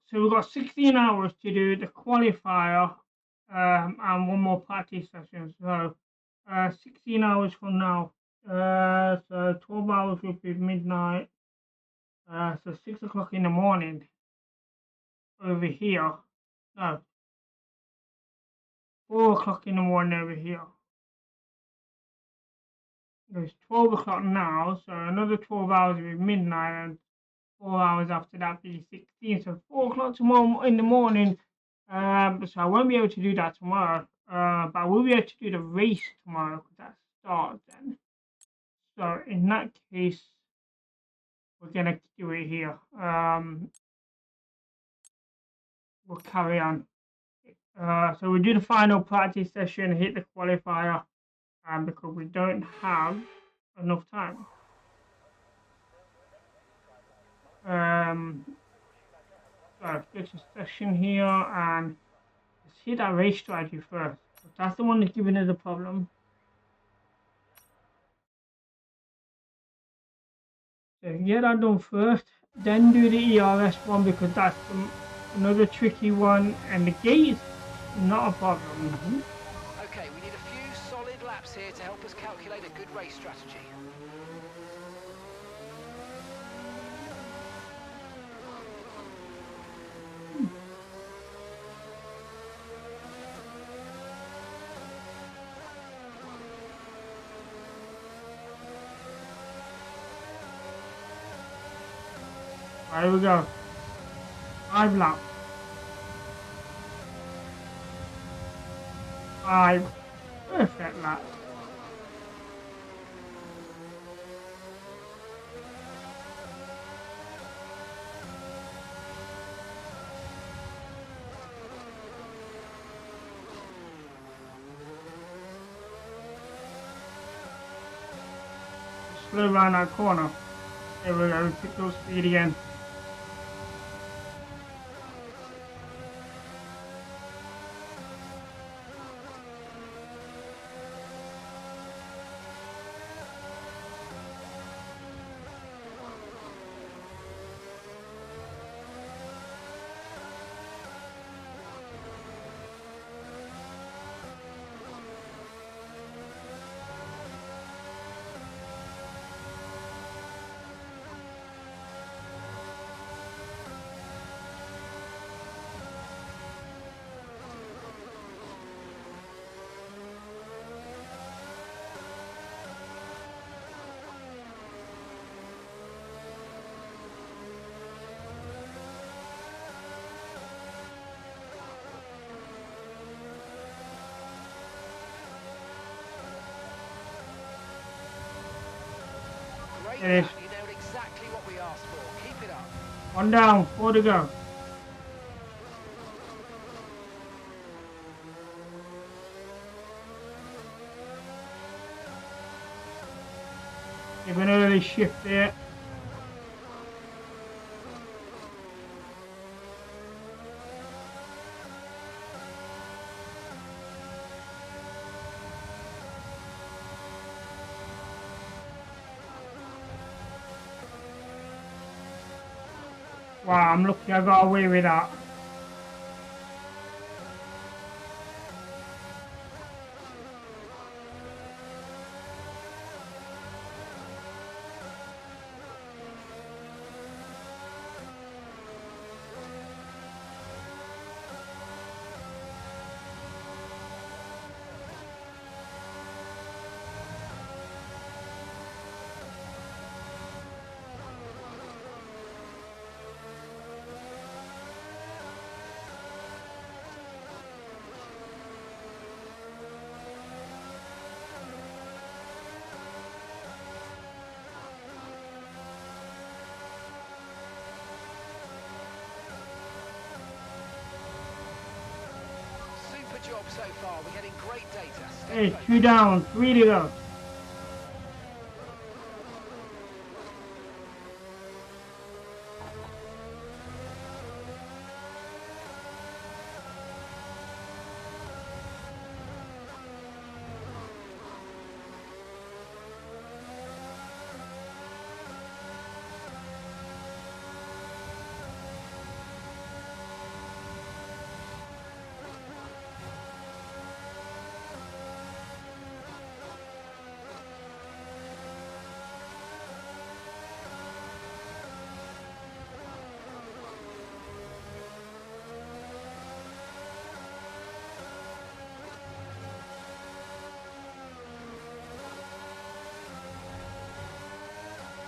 So we've got 16 hours to do the qualifier, and one more practice session. So, 16 hours from now. So 12 hours will be midnight. So 6 o'clock in the morning over here. No, 4 o'clock in the morning over here. It's 12 o'clock now, so another 12 hours will be midnight, and 4 hours after that will be 16. So 4 o'clock tomorrow in the morning. So I won't be able to do that tomorrow. But I will be able to do the race tomorrow because that starts then. So in that case, we're gonna do it here. We'll carry on. So we'll do the final practice session, hit the qualifier, because we don't have enough time. So let's go to session here and let's hit that race strategy first. That's the one that's giving us a problem. So get that done first, then do the ERS one because that's another tricky one, and the gate is not a problem. Okay, we need a few solid laps here to help us calculate a good race strategy. Here we go. 5 laps. 5 perfect laps. Slow around that corner. There we go, pick up speed again. Great lap, you nailed One down, 4 to go. Give an early shift there. Wow, I'm lucky I got away with that. Super job so far. We're getting great data. Hey, Stay 2 down, 3 to go.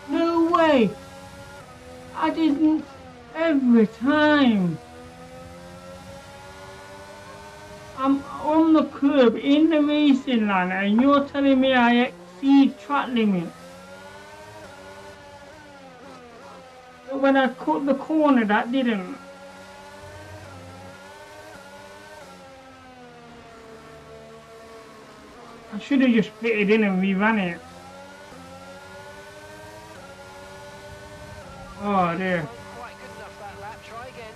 No way! I didn't every time. I'm on the curb in the racing line and you're telling me I exceed track limit. But when I cut the corner, that didn't. I should have just pitted in and reran it. Oh dear. Not quite good enough that lap. Try again.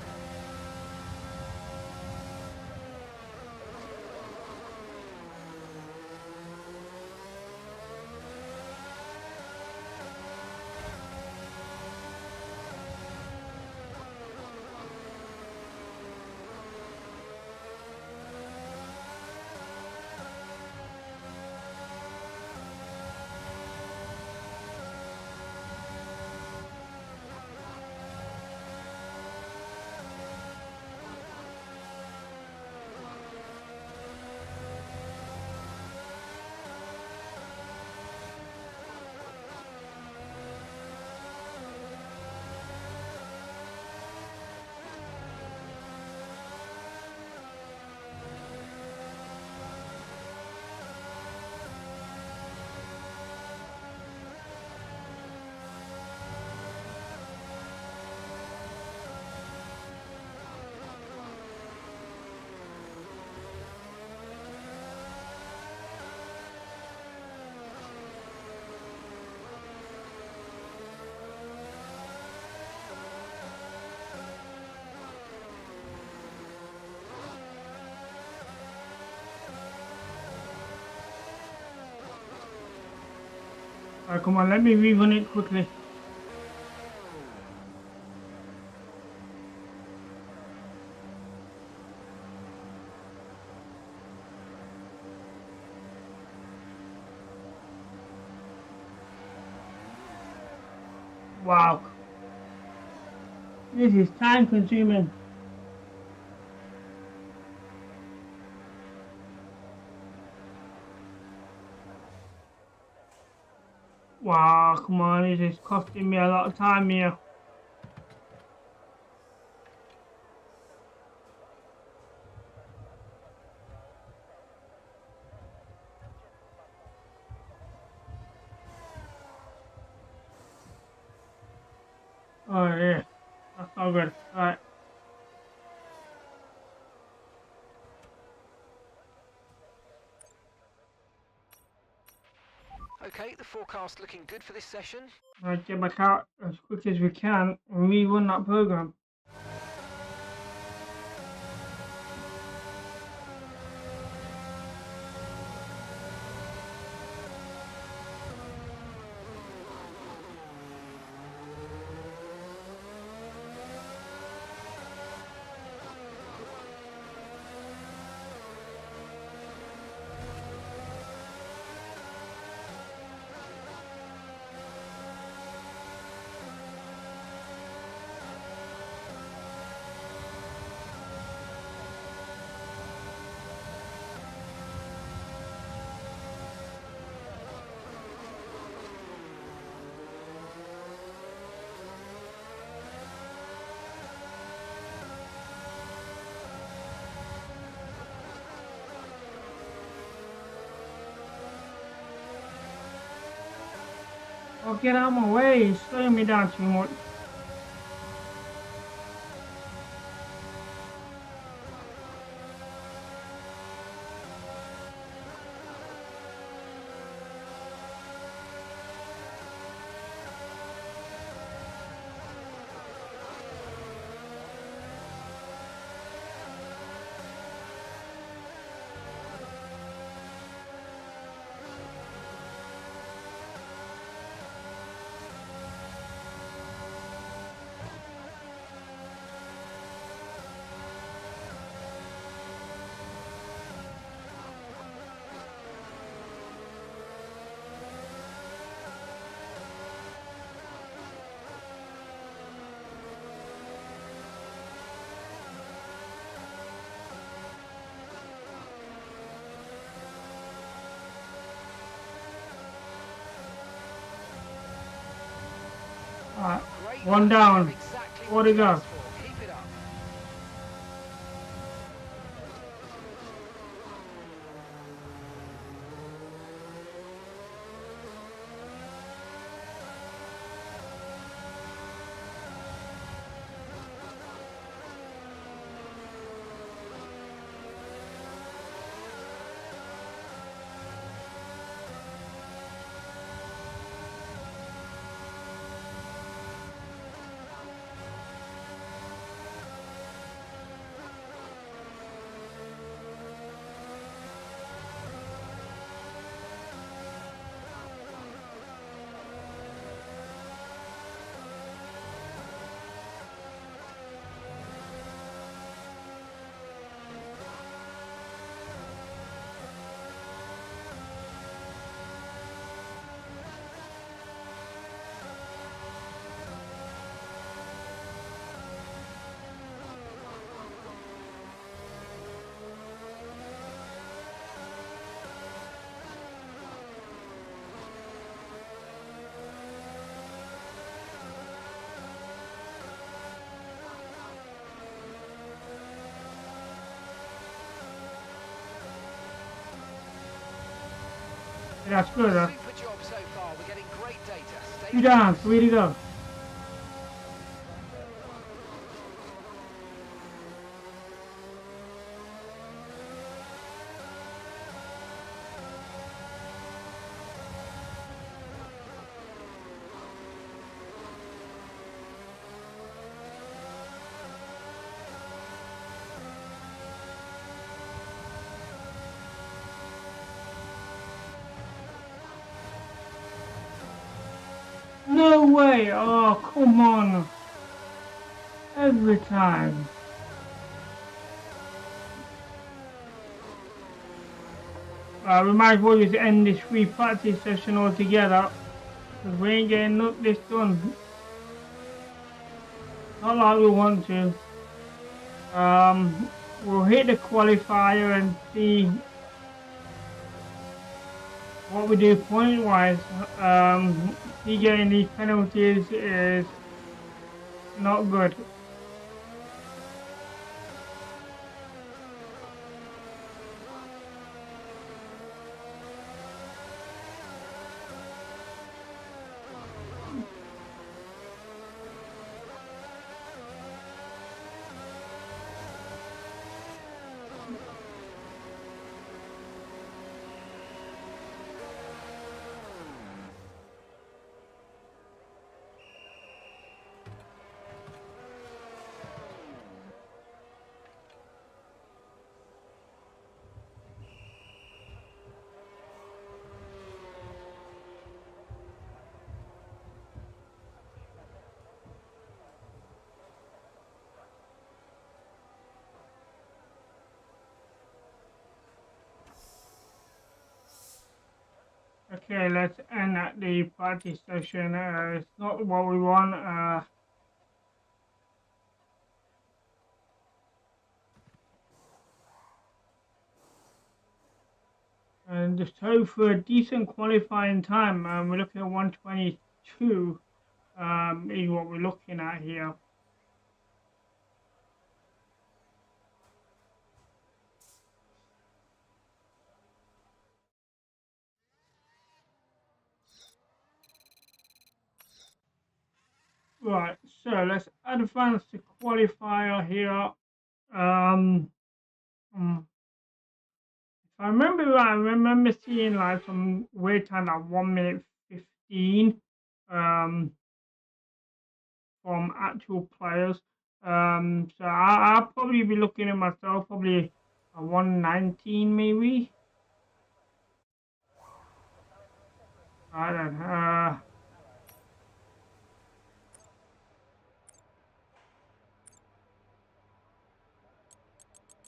Alright, come on, let me rerun it quickly. Wow. This is time consuming. Wow, come on, this is costing me a lot of time here. Oh yeah. Oh, good. All right. Okay, the forecast looking good for this session. Right, get back out as quick as we can and rerun that program. Oh, get out of my way. It's slowing me down too much. Alright, one down. Exactly 4 to go. asked for. Keep it up. That's good, huh? Super job so far. We're getting great data. Stay 2 down, focused. 3 to go. No way! Oh, come on! Every time. We might as well just end this free practice session altogether, because we ain't getting this done. Not like we want to. We'll hit the qualifier and see what we do point wise. He getting these penalties is not good. Okay, let's end at the practice session. It's not what we want. And just hope for a decent qualifying time. We're looking at 122. Is what we're looking at here. Right, so let's advance the qualifier here. If I remember right, I remember seeing like some wait time at 1 minute 15 from actual players. So I'll probably be looking at myself probably a 119 maybe. I don't know.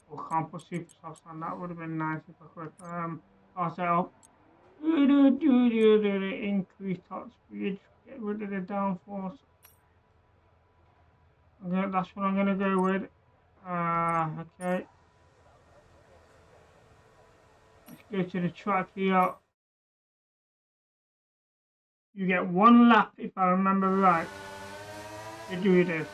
Or can't put super sauce on. That would have been nice if I could. I'll set up. Increase top speed. Get rid of the downforce. Okay, that's what I'm gonna go with. Okay. Let's go to the track here. You get 1 lap if I remember right to do this.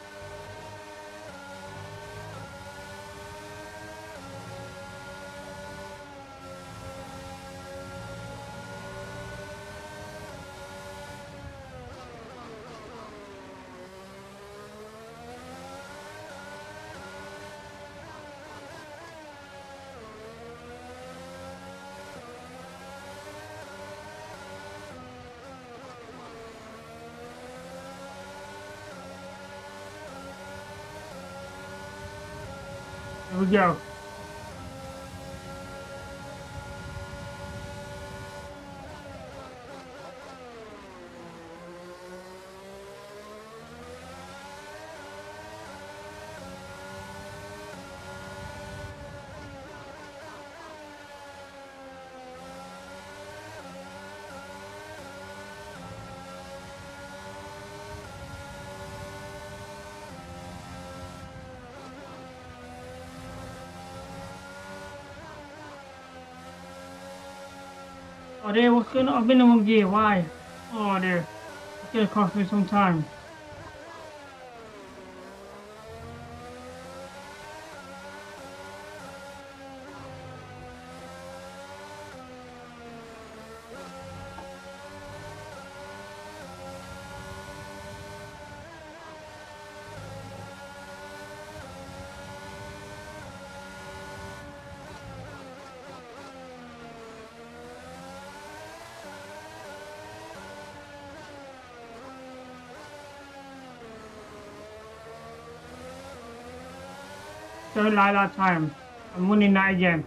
Here we go. Oh dear, what's going on? I've been in one gear, why? Oh dear, it's gonna cost me some time. Don't like that time. I'm winning that again.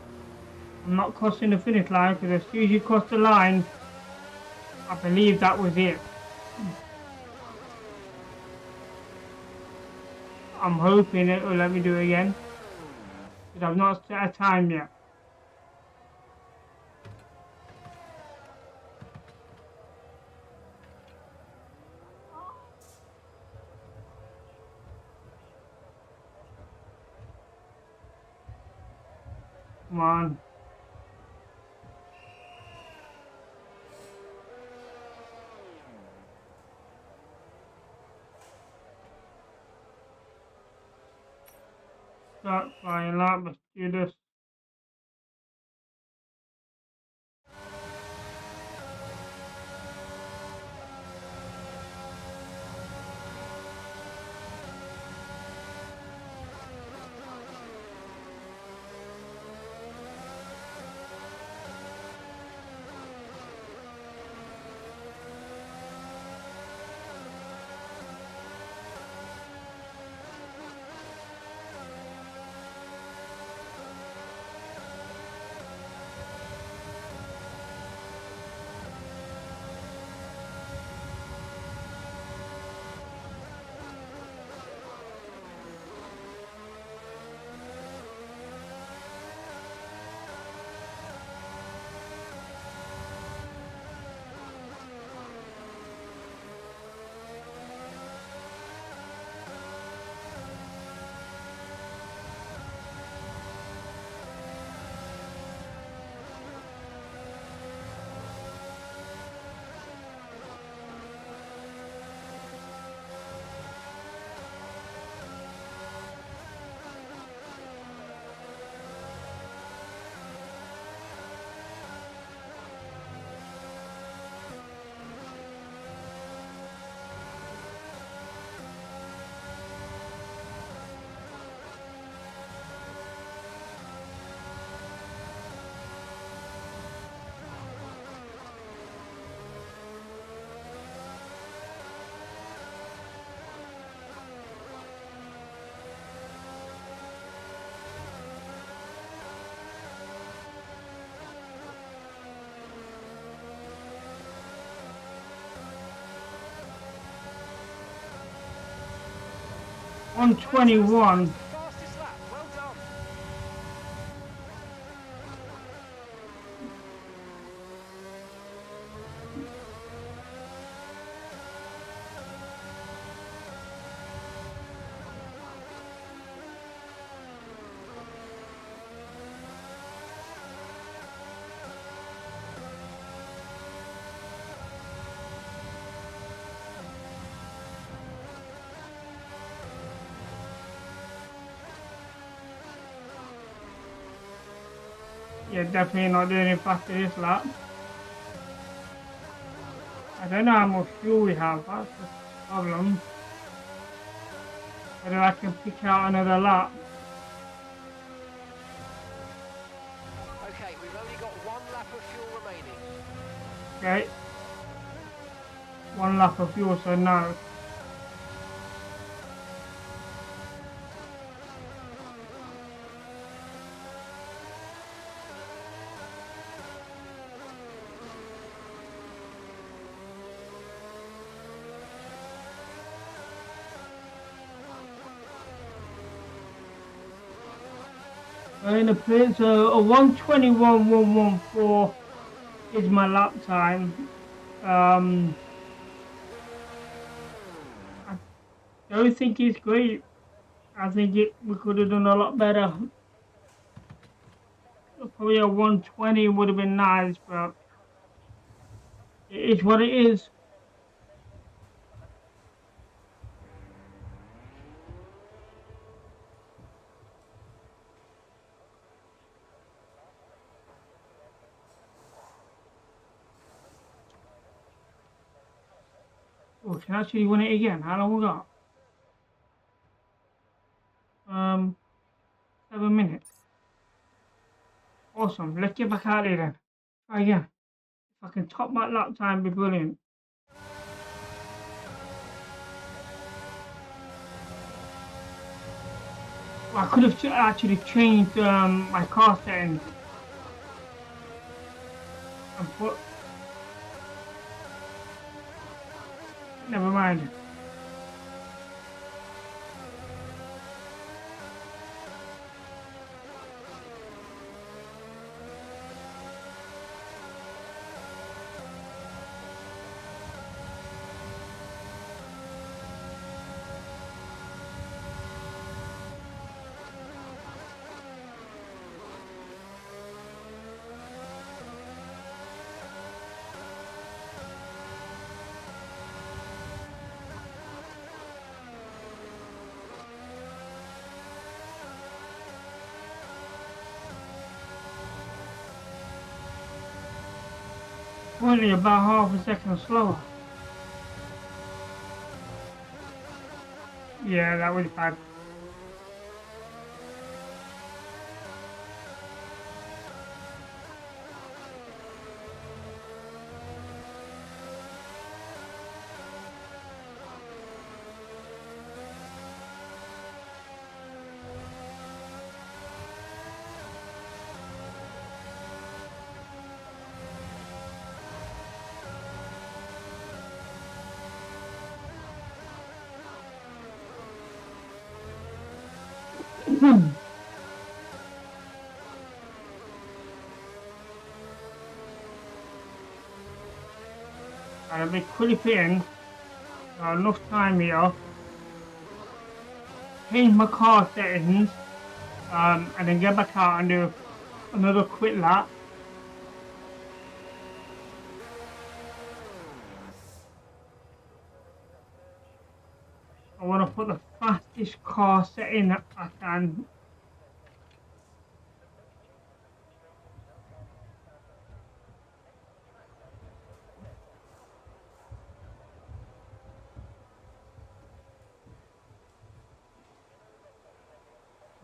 I'm not crossing the finish line because as soon as you cross the line, I believe that was it. I'm hoping it will let me do it again because I've not set a time yet. Come on. Start flying up, let's do this. 121. Fastest lap. Well done. Yeah, definitely not doing it faster this lap. I don't know how much fuel we have, that's the problem. Whether I can pick out another lap. Okay, we've only got 1 lap of fuel remaining. Okay. 1 lap of fuel, so no. In the pit, so a 121.114 is my lap time. I don't think it's great. I think we could have done a lot better. Probably a 120 would have been nice, but it is what it is. Oh, can I actually win it again? How long we got? 7 minutes. Awesome. Let's get back out there then. Try again. If I can top my lap time, it'd be brilliant. Well, I could have actually changed my car settings and put. Never mind. Only about half a second slower. Yeah, that was bad. I'll be quickly enough time here. Change my car settings, and then get back out and do another quick lap. I want to put the fastest car setting that I can.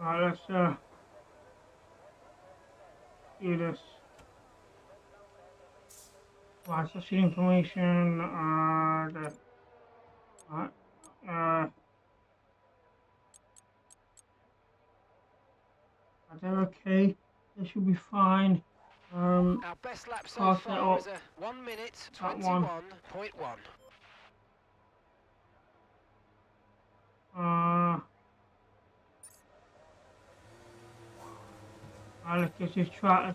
Right, let's do this. Right, so see information. Right, they're okay. They should be fine. Our best lap so far is a 1 minute 21.1. let's just try.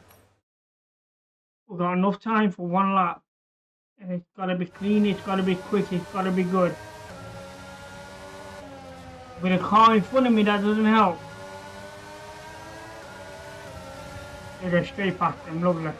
We've got enough time for one lap. And it's got to be clean, it's got to be quick, it's got to be good. With a car in front of me, that doesn't help. They go straight past them, lovely.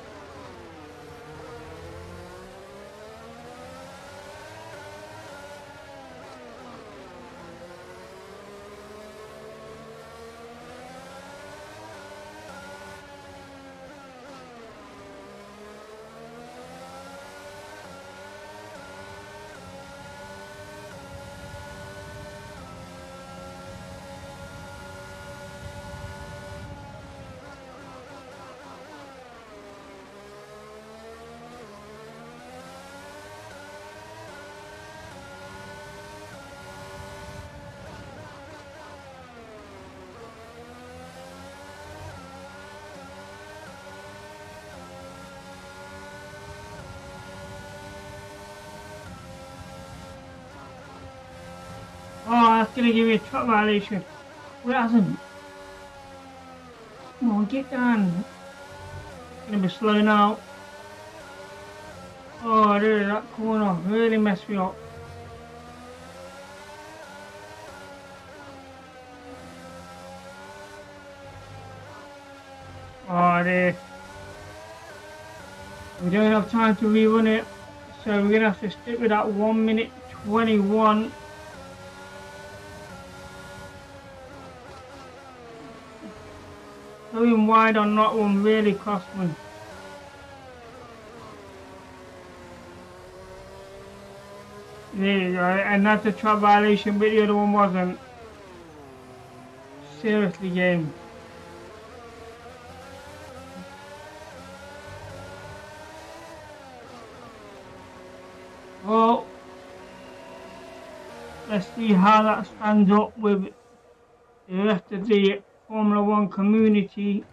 Oh, that's gonna give me a track violation. Well, it hasn't. Come on, get down. Gonna be slow now. Oh, dude, that corner really messed me up. Oh, dear. We don't have time to rerun it, so we're gonna have to stick with that 1 minute 21. Going wide on that one really cost me. There you go, and that's a track violation, but the other one wasn't. Seriously, game. Well, let's see how that stands up with the rest of the Formula One community.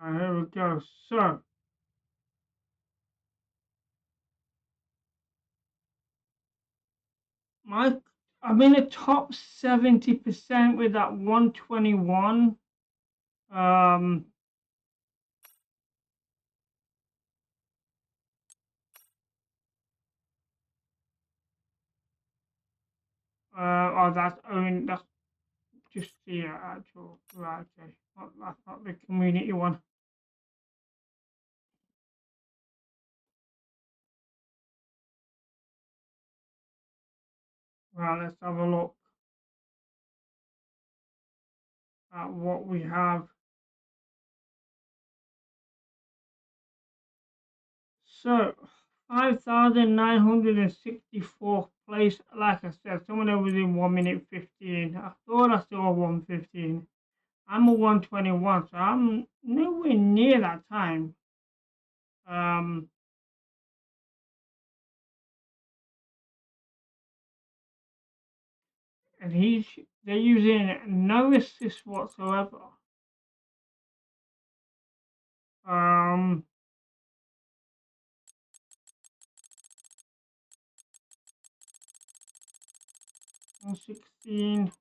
Here we go. So, I'm in the top 70% with that 121. Oh, that's just the actual, right, okay. That's not the community one. Right, let's have a look at what we have. So, 5,964th place. Like I said, someone that was in 1 minute 15. I thought I saw 1:15. I'm a 1:21, so I'm nowhere near that time. And they're using no assist whatsoever. Um, 116.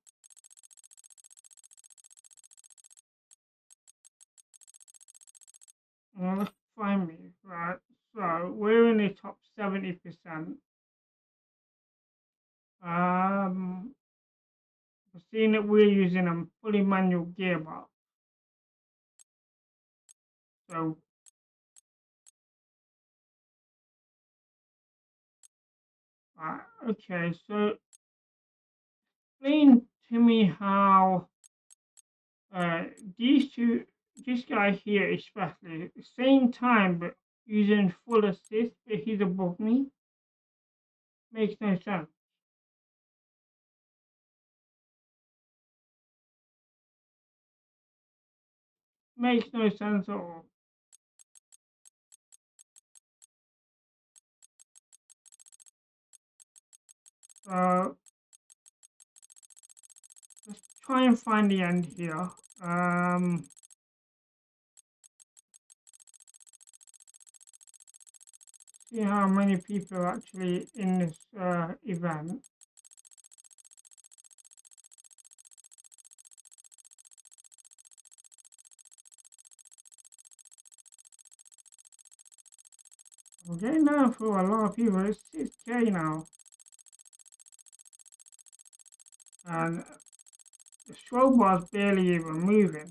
Let's find me, right? So we're in the top 70%. Seeing that we're using a fully manual gearbox. So okay, so explain to me how this guy here especially, at the same time but using full assist, but he's above me. Makes no sense. makes no sense at all. So let's try and find the end here. See how many people are actually in this event. We're getting down for a lot of people. It's 6K now. And the strobe bar's barely even moving.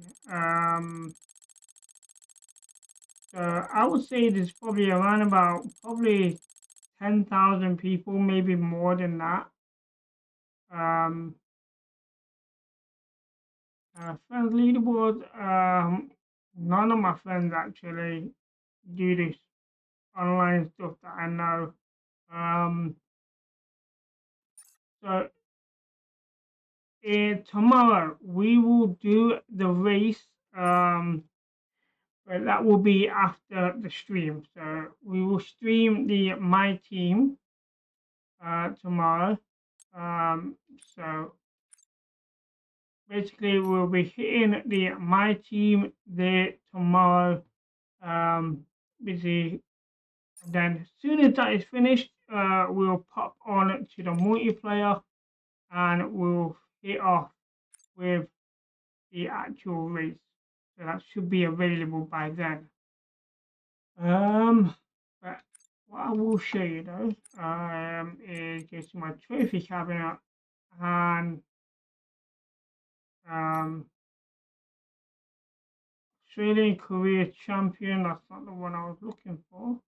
So I would say there's probably around about 10,000 people, maybe more than that. Friends leaderboard. None of my friends actually do this online stuff that I know. So tomorrow we will do the race. But that will be after the stream. So we will stream the My Team tomorrow. So basically we'll be hitting the My Team there tomorrow. Busy. Then as soon as that is finished, we'll pop on to the multiplayer and we'll hit off with the actual race. So that should be available by then. But what I will show you though, is just my trophy cabinet and Australian career champion. That's not the one I was looking for.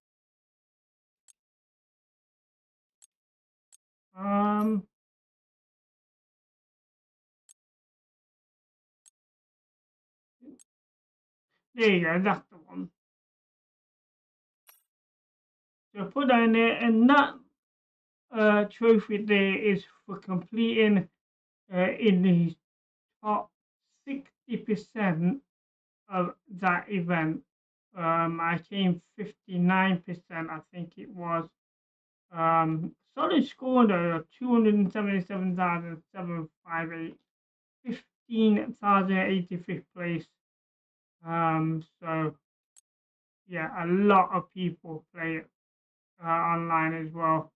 There you go, that's the one. So put that in there, and that trophy there is for completing in the top 60% of that event. I came 59%, I think it was. Solid score though, 277,758, 15,085th place. So yeah, a lot of people play it online as well.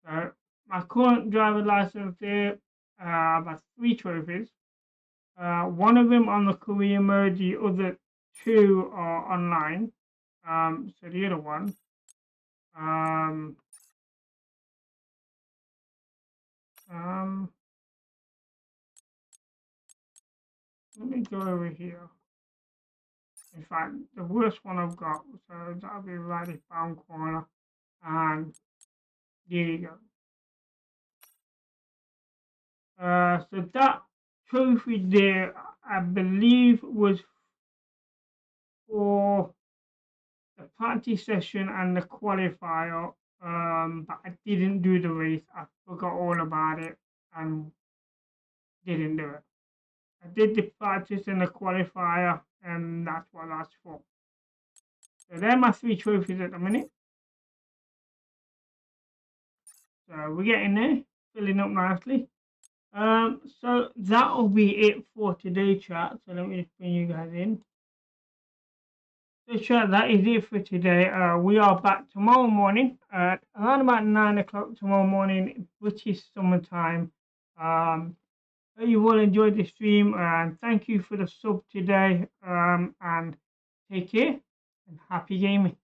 So my current driver license there, I've got 3 trophies. One of them on the career mode, the other 2 are online. So the other one, let me go over here. In fact, the worst one I've got, so that'll be right at bottom corner, and there you go. So that trophy there, I believe, was for the practice session and the qualifier, but I didn't do the race. I forgot all about it and didn't do it. I did the practice and the qualifier, and that's what that's for. So they're my 3 trophies at the minute. So we're getting there, filling up nicely. So that'll be it for today, chat. So let me just bring you guys in. So chat, that is it for today. We are back tomorrow morning at around about 9 o'clock tomorrow morning, British summertime. Hope you all enjoyed the stream, and thank you for the sub today. And take care and happy gaming.